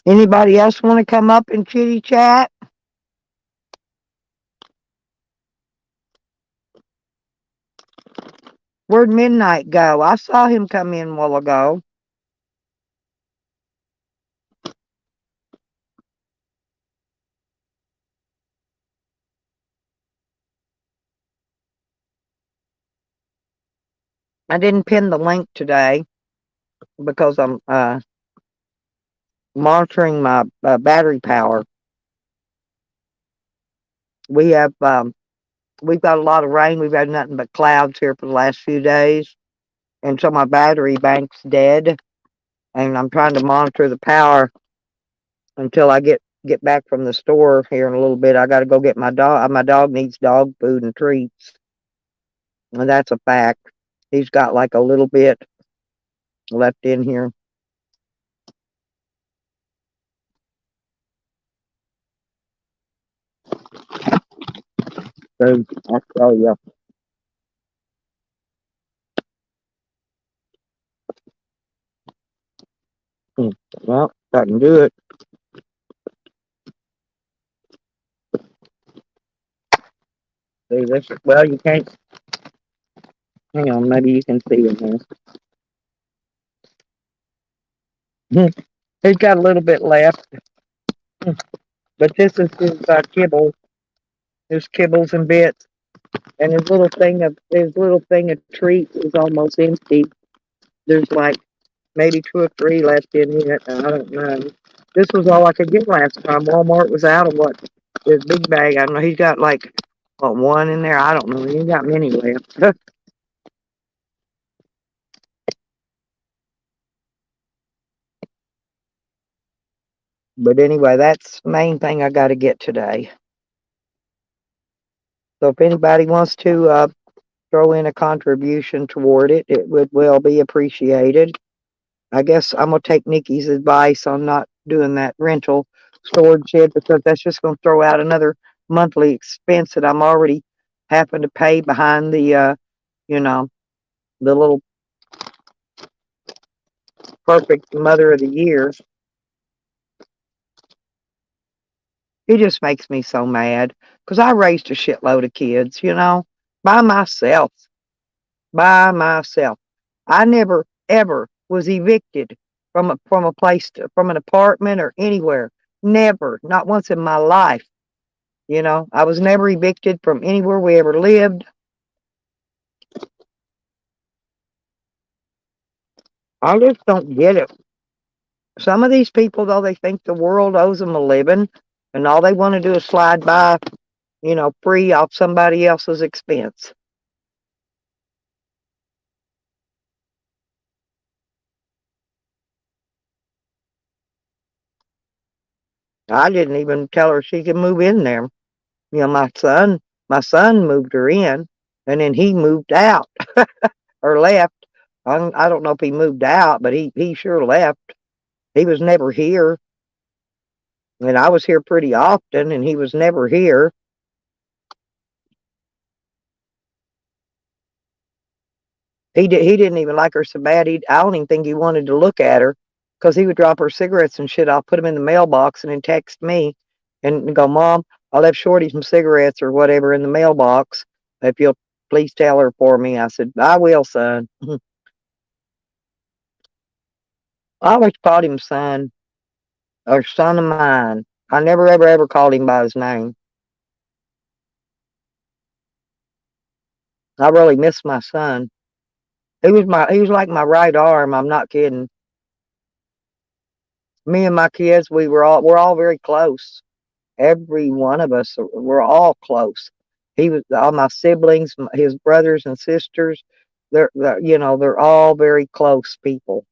Anybody else want to come up and chitty chat? Where'd Midnight go? I saw him come in a while ago. I didn't pin the link today because I'm monitoring my battery power. We have we've got a lot of rain. We've had nothing but clouds here for the last few days, and so my battery bank's dead. And I'm trying to monitor the power until I get back from the store here in a little bit. I got to go get my dog. My dog needs dog food and treats, and that's a fact. He's got like a little bit left in here. So I'll tell you. Well, I can do it. See this? Well, you can't. Hang on, maybe you can see in here. He's got a little bit left, but this is his kibble. His kibbles and bits, and his little thing of treats is almost empty. There's like maybe two or three left in it. I don't know. This was all I could get last time. Walmart was out of what? This big bag. I don't know. He's got like, what, one in there? I don't know. He ain't got many left. But anyway, that's the main thing I got to get today. So if anybody wants to throw in a contribution toward it, it would well be appreciated. I guess I'm gonna take Nikki's advice on not doing that rental storage shed because that's just gonna throw out another monthly expense that I'm already having to pay behind the you know, the little perfect mother of the year. It just makes me so mad because I raised a shitload of kids, by myself. By myself. I never ever was evicted from a place from an apartment or anywhere. Never, not once in my life. I was never evicted from anywhere we ever lived. I just don't get it. Some of these people, though, they think the world owes them a living, and all they want to do is slide by, free off somebody else's expense. I didn't even tell her she could move in there. My son moved her in, and then he moved out or left. I don't know if he moved out, but he sure left. He was never here, and I was here pretty often, and he was never here. He didn't even like her so bad. I don't even think he wanted to look at her because he would drop her cigarettes and shit. I'll put them in the mailbox and then text me and go, Mom, I left Shorty some cigarettes or whatever in the mailbox. If you'll please tell her for me. I said, I will, son. I always called him son or son of mine. I never, ever, ever called him by his name. I really miss my son. He was like my right arm. I'm not kidding. Me and my kids, we're all very close. Every one of us, we're all close. He was all my siblings, his brothers and sisters. They're all very close people.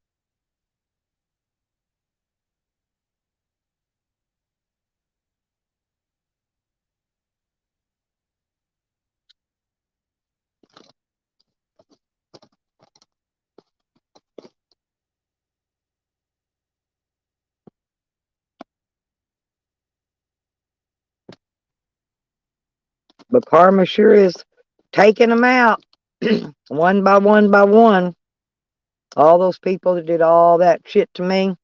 But karma sure is taking them out one by one by one. All those people that did all that shit to me,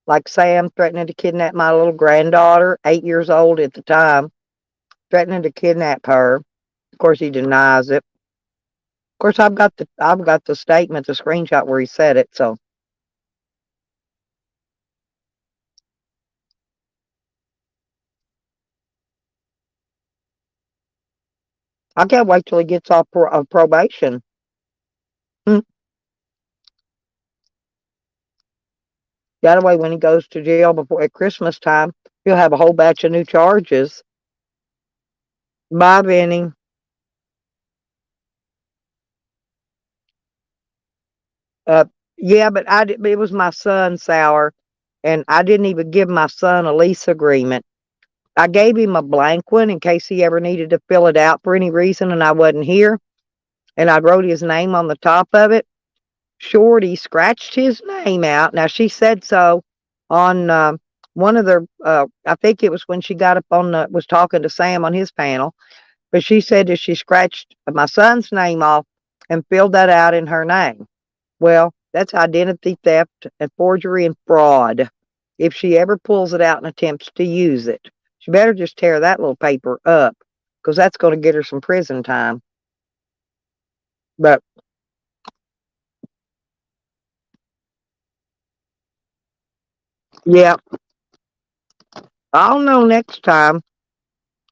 like Sam threatening to kidnap my little granddaughter, 8 years old at the time, threatening to kidnap her. Of course, he denies it. Of course, I've got the statement, the screenshot where he said it. So I can't wait till he gets off of probation. Hmm. That way, when he goes to jail before at Christmas time, he'll have a whole batch of new charges. Bye, Benny. Uh, yeah, but it was my son, Sour, and I didn't even give my son a lease agreement. I gave him a blank one in case he ever needed to fill it out for any reason, and I wasn't here. And I wrote his name on the top of it. Shorty scratched his name out. Now she said so on one of the. I think it was when she got up was talking to Sam on his panel, but she said that she scratched my son's name off and filled that out in her name. Well, that's identity theft and forgery and fraud. If she ever pulls it out and attempts to use it, she better just tear that little paper up because that's going to get her some prison time. But yeah, I'll know next time.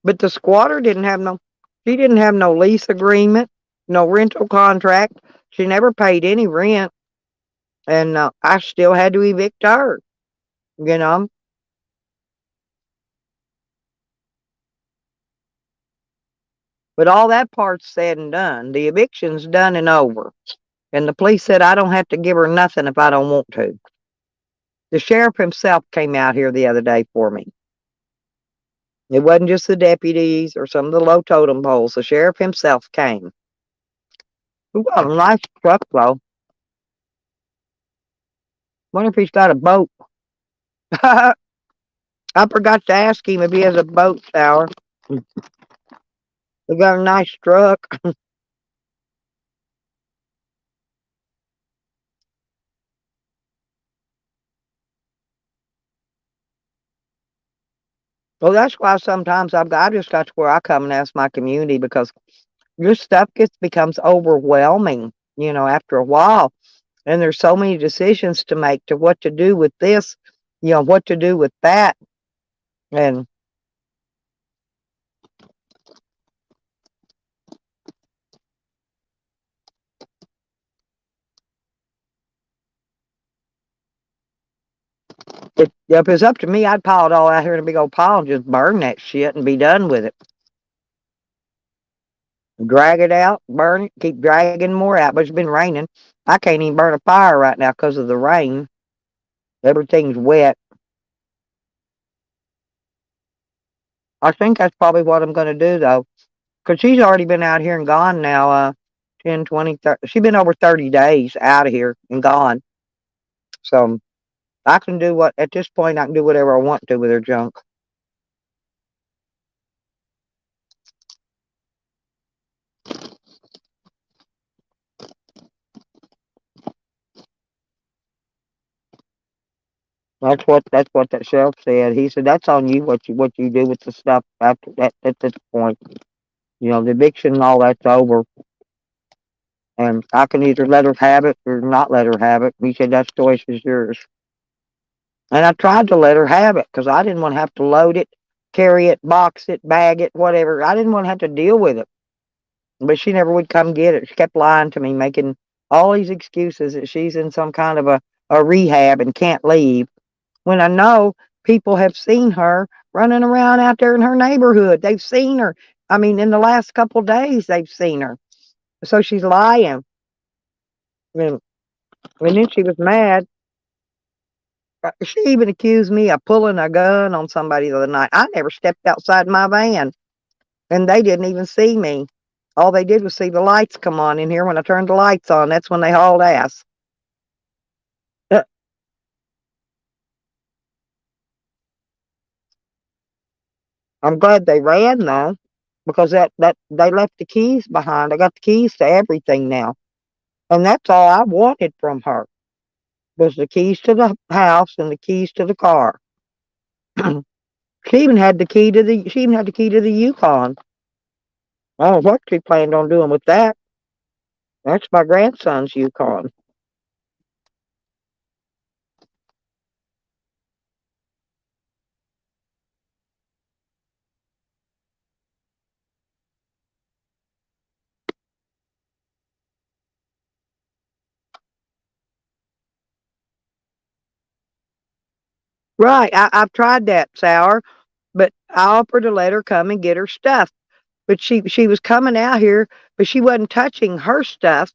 But the squatter she didn't have no lease agreement, no rental contract. She never paid any rent, and I still had to evict her. You know, But all that part's said and done. The eviction's done and over. And the police said I don't have to give her nothing if I don't want to. The sheriff himself came out here the other day for me. It wasn't just the deputies or some of the low totem poles. The sheriff himself came. We got a nice truck, though. Wonder if he's got a boat. I forgot to ask him if he has a boat, Sour. We got a nice truck. Well, that's why sometimes I just got to where I come and ask my community because your stuff becomes overwhelming, after a while. And there's so many decisions to make to what to do with this, what to do with that. And if it's up to me, I'd pile it all out here in a big old pile and just burn that shit and be done with it. Drag it out, burn it, keep dragging more out. But it's been raining. I can't even burn a fire right now because of the rain. Everything's wet. I think that's probably what I'm going to do, though. Because she's already been out here and gone now, 10, 20, 30. She's been over 30 days out of here and gone. So I can do at this point, I can do whatever I want to with her junk. That's what that sheriff said. He said, that's on you, what you do with the stuff after that, at this point. The eviction and all that's over. And I can either let her have it or not let her have it. He said, that choice is yours. And I tried to let her have it because I didn't want to have to load it, carry it, box it, bag it, whatever. I didn't want to have to deal with it. But she never would come get it. She kept lying to me, making all these excuses that she's in some kind of a rehab and can't leave. When I know people have seen her running around out there in her neighborhood. They've seen her. I mean, in the last couple of days, they've seen her. So she's lying. And then she was mad. She even accused me of pulling a gun on somebody the other night. I never stepped outside my van, and they didn't even see me. All they did was see the lights come on in here. When I turned the lights on, that's when they hauled ass. I'm glad they ran though, because that they left the keys behind. I got the keys to everything now, and that's all I wanted from her was the keys to the house and the keys to the car. She even had the key to the Yukon. I don't know what she planned on doing with that. That's my grandson's Yukon. Right. I've tried that, Sour, but I offered to let her come and get her stuff. But she was coming out here, but she wasn't touching her stuff.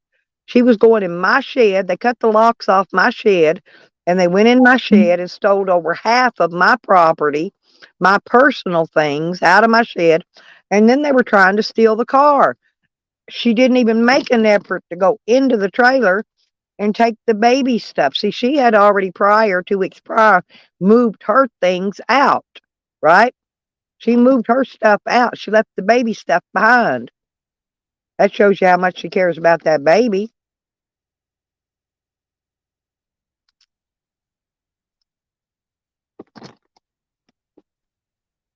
She was going in my shed. They cut the locks off my shed, and they went in my shed and stole over half of my property, my personal things out of my shed, and then they were trying to steal the car. She didn't even make an effort to go into the trailer and take the baby stuff. See, she had already 2 weeks prior, moved her things out, right? She moved her stuff out. She left the baby stuff behind. That shows you how much she cares about that baby.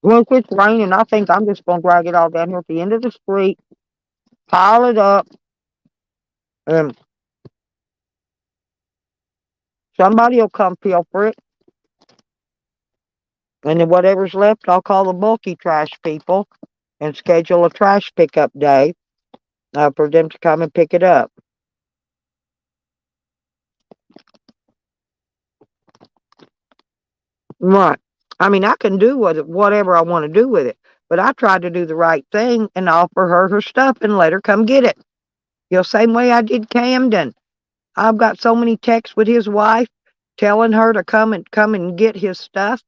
Well, if it's raining, I think I'm just going to drag it all down here at the end of the street, pile it up, and somebody will come peel for it. And then whatever's left, I'll call the bulky trash people and schedule a trash pickup day for them to come and pick it up. Right. I mean, I can do whatever I want to do with it. But I tried to do the right thing and offer her her stuff and let her come get it. Same way I did Camden. I've got so many texts with his wife telling her to come and get his stuff,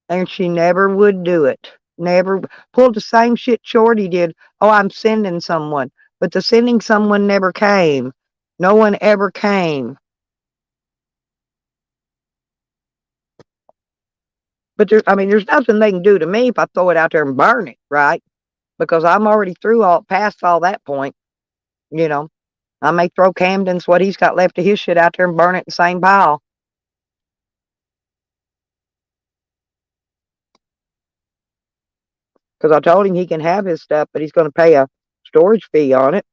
and she never would do it. Never pulled the same shit Shorty did. Oh, I'm sending someone, but the sending someone never came. No one ever came. But there's nothing they can do to me if I throw it out there and burn it, right? Because I'm already past all that point. I may throw Camden's what he's got left of his shit out there and burn it in the same pile. Because I told him he can have his stuff, but he's going to pay a storage fee on it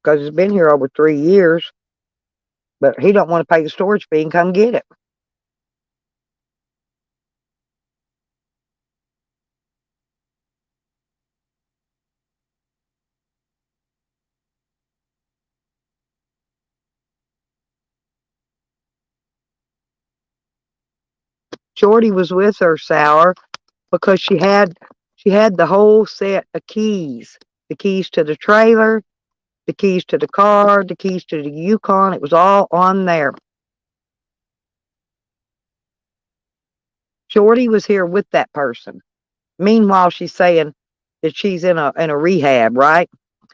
because it's been here over 3 years. But he don't want to pay the storage fee and come get it. Shorty was with her, Sour, because she had the whole set of keys. The keys to the trailer, the keys to the car, the keys to the Yukon. It was all on there. Shorty was here with that person. Meanwhile, she's saying that she's in a rehab, right?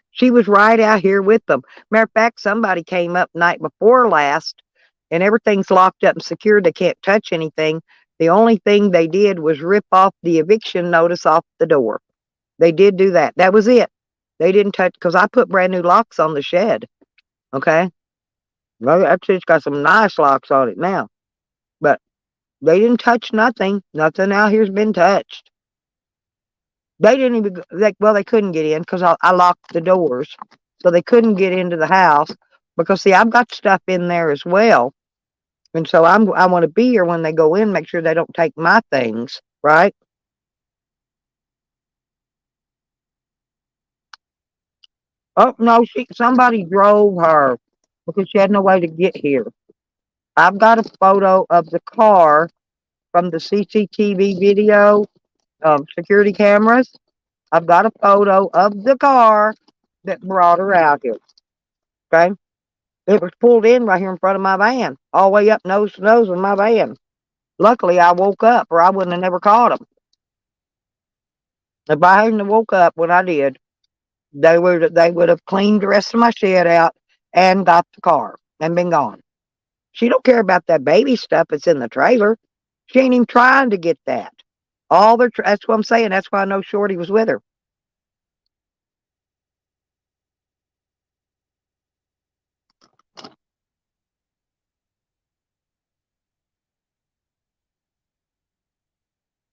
She was right out here with them. Matter of fact, somebody came up night before last, and everything's locked up and secured. They can't touch anything. The only thing they did was rip off the eviction notice off the door. They did do that. That was it. They didn't touch, because I put brand new locks on the shed. Okay? Well, actually, it's got some nice locks on it now. But they didn't touch nothing. Nothing out here's been touched. They didn't even, they couldn't get in because I locked the doors. So they couldn't get into the house because, see, I've got stuff in there as well. And so I want to be here when they go in, make sure they don't take my things, right? Oh, no, somebody drove her because she had no way to get here. I've got a photo of the car from the CCTV video, security cameras. I've got a photo of the car that brought her out here. Okay? It was pulled in right here in front of my van, all the way up nose to nose with my van. Luckily, I woke up, or I wouldn't have never caught them. If I hadn't woke up when I did, they would have cleaned the rest of my shed out and got the car and been gone. She don't care about that baby stuff that's in the trailer. She ain't even trying to get that. That's what I'm saying. That's why I know Shorty was with her.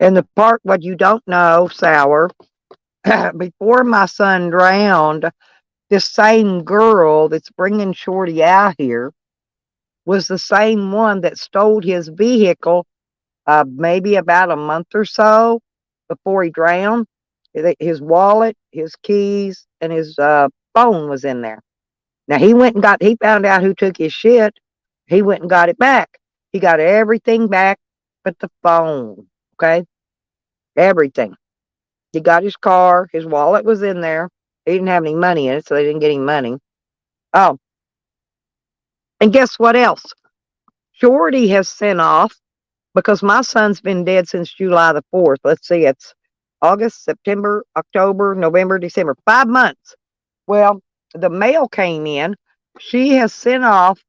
And the part what you don't know, Sour, before my son drowned, this same girl that's bringing Shorty out here was the same one that stole his vehicle maybe about a month or so before he drowned. His wallet, his keys, and his phone was in there. Now he found out who took his shit. He went and got it back. He got everything back but the phone. Okay? Everything. He got his car. His wallet was in there. He didn't have any money in it, so they didn't get any money. Oh. And guess what else? Shorty has sent off, because my son's been dead since July the 4th. Let's see, it's August, September, October, November, December. 5 months. Well, the mail came in. She has sent off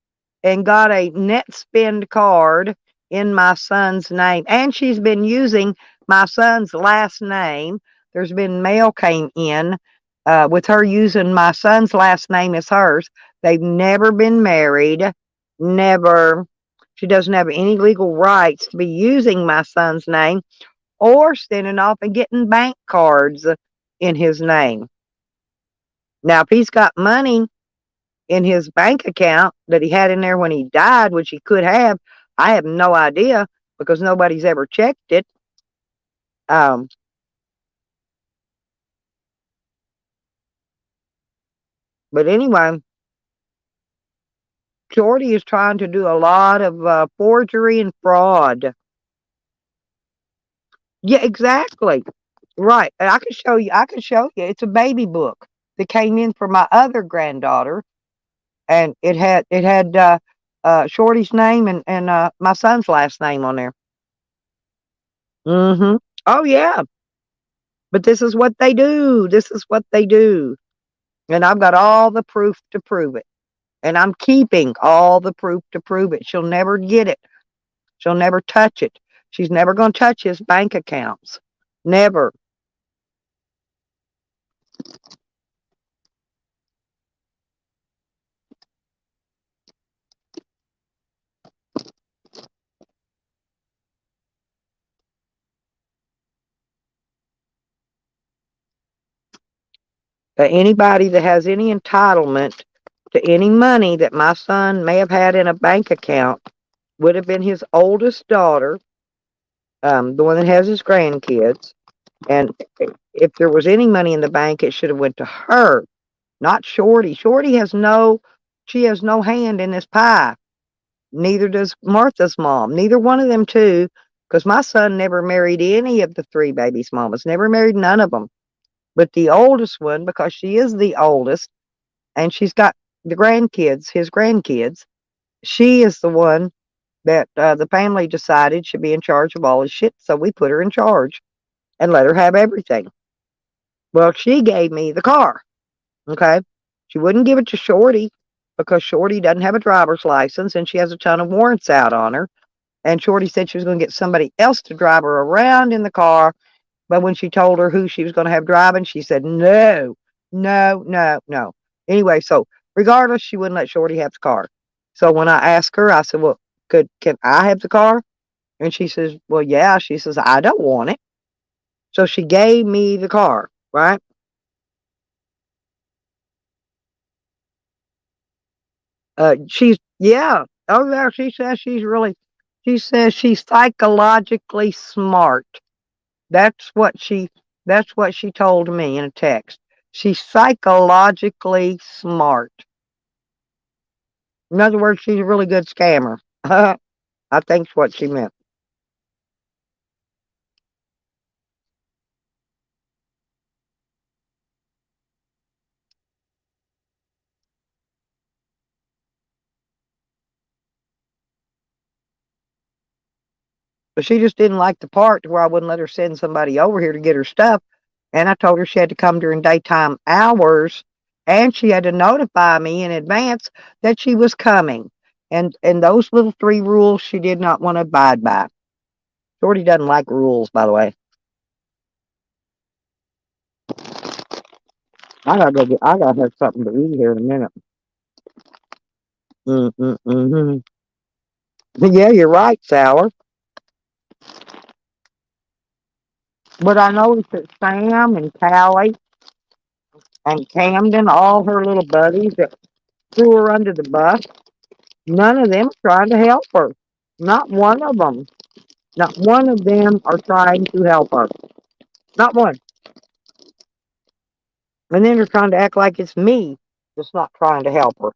and got a net spend card in my son's name. And she's been using my son's last name. There's been mail came in with her using my son's last name as hers. They've never been married. Never. She doesn't have any legal rights to be using my son's name or sending off and getting bank cards in his name. Now, if he's got money in his bank account that he had in there when he died, which he could have, I have no idea because nobody's ever checked it. But anyway, Shorty is trying to do a lot of forgery and fraud. Yeah, exactly. Right. And I could show you. I could show you. It's a baby book that came in for my other granddaughter, and it had Shorty's name and my son's last name on there. Mm-hmm. Oh yeah. But this is what they do. This is what they do. And I've got all the proof to prove it. And I'm keeping all the proof to prove it. She'll never get it. She'll never touch it. She's never going to touch his bank accounts. Never. Anybody that has any entitlement to any money that my son may have had in a bank account would have been his oldest daughter, the one that has his grandkids. And if there was any money in the bank, it should have went to her, not Shorty. Shorty has she has no hand in this pie. Neither does Martha's mom. Neither one of them two, because my son never married any of the three babies' mamas. Never married none of them. But the oldest one, because she is the oldest, and she's got the grandkids, his grandkids, she is the one that the family decided should be in charge of all his shit. So we put her in charge and let her have everything. Well, she gave me the car. Okay. She wouldn't give it to Shorty because Shorty doesn't have a driver's license and she has a ton of warrants out on her. And Shorty said she was going to get somebody else to drive her around in the car. But when she told her who she was going to have driving, she said, no, no, no, no. Anyway, so regardless, she wouldn't let Shorty have the car. So when I asked her, I said, well, can I have the car? And she says, well, yeah. She says, I don't want it. So she gave me the car, right? Yeah. Oh, yeah. She says she's psychologically smart. That's what she, that's what she told me in a text. She's psychologically smart. In other words, she's a really good scammer. I think's what she meant. But she just didn't like the part to where I wouldn't let her send somebody over here to get her stuff. And I told her she had to come during daytime hours and she had to notify me in advance that she was coming. And those little three rules she did not want to abide by. Shorty doesn't like rules, by the way. I gotta have something to eat here in a minute. Mm-mm-mm-hmm. Yeah, you're right, Sour. But I noticed that Sam and Callie and Camden, all her little buddies that threw her under the bus, none of them are trying to help her. Not one of them. Not one of them are trying to help her. Not one. And then they're trying to act like it's me that's not trying to help her.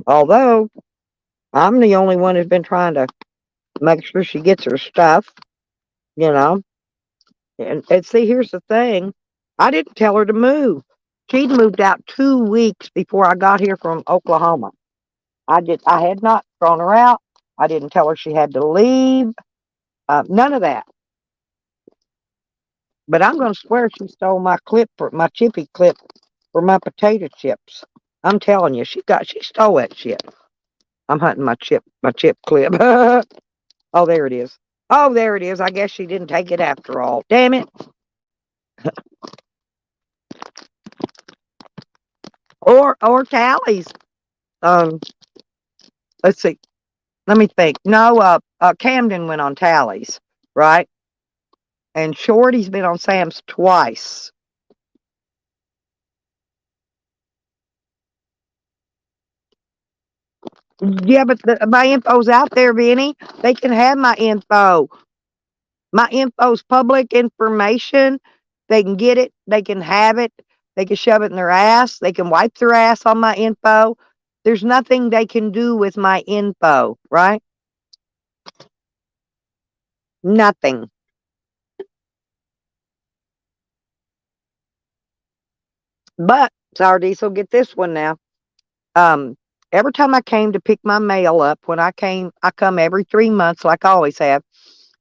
Although I'm the only one who's been trying to make sure she gets her stuff, you know. And see, here's the thing. I didn't tell her to move. She'd moved out 2 weeks before I got here from Oklahoma. I had not thrown her out. I didn't tell her she had to leave. None of that. But I'm going to swear she stole my my chippy clip for my potato chips. I'm telling you, she stole that shit. I'm hunting my chip clip. Oh, there it is. Oh, there it is. I guess she didn't take it after all. Damn it. Or Tallies. Let's see. Let me think. No, Camden went on Tallies, right? And Shorty's been on Sam's twice. Yeah, but my info's out there, Vinny. They can have my info. My info's public information. They can get it. They can have it. They can shove it in their ass. They can wipe their ass on my info. There's nothing they can do with my info, right? Nothing. But Sour Diesel, get this one now. Um, every time I came to pick my mail up, when I come every 3 months, like I always have,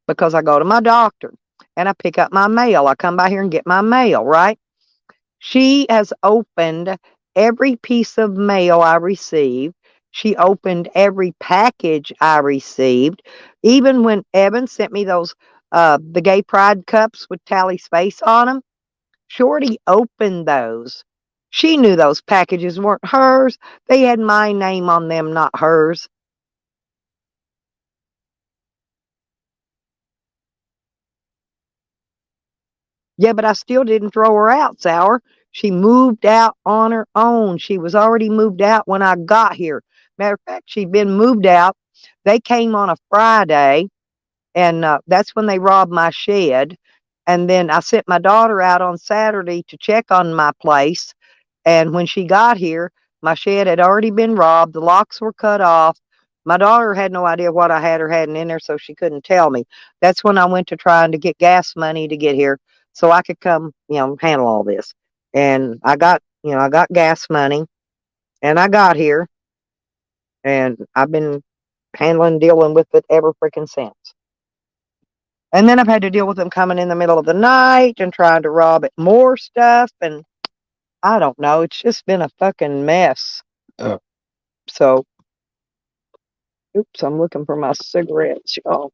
because I go to my doctor and I pick up my mail. I come by here and get my mail, right? She has opened every piece of mail I received. She opened every package I received. Even when Evan sent me those the gay pride cups with Tally's face on them, Shorty opened those. She knew those packages weren't hers. They had my name on them, not hers. Yeah, but I still didn't throw her out, Sour. She moved out on her own. She was already moved out when I got here. Matter of fact, she'd been moved out. They came on a Friday, and that's when they robbed my shed. And then I sent my daughter out on Saturday to check on my place. And when she got here, my shed had already been robbed. The locks were cut off. My daughter had no idea what I had or hadn't in there, so she couldn't tell me. That's when I went to trying to get gas money to get here so I could come, handle all this. And I got gas money and I got here and I've been dealing with it ever freaking since. And then I've had to deal with them coming in the middle of the night and trying to rob it more stuff. And I don't know. It's just been a fucking mess. So, oops, I'm looking for my cigarettes, y'all.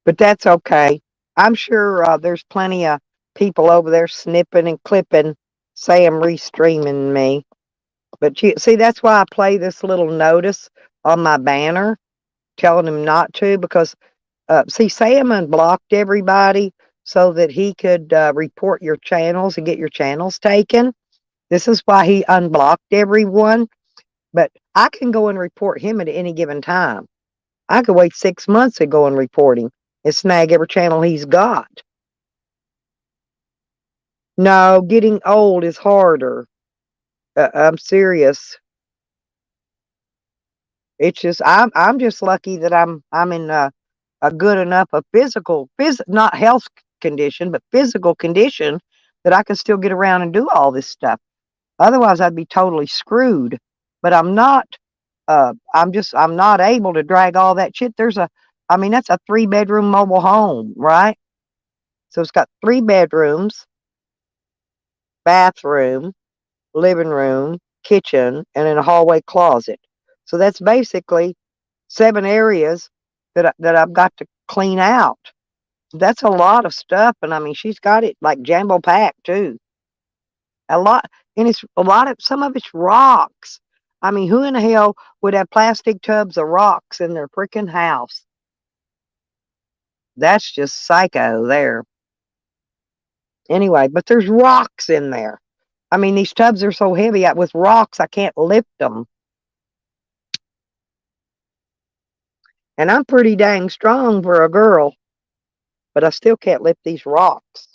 But that's okay. I'm sure there's plenty of people over there snipping and clipping Sam restreaming me. But see, that's why I play this little notice on my banner telling him not to, because see, Sam unblocked everybody so that he could report your channels and get your channels taken. This is why he unblocked everyone. But I can go and report him at any given time. I could wait 6 months and go and report him and snag every channel he's got. No, getting old is harder. I'm serious. It's just I'm just lucky that I'm in a good enough a not health condition, but physical condition that I can still get around and do all this stuff. Otherwise, I'd be totally screwed. But I'm not. I'm not able to drag all that shit. That's a 3-bedroom mobile home, right? So it's got 3 bedrooms, bathroom, living room, kitchen, and in a hallway closet. So that's basically 7 areas that I've got to clean out. That's a lot of stuff, and she's got it like jumbo packed too. A lot, and it's a lot of some of it's rocks. Who in the hell would have plastic tubs of rocks in their freaking house? That's just psycho there. Anyway, but there's rocks in there. These tubs are so heavy with rocks, I can't lift them. And I'm pretty dang strong for a girl, but I still can't lift these rocks.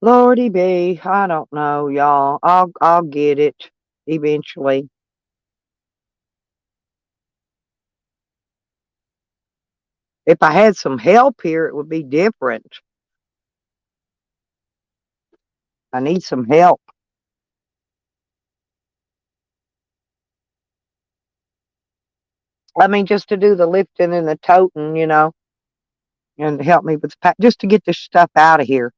Lordy be, I don't know, y'all. I'll get it eventually. If I had some help here, it would be different. I need some help. Just to do the lifting and the toting, and help me with the pack, just to get this stuff out of here.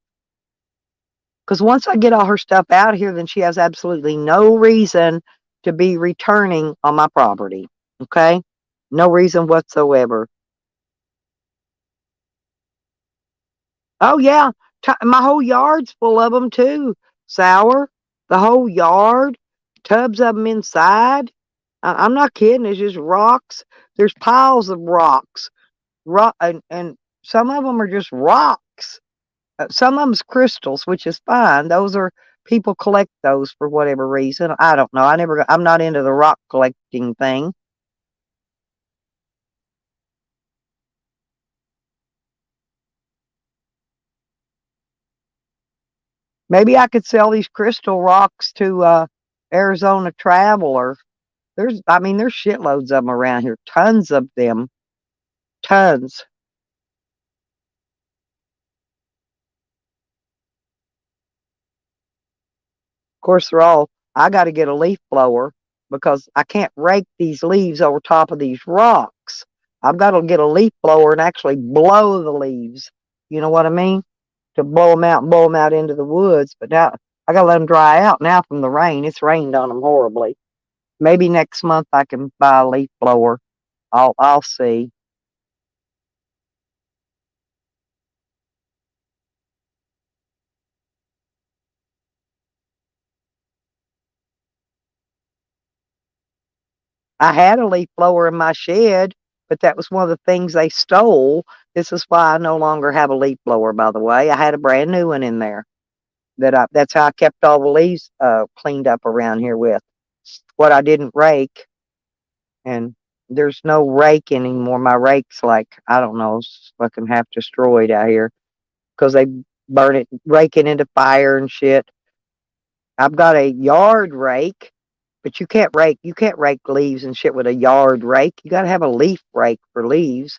Because once I get all her stuff out of here, then she has absolutely no reason to be returning on my property. Okay? No reason whatsoever. Oh, yeah. My whole yard's full of them, too. Sour. The whole yard, tubs of them inside. I'm not kidding. It's just rocks. There's piles of rocks. And some of them are just rocks. Some of them's crystals, which is fine. Those are people collect those for whatever reason. I don't know. I'm not into the rock collecting thing. Maybe I could sell these crystal rocks to Arizona Traveler. There's shitloads of them around here. Tons of them. Tons. Of course, I got to get a leaf blower because I can't rake these leaves over top of these rocks. I've got to get a leaf blower and actually blow the leaves. You know what I mean? To blow them out into the woods. But now I got to let them dry out now from the rain. It's rained on them horribly. Maybe next month I can buy a leaf blower. I'll see. I had a leaf blower in my shed, but that was one of the things they stole. This is why I no longer have a leaf blower, by the way. I had a brand new one in there. That's how I kept all the leaves cleaned up around here with. What I didn't rake, and there's no rake anymore. My rake's like, I don't know, it's fucking half destroyed out here because they burn it, rake it into fire and shit. I've got a yard rake, but you can't rake leaves and shit with a yard rake. You got to have a leaf rake for leaves.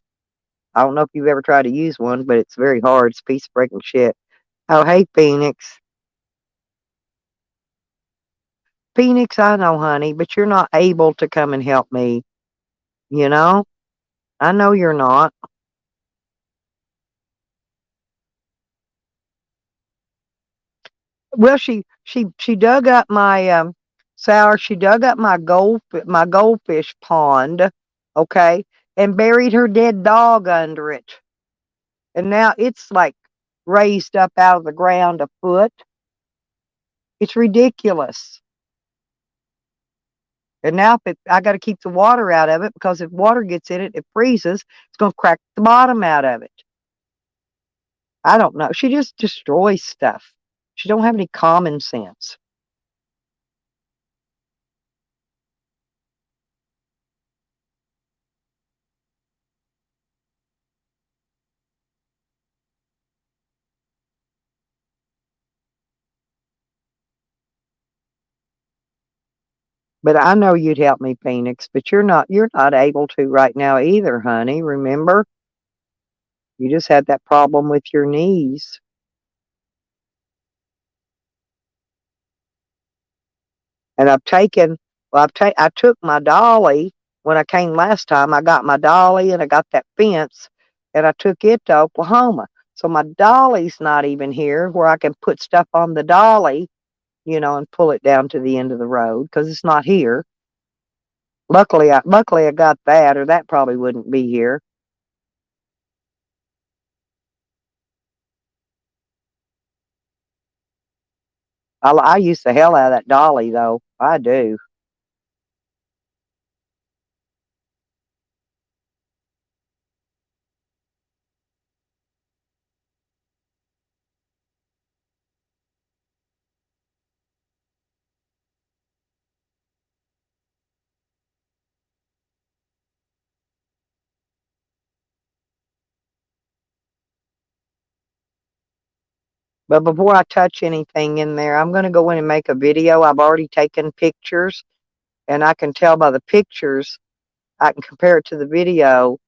I don't know if you've ever tried to use one, but it's very hard. It's a piece of breaking shit. Oh, hey, Phoenix. Phoenix, I know, honey, but you're not able to come and help me. You know? I know you're not. Well, she dug up my sour. She dug up my goldfish pond, okay, and buried her dead dog under it. And now it's like raised up out of the ground a foot. It's ridiculous. And now I got to keep the water out of it because if water gets in it, it freezes. It's going to crack the bottom out of it. I don't know. She just destroys stuff. She don't have any common sense. But I know you'd help me, Phoenix, but you're not able to right now either, honey. Remember? You just had that problem with your knees. And I took my dolly when I came last time. I got my dolly and I got that fence and I took it to Oklahoma. So my dolly's not even here where I can put stuff on the dolly, and pull it down to the end of the road because it's not here. Luckily I got that, or that probably wouldn't be here. I use the hell out of that dolly, though. I do. But before I touch anything in there, I'm going to go in and make a video. I've already taken pictures, and I can tell by the pictures, I can compare it to the video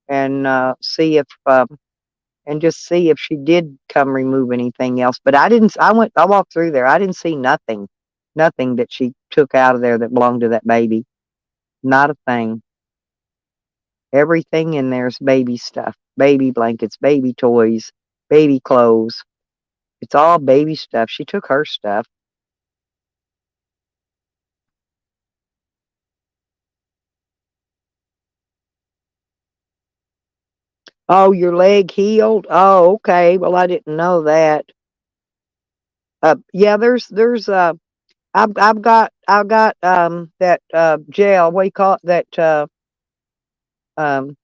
and see if and just see if she did come remove anything else. But I didn't. I walked through there. I didn't see nothing that she took out of there that belonged to that baby. Not a thing. Everything in there is baby stuff, baby blankets, baby toys, baby clothes. It's all baby stuff. She took her stuff. Oh, your leg healed? Oh, okay. Well, I didn't know that. Yeah, there's I've got that gel. What do you call it? That um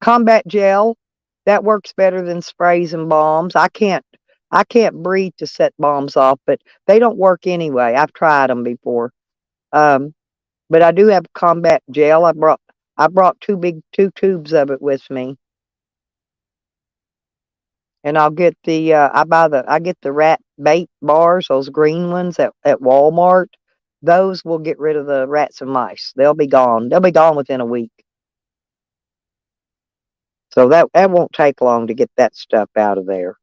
combat gel that works better than sprays and balms. I can't breathe to set bombs off, but they don't work anyway. I've tried them before. Um, but I do have combat gel. I brought two tubes of it with me, and I get the rat bait bars, those green ones at Walmart. Those will get rid of the rats and mice. They'll be gone. They'll be gone within a week. So that won't take long to get that stuff out of there.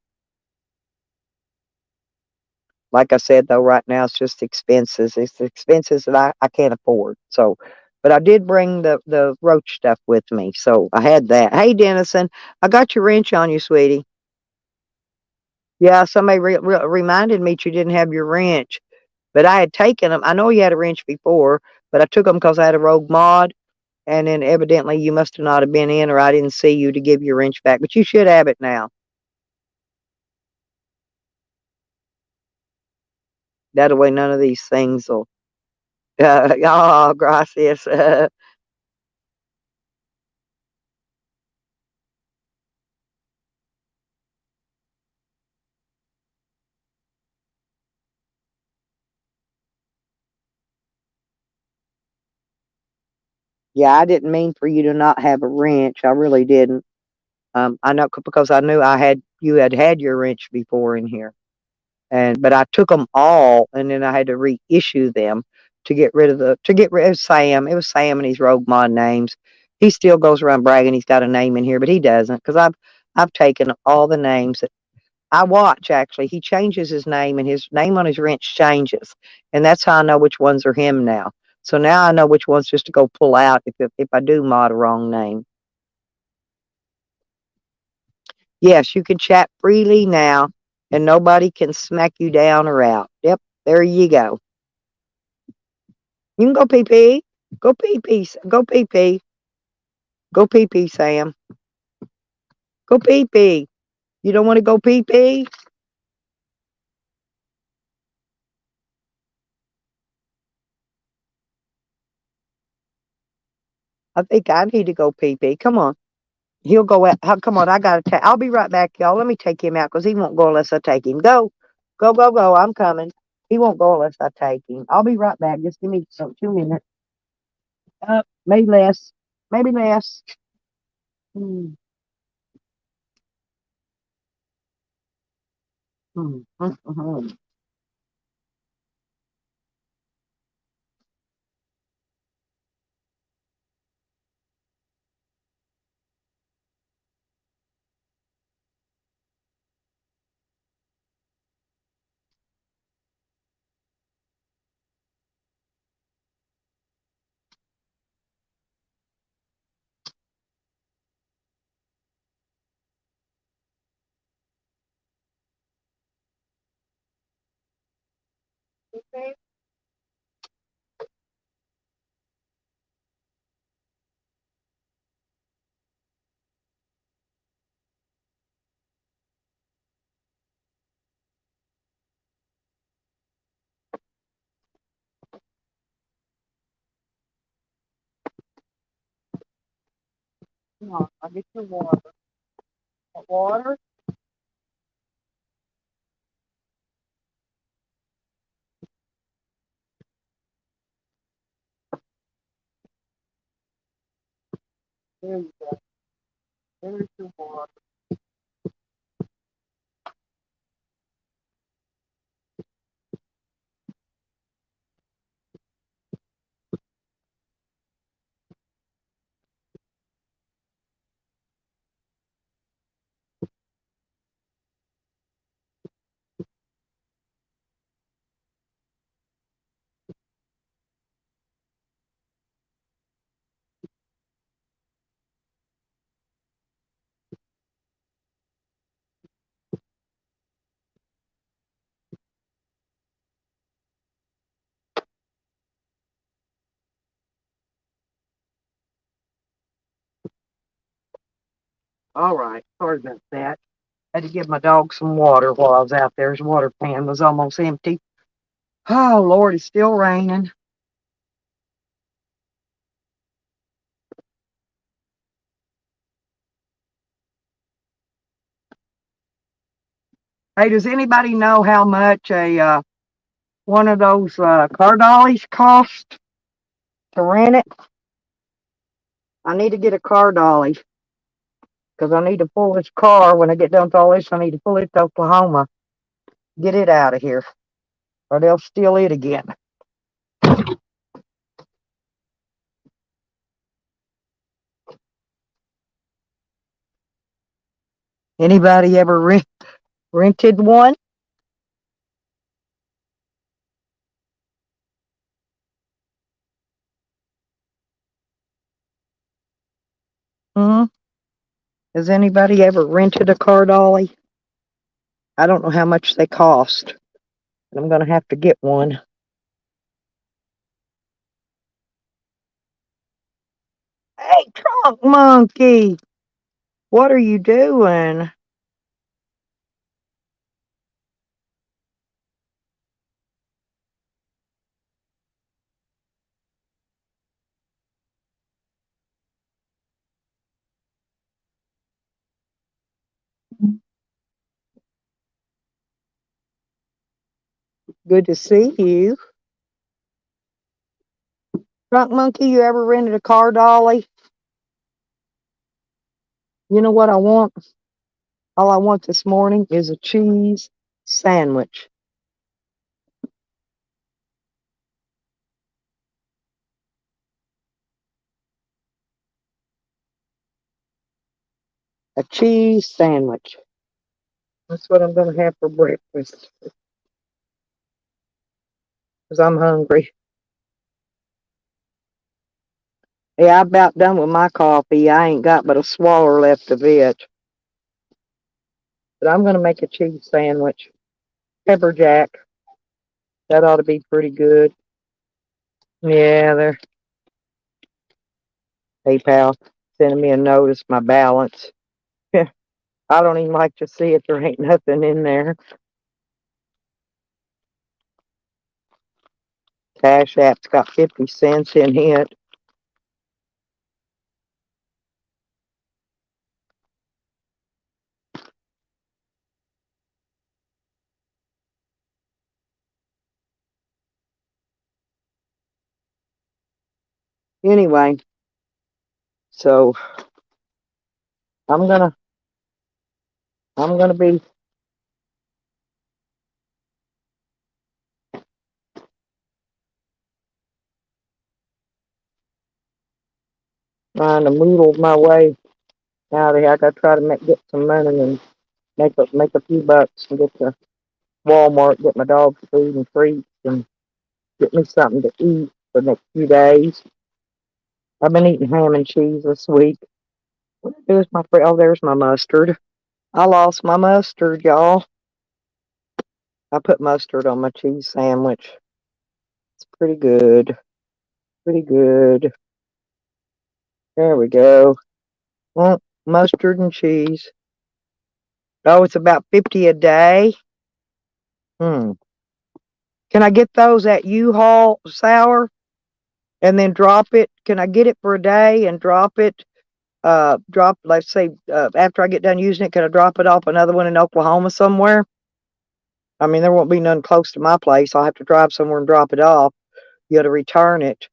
Like I said, though, right now it's just expenses. It's expenses that I can't afford. So, but I did bring the roach stuff with me, so I had that. Hey, Dennison, I got your wrench on you, sweetie. Yeah, somebody reminded me that you didn't have your wrench, but I had taken them. I know you had a wrench before, but I took them because I had a Rogue Mod, and then evidently you must have not have been in, or I didn't see you to give your wrench back. But you should have it now. That way, none of these things will. Oh, gracias. Yeah, I didn't mean for you to not have a wrench. I really didn't. I know because I knew you had your wrench before in here, and but I took them all, and then I had to reissue them to get rid of Sam. It was Sam and his Rogue Mod names. He still goes around bragging he's got a name in here, but he doesn't because I've taken all the names that I watch. Actually, he changes his name, and his name on his wrench changes, and that's how I know which ones are him now. So now I know which ones just to go pull out if I do mod a wrong name. Yes, you can chat freely now, and nobody can smack you down or out. Yep, there you go. You can go pee pee. Go pee pee. Go pee pee. Go pee pee, Sam. Go pee pee. You don't want to go pee pee? I think I need to go pee pee. Come on. He'll go out. Come on, I gotta take. I'll be right back, y'all. Let me take him out because he won't go unless I take him. Go, go, go, go. I'm coming. He won't go unless I take him. I'll be right back. Just give me 2 minutes. Maybe less. Maybe less. Hmm. Hmm. Come on, I'll get your water. Water? There you go. There's your water. All right. Sorry about that. Had to give my dog some water while I was out there. His water pan was almost empty. Oh, Lord, it's still raining. Hey, does anybody know how much a one of those car dollies cost to rent it? I need to get a car dolly because I need to pull this car. When I get done with all this, I need to pull it to Oklahoma. Get it out of here, or they'll steal it again. Anybody ever rented one? Hmm? Has anybody ever rented a car dolly? I don't know how much they cost. I'm going to have to get one. Hey, Trunk Monkey, what are you doing? Good to see you. Trunk Monkey, you ever rented a car dolly? You know what I want? All I want this morning is a cheese sandwich. A cheese sandwich. That's what I'm going to have for breakfast because I'm hungry. Yeah, I'm about done with my coffee. I ain't got but a swaller left of it. But I'm going to make a cheese sandwich. Pepper jack. That ought to be pretty good. Yeah, they're PayPal sending me a notice, my balance. I don't even like to see it. There ain't nothing in there. Cash App's got 50 cents in it. Anyway, so I'm gonna be trying to moodle my way out of here. I gotta try to get some money and make a few bucks and get to Walmart, get my dog food and treats, and get me something to eat for the next few days. I've been eating ham and cheese this week. There's my oh, there's my mustard. I lost my mustard, y'all. I put mustard on my cheese sandwich. It's pretty good. Pretty good. There we go. Well, mustard and cheese. Oh, it's about 50 a day. Hmm. Can I get those at U-Haul sour and then drop it? Can I get it for a day and drop it? Let's say, after I get done using it, can I drop it off another one in Oklahoma somewhere? I mean, there won't be none close to my place. I'll have to drive somewhere and drop it off. You got to return it.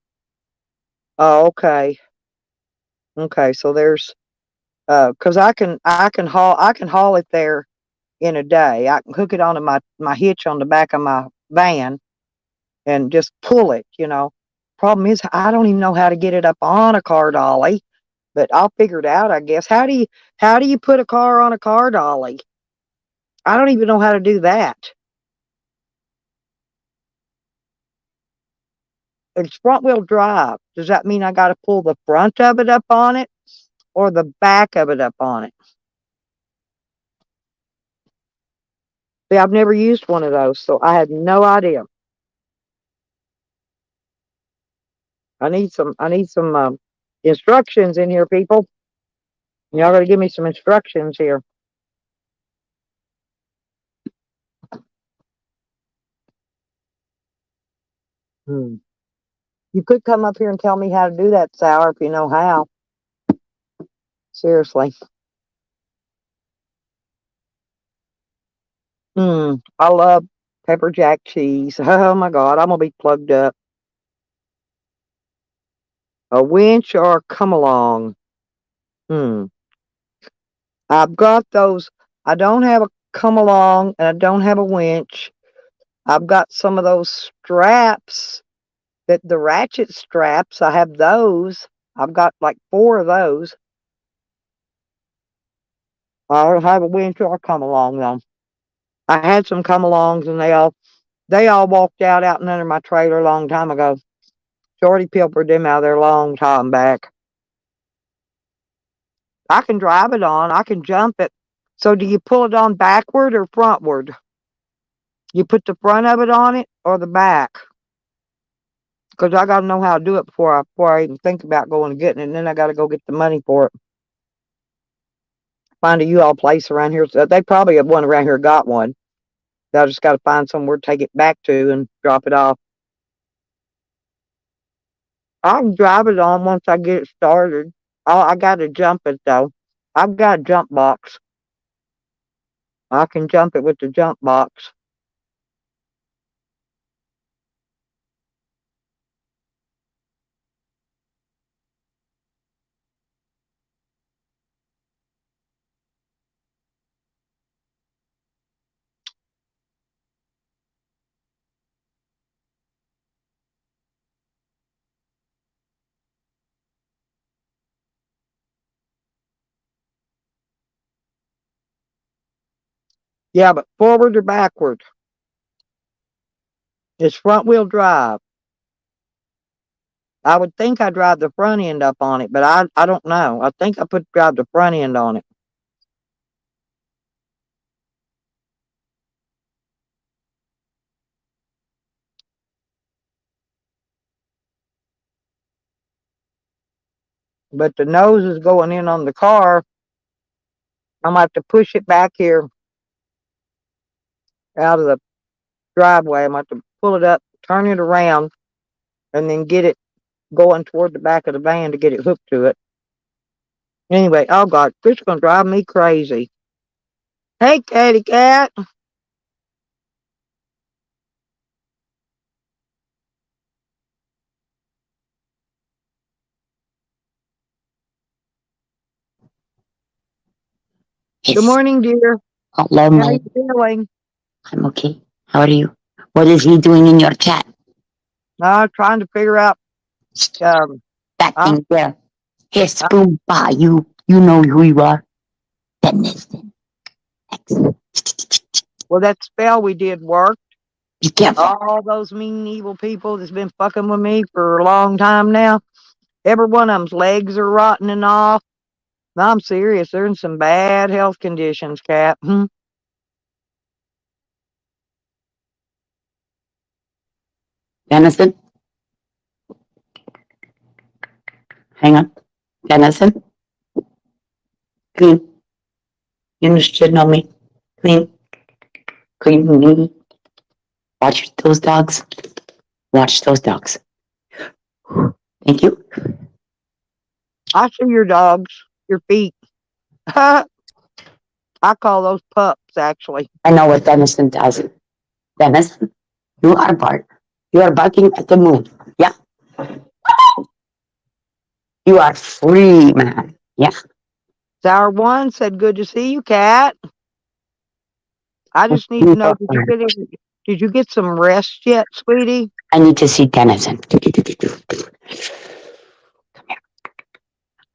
Oh, okay. Okay, so there's, cause I can haul it there in a day. I can hook it onto my hitch on the back of my van and just pull it, you know. Problem is, I don't even know how to get it up on a car dolly, but I'll figure it out, I guess. How do you put a car on a car dolly? I don't even know how to do that. It's front wheel drive. Does that mean I got to pull the front of it up on it or the back of it up on it? See, I've never used one of those, so I have no idea. I need some instructions in here, people. Y'all got to give me some instructions here. Hmm. You could come up here and tell me how to do that sour if you know how. Seriously. I love pepper jack cheese. Oh my God, I'm gonna be plugged up. A winch or a come along? Hmm. I've got those. I don't have a come along and I don't have a winch. I've got some of those straps that the ratchet straps. I have those. I've got like 4 of those. I don't have a winch or a come along though. I had some come alongs and they all walked out and under my trailer a long time ago. Shorty pilfered them out of there a long time back. I can drive it on. I can jump it. So do you pull it on backward or frontward? You put the front of it on it or the back? Because I got to know how to do it before I even think about going and getting it. And then I got to go get the money for it. Find a U-Haul place around here. So they probably have one around here. Got one. I just got to find somewhere to take it back to and drop it off. I can drive it on once I get it started. I got to jump it though. I've got a jump box. I can jump it with the jump box. Yeah, but forward or backward? It's front wheel drive. I would think I drive the front end up on it, but I don't know. I think I drive the front end on it. But the nose is going in on the car. I'm gonna have to push it back here out of the driveway. I'm gonna have to pull it up, turn it around, and then get it going toward the back of the van to get it hooked to it. Anyway, oh God, this is gonna drive me crazy. Hey, Catty Cat. Good morning, dear. Hello, How my. you feeling? I'm okay. How are you? What is he doing in your chat? Trying to figure out. That I'm thing there. Hey, Spoon Bar, you know who you are. Dennis. Well, that spell we did worked. Be careful. All those mean, evil people that's been fucking with me for a long time now. Every one of them's legs are rotting off. No, I'm serious. They're in some bad health conditions, Cap. Dennison? Hang on. Dennison? Clean. You should know me. Clean. Clean me. Watch those dogs. Watch those dogs. Thank you. I see your dogs, your feet. I call those pups, actually. I know what Dennison does. Dennison, you are bark. You are barking at the moon. Yeah. You are free, man. Yeah. Sour One said, "Good to see you, Cat." I just need to know, did you get some rest yet, sweetie? I need to see Dennison. Come here.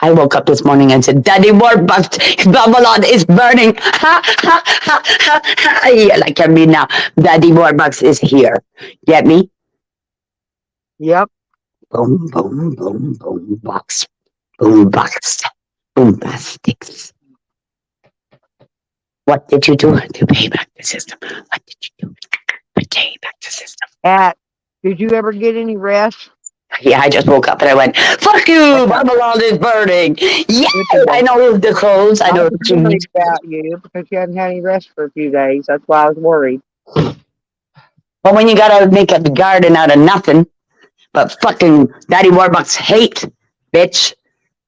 I woke up this morning and said, Daddy Warbucks, Babylon is burning. Ha, ha, ha, ha, ha. Yeah, like I mean now, Daddy Warbucks is here. Get me? Yep. Boom, boom, boom, boom, box. Boom, box. Boom, plastics. What did you do to pay back the system? What did you do to pay back the system? Cat, did you ever get any rest? Yeah, I just woke up and I went, fuck you, Babylon is burning. Yeah, I know the codes. I know was the worried cheese. about you because you hadn't had any rest for a few days. That's why I was worried. But when you gotta make a garden out of nothing, but fucking Daddy Warbucks hate, bitch.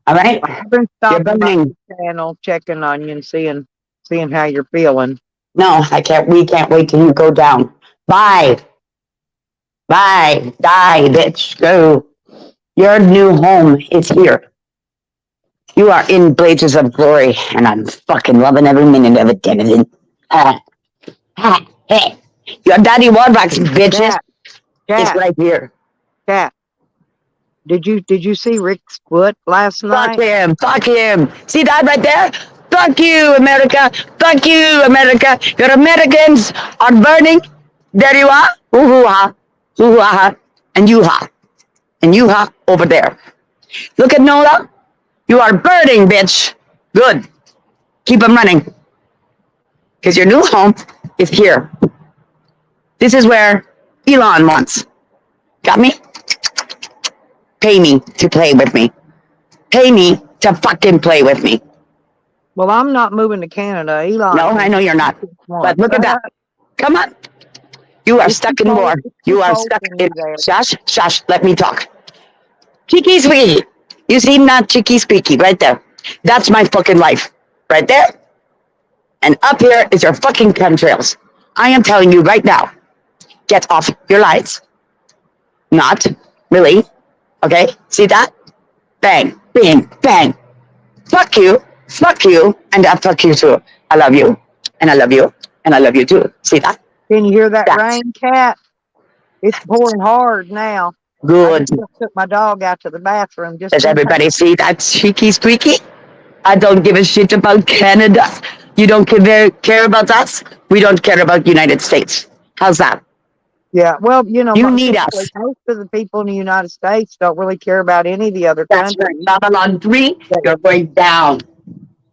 All right? I've been You're stopping by burning. the channel, checking on you and seeing how you're feeling. No, I can't. We can't wait till you go down. Bye. Bye. Die, bitch. Go. Your new home is here. You are in blazes of glory, and I'm fucking loving every minute of it, Denison. Hey, your Daddy Warbucks, bitches, Cat, is cat, right here. cat. Did you see Rick's foot last Fuck night? him. Fuck him. See that right there? Fuck you, America. Fuck you, America. Your Americans are burning. There you are. Hoo-hoo-ha. Hoo-hoo-ha. And you-ha. And you-ha over there. Look at Nola. You are burning, bitch. Good. Keep them running. Because your new home is here. This is where Elon wants. Got me? Pay me to play with me. Pay me to fucking play with me. Well, I'm not moving to Canada. Elon. No, I know you're not. But look at that. Come on. You are It's stuck too in cold- war. it's too You are cold stuck for in. me there. Shush, shush. Let me talk. Cheeky squeaky. You see that cheeky squeaky right there? That's my fucking life. Right there. And up here is your fucking chemtrails. I am telling you right now. Get off your lights. Not really. Okay? See that? Bang, bang, bang. Fuck you, and fuck you too. I love you, and I love you, and I love you too. See that? Can you hear that Yes. rain, cat? It's pouring hard now. I Good. just took my dog out to the bathroom. Just Does in everybody see that cheeky squeaky? I don't give a shit about Canada. You don't care about us. We don't care about United States. How's that? Yeah, well, you know, You need us. most of the people in the United States don't really care about any of the other That's countries. right. Babylon 3, you're going down.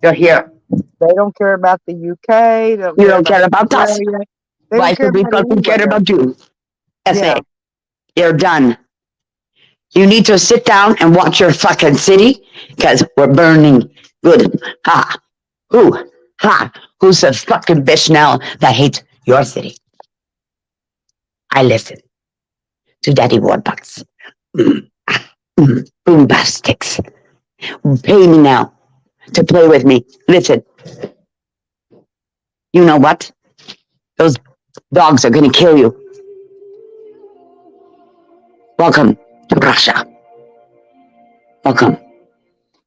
You're here. They don't care about the UK. You don't care about us. Australia. They Why don't care should we about fucking care anywhere. about you? SA. Yeah. You're done. You need to sit down and watch your fucking city because we're burning. Good. Ha. Who? Ha. Who's the fucking bitch now that hates your city? I listen to Daddy Warbucks. Boombasticks. Pay me now to play with me. Listen. You know what? Those dogs are gonna kill you. Welcome to Russia. Welcome.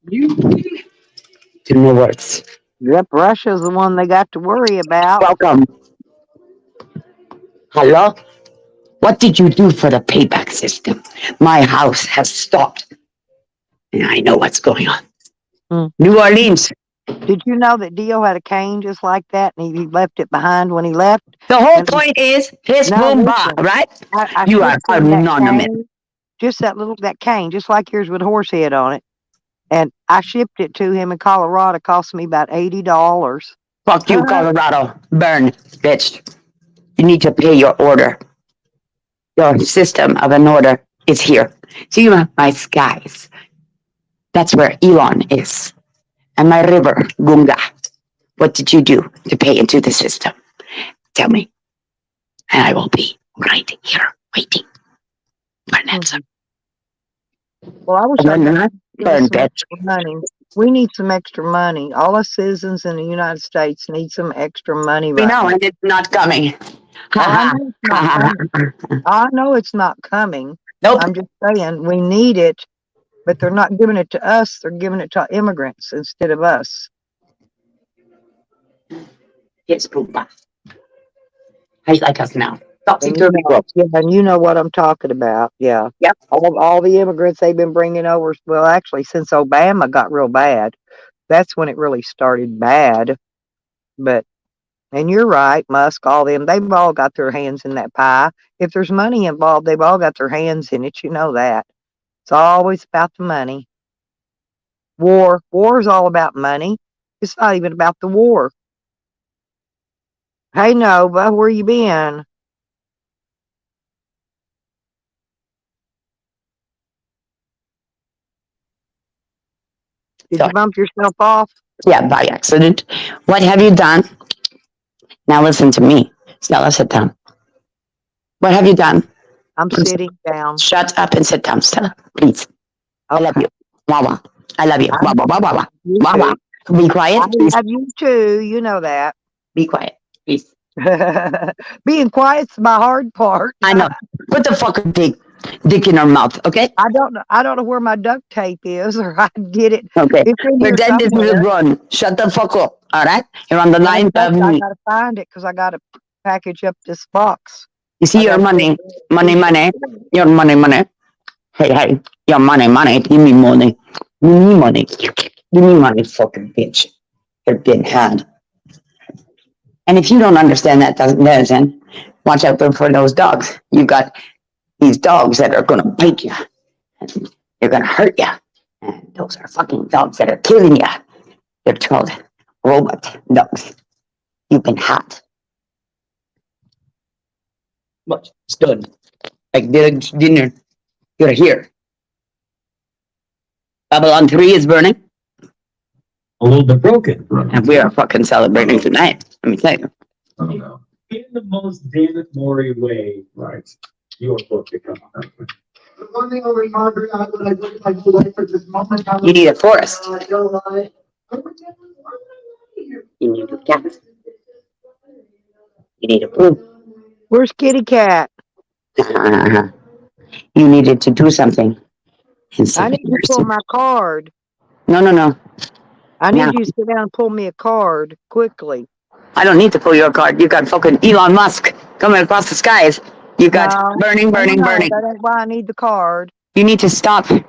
To no words. Yep, Russia's the one they got to worry about. Welcome. Hello? What did you do for the payback system? My house has stopped. And I know what's going on. New Orleans. Did you know that Dio had a cane just like that and he left it behind when he left? The whole And- point is his No, boomba, listen. right? I You are shipped him that anonymous. cane, just that cane, just like yours with a horse head on it. And I shipped it to him in Colorado. It cost me about $80. Fuck you, Colorado. Burn, bitch. You need to pay your order. Your system of an order is here. See my skies. That's where Elon is. And my river, Gunga. What did you do to pay into the system? Tell me. And I will be right here waiting for an answer. Well, I wish I Burn, could burn, some bitch. extra money. We need some extra money. All us citizens in the United States need some extra money We right know, now. and it's not coming. I know it's not coming. I know it's not coming. Nope. I'm just saying we need it, but they're not giving it to us. They're giving it to immigrants instead of us. It's Pumbaa. How you like us now? Topsy And turvy world. yeah, and you know what I'm talking about. Yeah. Yep. All the immigrants they've been bringing over. Well, actually, since Obama got real bad, that's when it really started bad. But, and you're right, Musk, all them, they've all got their hands in that pie. If there's money involved, they've all got their hands in it. You know that. It's always about the money. War is all about money. It's not even about the war. Hey, Nova, where you been? Did Sorry. you bump yourself off? Yeah, by accident. What have you done? Now listen to me. Stella, sit down. What have you done I'm sitting down. Shut up and sit down, Stella. Please. I love Okay. you. Wawa. I love you. I Wawa, wawa, wawa. You Wawa. too. Be I quiet, please. love you too. You know that. Be quiet, please. Being quiet's my hard part. I know. Put the fucking dick in her mouth, okay? I don't know where my duct tape is, or I'd get it. Okay. It's in here Pretend this is a somewhere. run. Shut the fuck up, all right? You're on the Well, line in fact, of I me. gotta find it because I gotta package up this box. You see I your gotta money, put it money, in. money. Your money, money. Hey, your money, money. Give me money. Give me money. Give me money, fucking bitch. You're getting had. And if you don't understand that, then watch out for those dogs. You've got these dogs that are gonna bite you. And they're gonna hurt you. And those are fucking dogs that are killing you. They're called robot dogs. You've been had. What? It's done. Like dinner. You're here. Babylon 3 is burning. A little bit broken. And we are fucking celebrating tonight. Let me tell you. I don't know. In the most David Morey way, right? Your book to come out. The one thing over Margaret, when I look at my life for this moment, I You need a forest. don't lie. You need a cat. You need a poo. Where's Kitty Cat? You needed to do something. I Instead need you to pull my card. No. I need Now. you to sit down and pull me a card quickly. I don't need to pull your card. You got fucking Elon Musk coming across the skies. You got No. burning. No, that ain't why I need the card. You need to stop I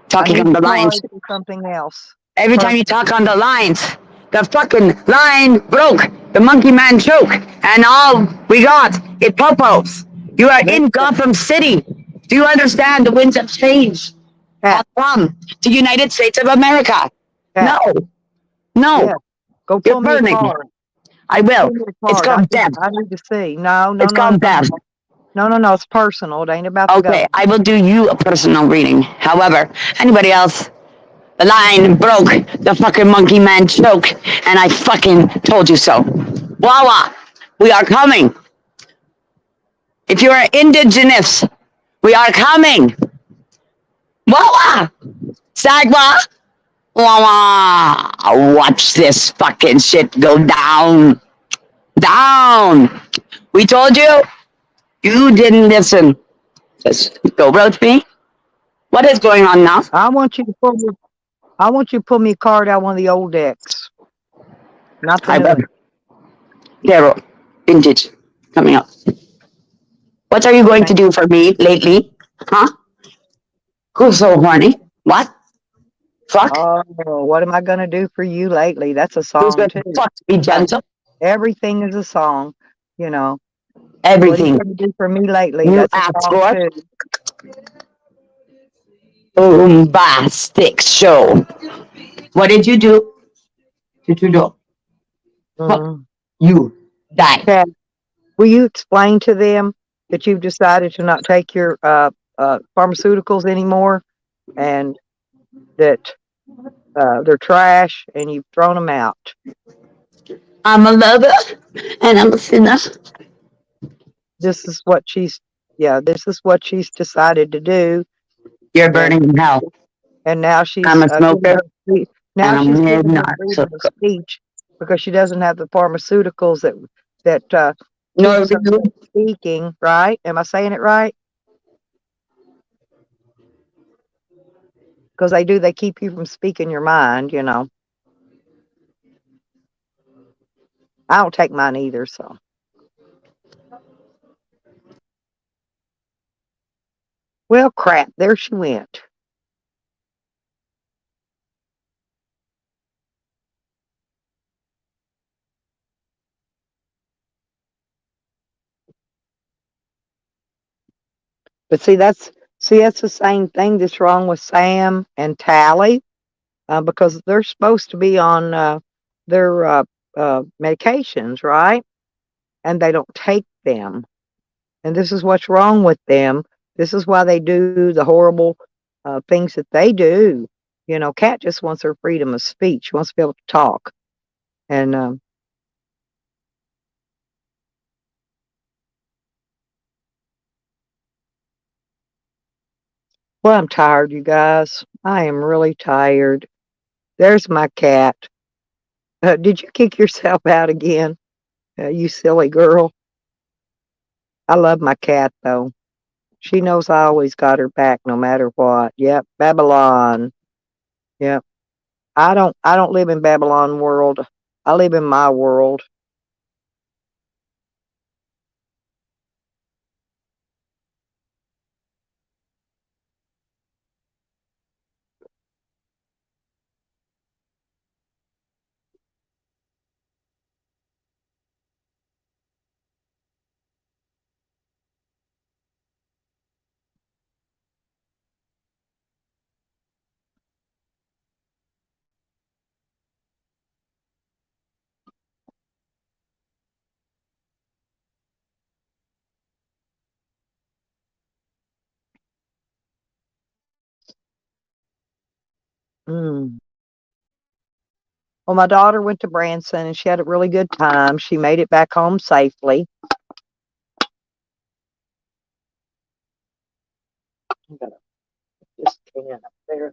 talking need on the the lines. card for something else. Every time you talk on the lines, the fucking line broke. The monkey man choke. And all we got is popos. You are in Gotham City. Do you understand? The winds of change have come to United States of America. Cat. No. Yeah. Go You're pull me a burning. card. I will. Pull me a It's card. called death. I need to see. No. It's called death. No. It's personal. It ain't about the Okay, government. I will do you a personal reading. However, anybody else, the line broke, the fucking monkey man choke, and I fucking told you so. Wawa, we are coming. If you are indigenous, we are coming. Wawa, Sagwa, Wawa, watch this fucking shit go down. Down. We told you. You didn't listen. Just go with me. What is going on now? I want you to pull me a card out of one of the old decks. Not the I new will. one. Daryl, vintage, coming up. What are you going to do for me lately? Huh? Who's so horny? What? Fuck? Oh, what am I gonna do for you lately? That's a Who's song going too. to fuck be gentle? Everything is a song, you know. What are Everything. you gonna do for me lately? You That's a asked song for too. Bombastic show. What did you do to Trudeau? Mm. You die. Kat, will you explain to them that you've decided to not take your pharmaceuticals anymore, and that they're trash, and you've thrown them out? I'm a lover and I'm a sinner. This is what she's decided to do, You're burning in hell. and now she's I'm a smoker. now and she's I'm giving her not freedom of so- speech because she doesn't have the pharmaceuticals that No, keeps her from speaking. Right? Am I saying it right? Because they keep you from speaking your mind. You know. I don't take mine either, so. Well, crap, there she went. But see, that's the same thing that's wrong with Sam and Tally, because they're supposed to be on their medications, right? And they don't take them. And this is what's wrong with them. This is why they do the horrible things that they do. You know, Kat just wants her freedom of speech. She wants to be able to talk. And Well, I'm tired, you guys. I am really tired. There's my cat. Did you kick yourself out again? You silly girl. I love my cat, though. She knows I always got her back no matter what. Yep, Babylon. Yep. I don't live in Babylon world. I live in my world. Mm. Well, my daughter went to Branson and she had a really good time. She made it back home safely. I'm gonna put this can up there.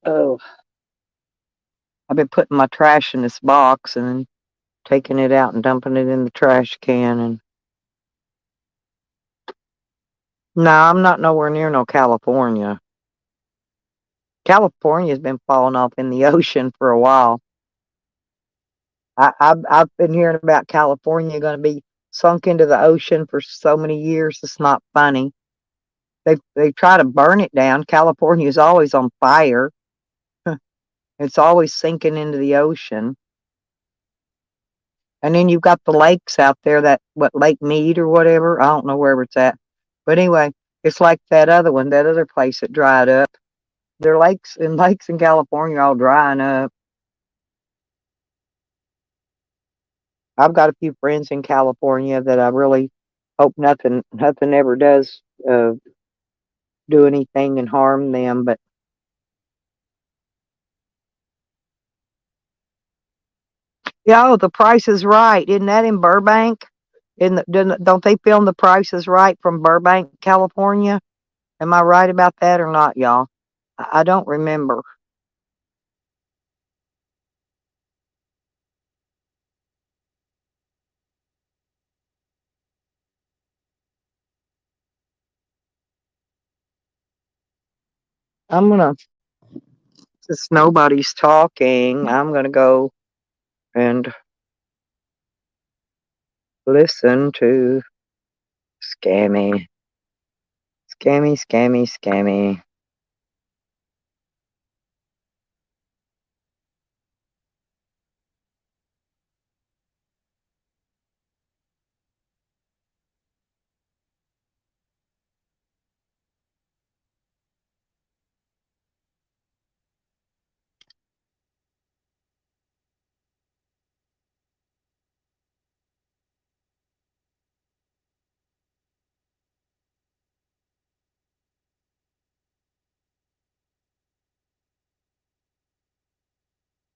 Oh, I've been putting my trash in this box and then taking it out and dumping it in the trash can. And no, I'm not nowhere near no California. California's been falling off in the ocean for a while. I've been hearing about California going to be sunk into the ocean for so many years. It's not funny. They try to burn it down. California is always on fire. It's always sinking into the ocean. And then you've got the lakes out there, that what Lake Mead or whatever. I don't know wherever it's at. But anyway, it's like that other one, that other place that dried up. Their lakes in California are all drying up. I've got a few friends in California that I really hope nothing ever does do anything and harm them. But yeah, oh, The Price is Right. Isn't that in Burbank? Don't they film The Price is Right from Burbank, California? Am I right about that or not, y'all? I don't remember. I'm gonna, since nobody's talking, I'm gonna go and listen to Scammy. Scammy, Scammy, Scammy.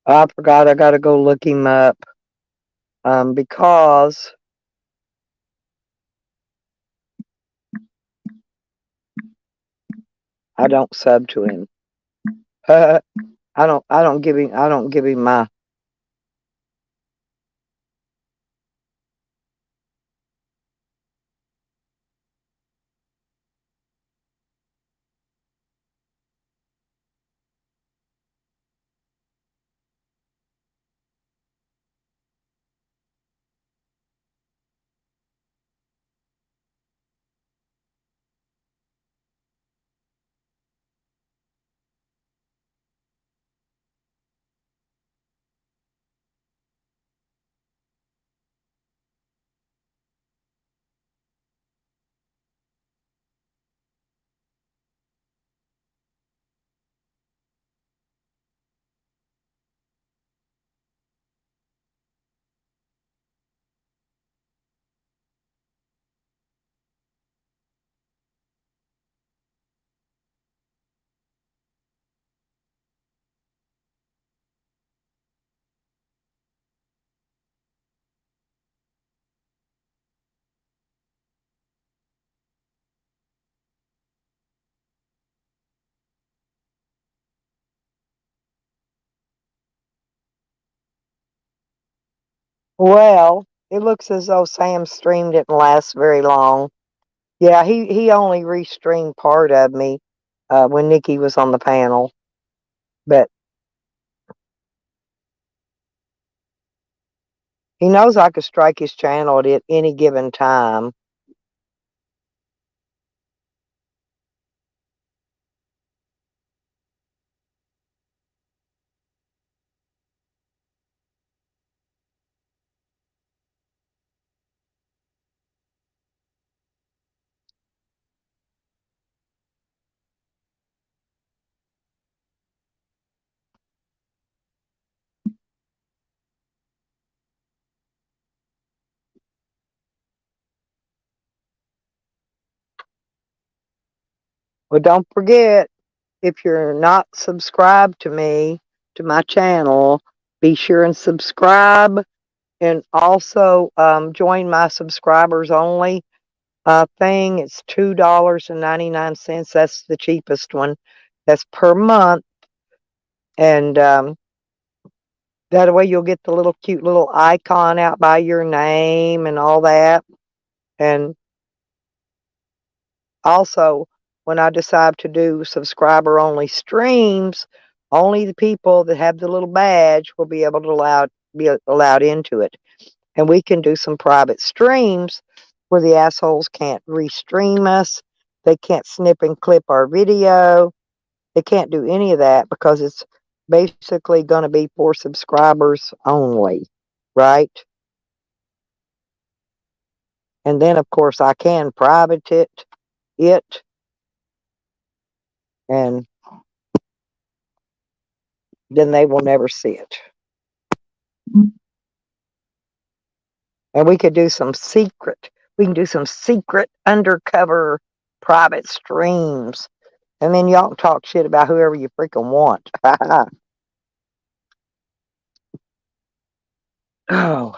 I forgot I gotta go look him up. Because I don't sub to him. I don't give him my Well, it looks as though Sam's stream didn't last very long. Yeah, he only restreamed part of me when Nikki was on the panel, but he knows I could strike his channel at any given time. Well, don't forget, if you're not subscribed to me, to my channel, be sure and subscribe, and also join my subscribers only thing. It's $2.99. That's the cheapest one. That's per month, and that way you'll get the little cute little icon out by your name and all that. And also, when I decide to do subscriber only streams, only the people that have the little badge will be able to be allowed into it. And we can do some private streams where the assholes can't restream us. They can't snip and clip our video. They can't do any of that because it's basically going to be for subscribers only, right? And then, of course, I can private it, and then they will never see it. And we could do some secret. We can do some secret undercover private streams. And then y'all can talk shit about whoever you freaking want. Oh,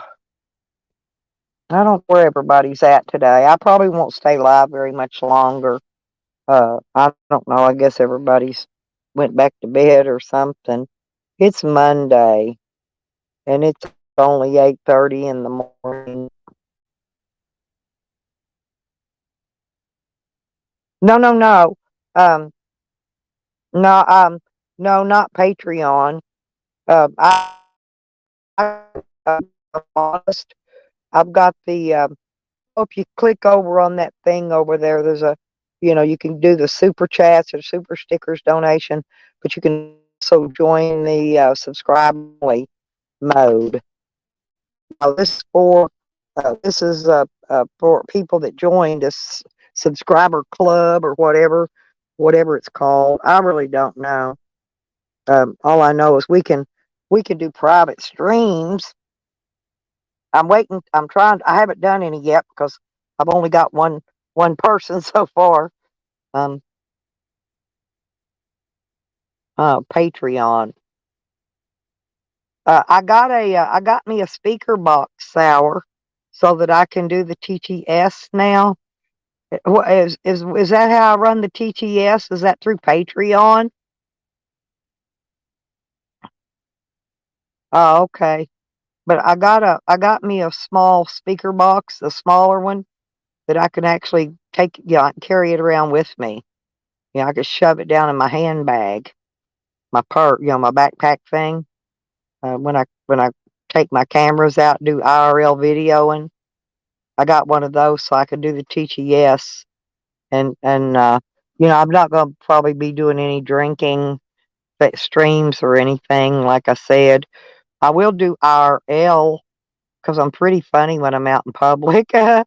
I don't know where everybody's at today. I probably won't stay live very much longer. I don't know. I guess everybody's went back to bed or something. It's Monday, and it's only 8:30 in the morning. No, no, no. Um, no, no, not Patreon. I honest. I've got the. If you click over on that thing over there, there's a, you can do the super chats or super stickers donation, but you can also join the subscribe only mode. Now this is for people that joined this subscriber club or whatever it's called. I really don't know. All I know is we can do private streams. I'm waiting. I haven't done any yet because I've only got one person so far. Um, Patreon. I got me a speaker box sour so that I can do the TTS now. Is that how I run the TTS? Is that through Patreon? Oh, okay. But I got me a small speaker box, a smaller one that I can actually take, carry it around with me. I could shove it down in my handbag, my backpack thing. When I take my cameras out, do IRL videoing, I got one of those so I can do the TTS. And I'm not going to probably be doing any drinking streams or anything. Like I said, I will do IRL because I'm pretty funny when I'm out in public. I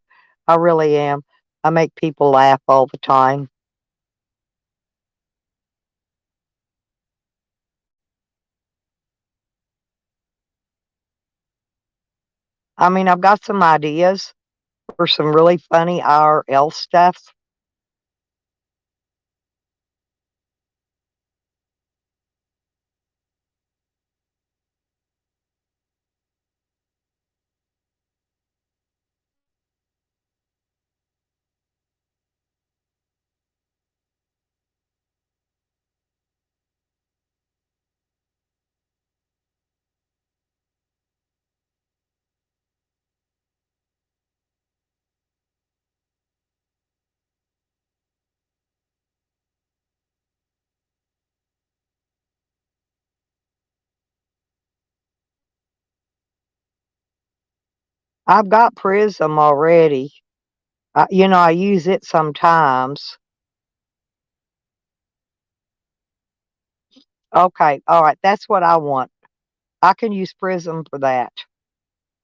really am. I make people laugh all the time. I mean, I've got some ideas for some really funny IRL stuff. I've got Prism already. I use it sometimes. Okay, all right, that's what I want. I can use Prism for that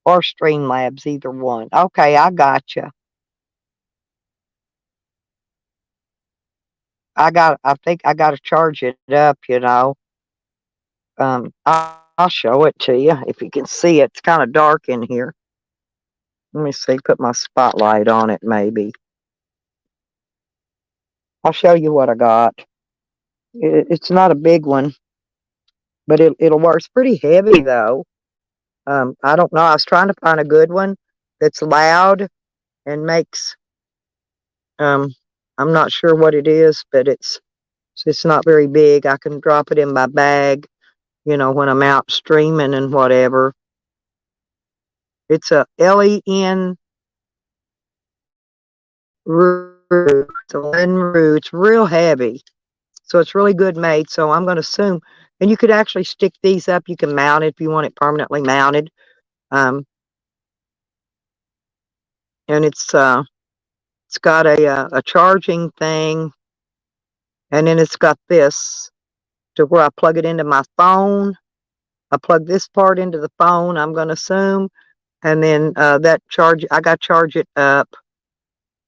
or Streamlabs, either one. Okay, I got you. I think I got to charge it up. I'll show it to you if you can see it. It's kind of dark in here. Let me see. Put my spotlight on it, maybe. I'll show you what I got. It's not a big one, but it'll work. It's pretty heavy though. I don't know. I was trying to find a good one that's loud and makes. Um, I'm not sure what it is, but it's not very big. I can drop it in my bag, when I'm out streaming and whatever. It's a LEN Rue. It's a Len Rue. It's real heavy, so it's really good made. So I'm going to assume, and you could actually stick these up. You can mount it if you want it permanently mounted. And it's got a charging thing, and then it's got this to where I plug it into my phone. I plug this part into the phone, I'm going to assume, and then that charge, I got to charge it up.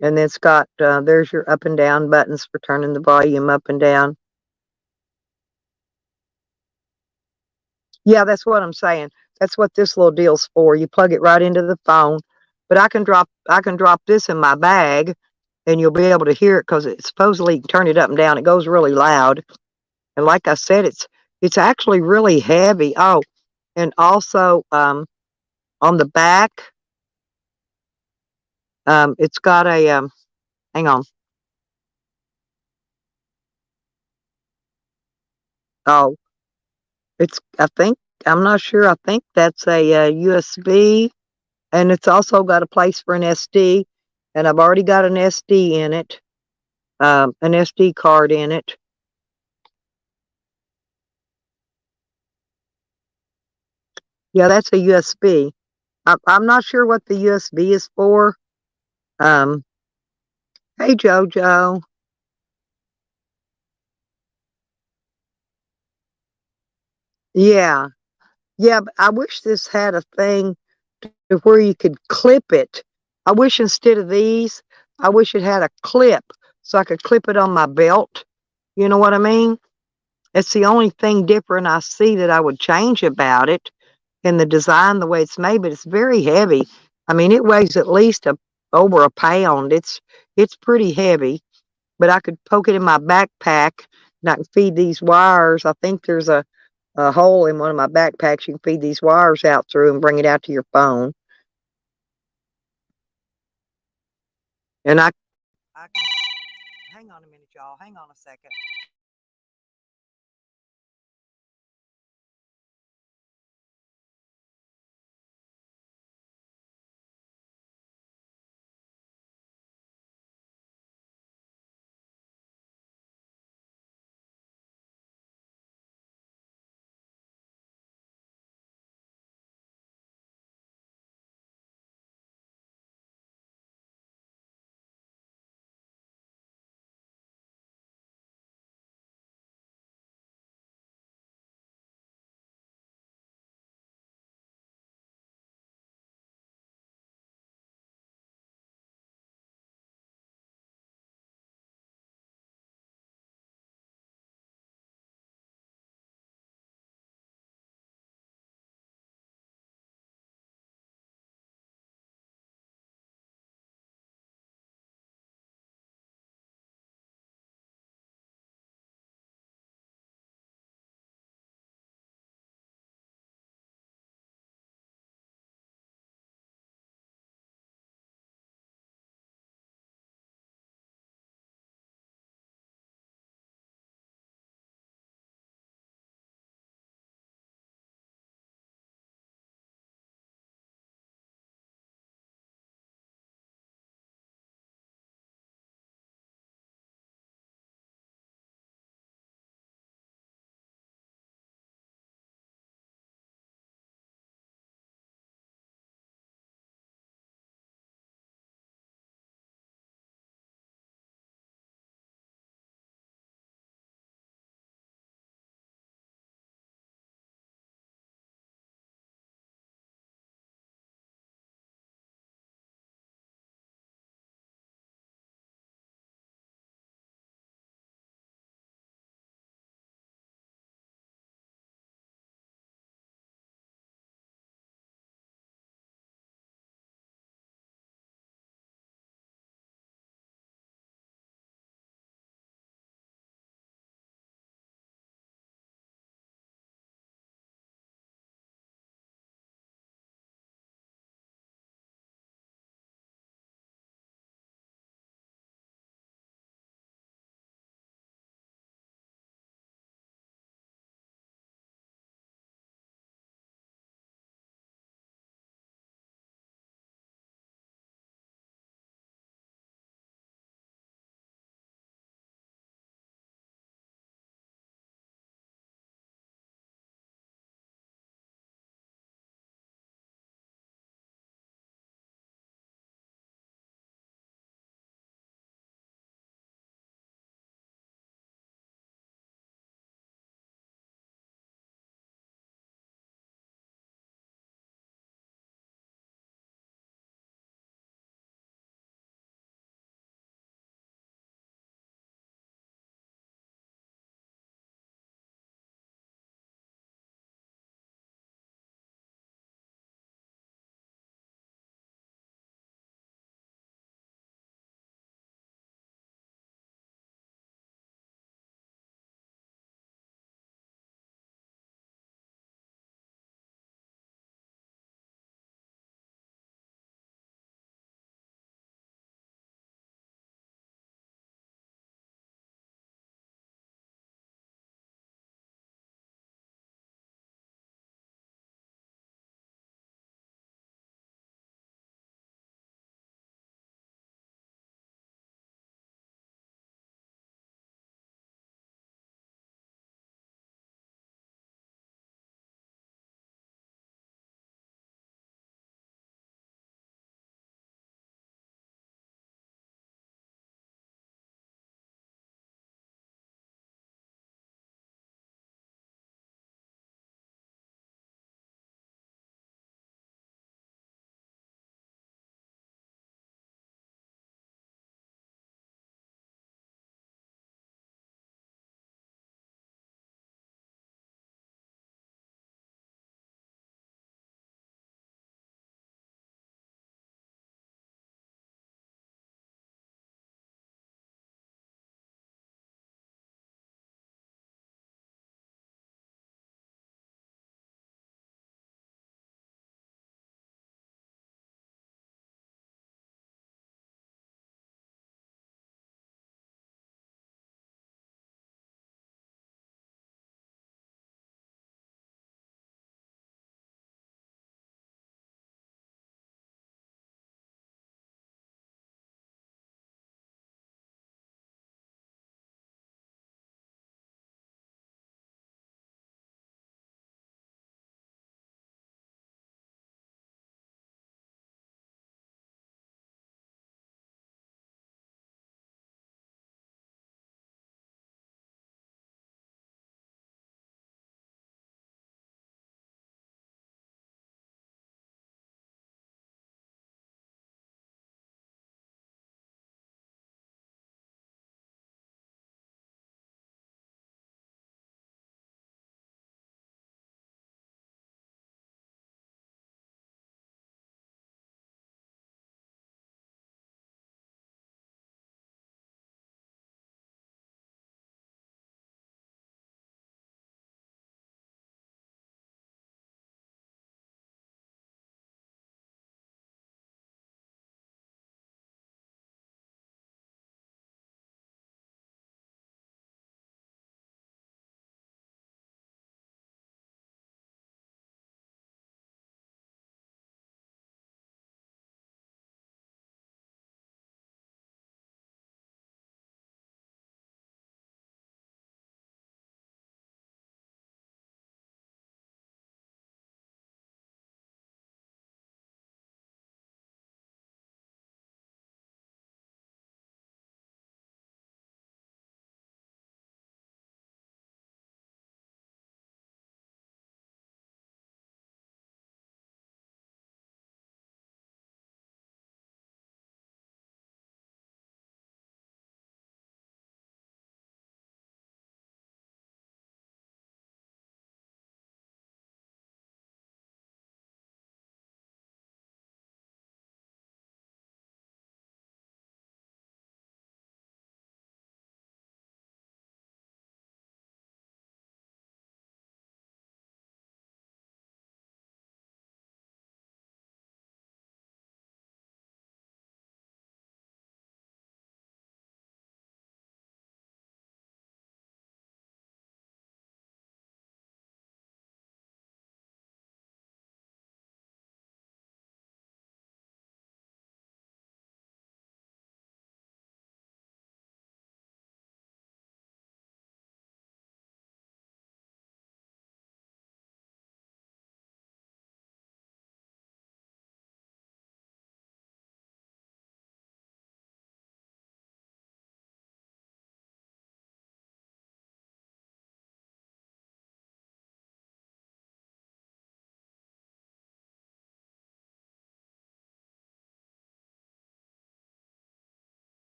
And then it's got, there's your up and down buttons for turning the volume up and down. Yeah, that's what I'm saying. That's what this little deal's for. You plug it right into the phone. But I can drop this in my bag, and you'll be able to hear it because it supposedly you can turn it up and down. It goes really loud. And like I said, it's actually really heavy. Oh, and also on the back, it's got a hang on. Oh, I'm not sure. I think that's a USB, and it's also got a place for an SD. And I've already got an SD in it, an SD card in it. Yeah, that's a USB. I'm not sure what the USB is for. Um, hey Jojo. Yeah, yeah. But I wish this had a thing to where you could clip it. I wish instead of these, I wish it had a clip so I could clip it on my belt. You know what I mean? It's the only thing different I see that I would change about it in the design, the way it's made, but it's very heavy. I mean, it weighs at least over a pound. It's pretty heavy, but I could poke it in my backpack and I can feed these wires. I think there's a hole in one of my backpacks you can feed these wires out through and bring it out to your phone. And I can hang on a minute, y'all. Hang on a second.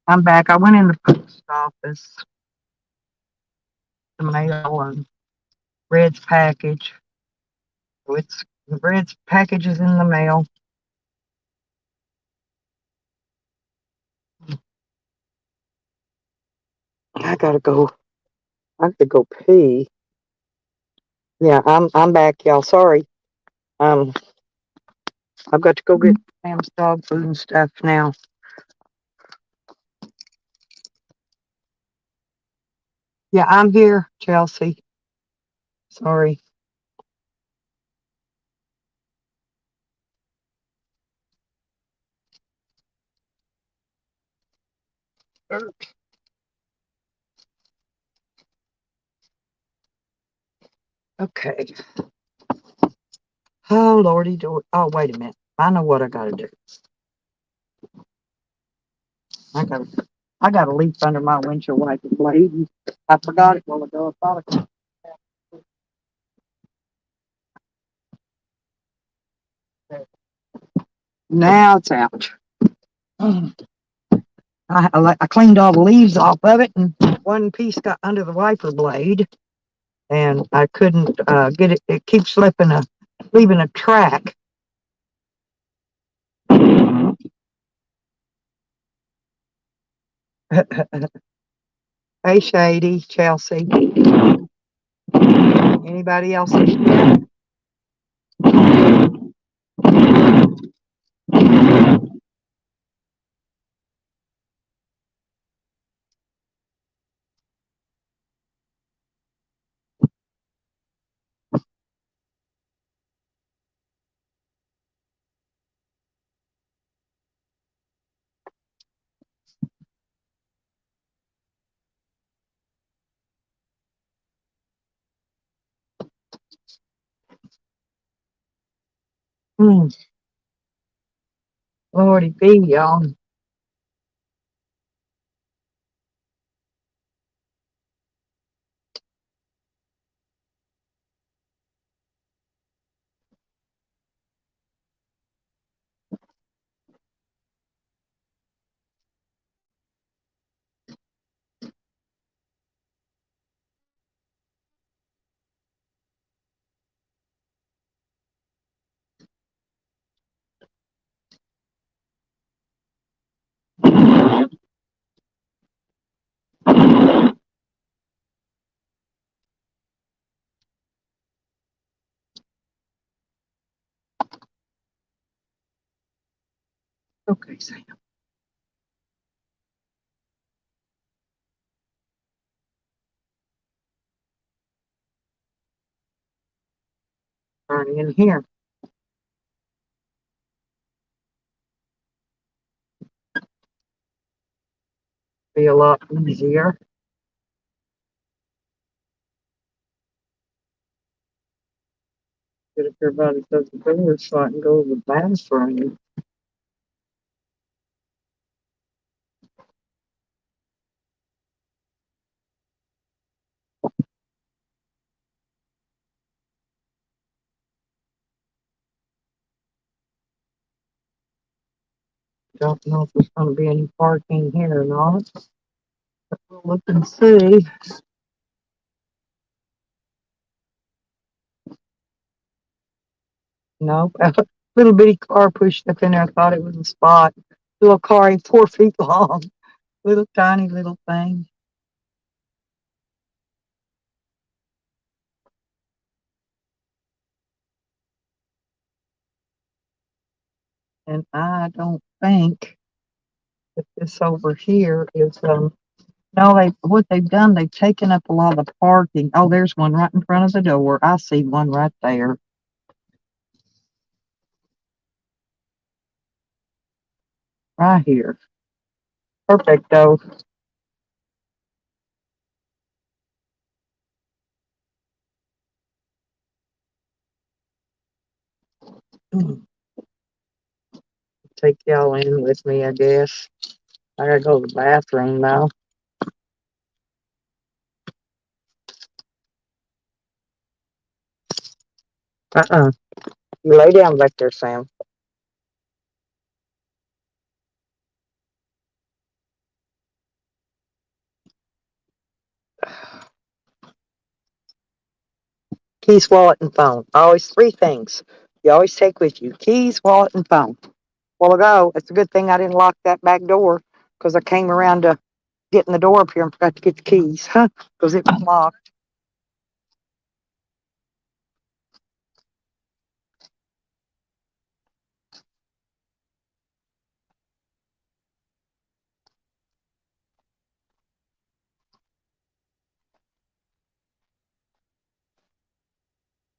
I'm back. I went in the post office, the mail, and Red's package. So it's Red's package is in the mail. I gotta go. I have to go pee. Yeah, I'm back, y'all. Sorry. Um, I've got to go get Sam's dog food and stuff now. Yeah, I'm here, Chelsea. Sorry. Okay. Oh, Lordy, oh, wait a minute. I know what I gotta do. I gotta leaf under my windshield wiper blade. I forgot it a while ago. I thought I could. Now it's out. I cleaned all the leaves off of it, and one piece got under the wiper blade, and I couldn't get it. It keeps leaving a track. Hey, Shady, Chelsea. Anybody else in here? Hmm. Lordy be, y'all. Okay, Sam. Turn in here. Be a lot easier. Get if everybody does the door so I can go to the bathroom. Don't know if there's going to be any parking here or not. But we'll look and see. Nope. Little bitty car pushed up in there. I thought it was a spot. Little car ain't 4 feet long. Little tiny little thing. And I don't think that this over here is no, what they've done, they've taken up a lot of the parking. Oh, there's one right in front of the door. I see one right there. Right here. Perfect though. Take y'all in with me, I guess. I gotta go to the bathroom now. Uh-uh. You lay down back there, Sam. Keys, wallet, and phone. Always three things you always take with you. Keys, wallet, and phone. Well ago, it's a good thing I didn't lock that back door because I came around to getting the door up here and forgot to get the keys, huh? Because it was locked.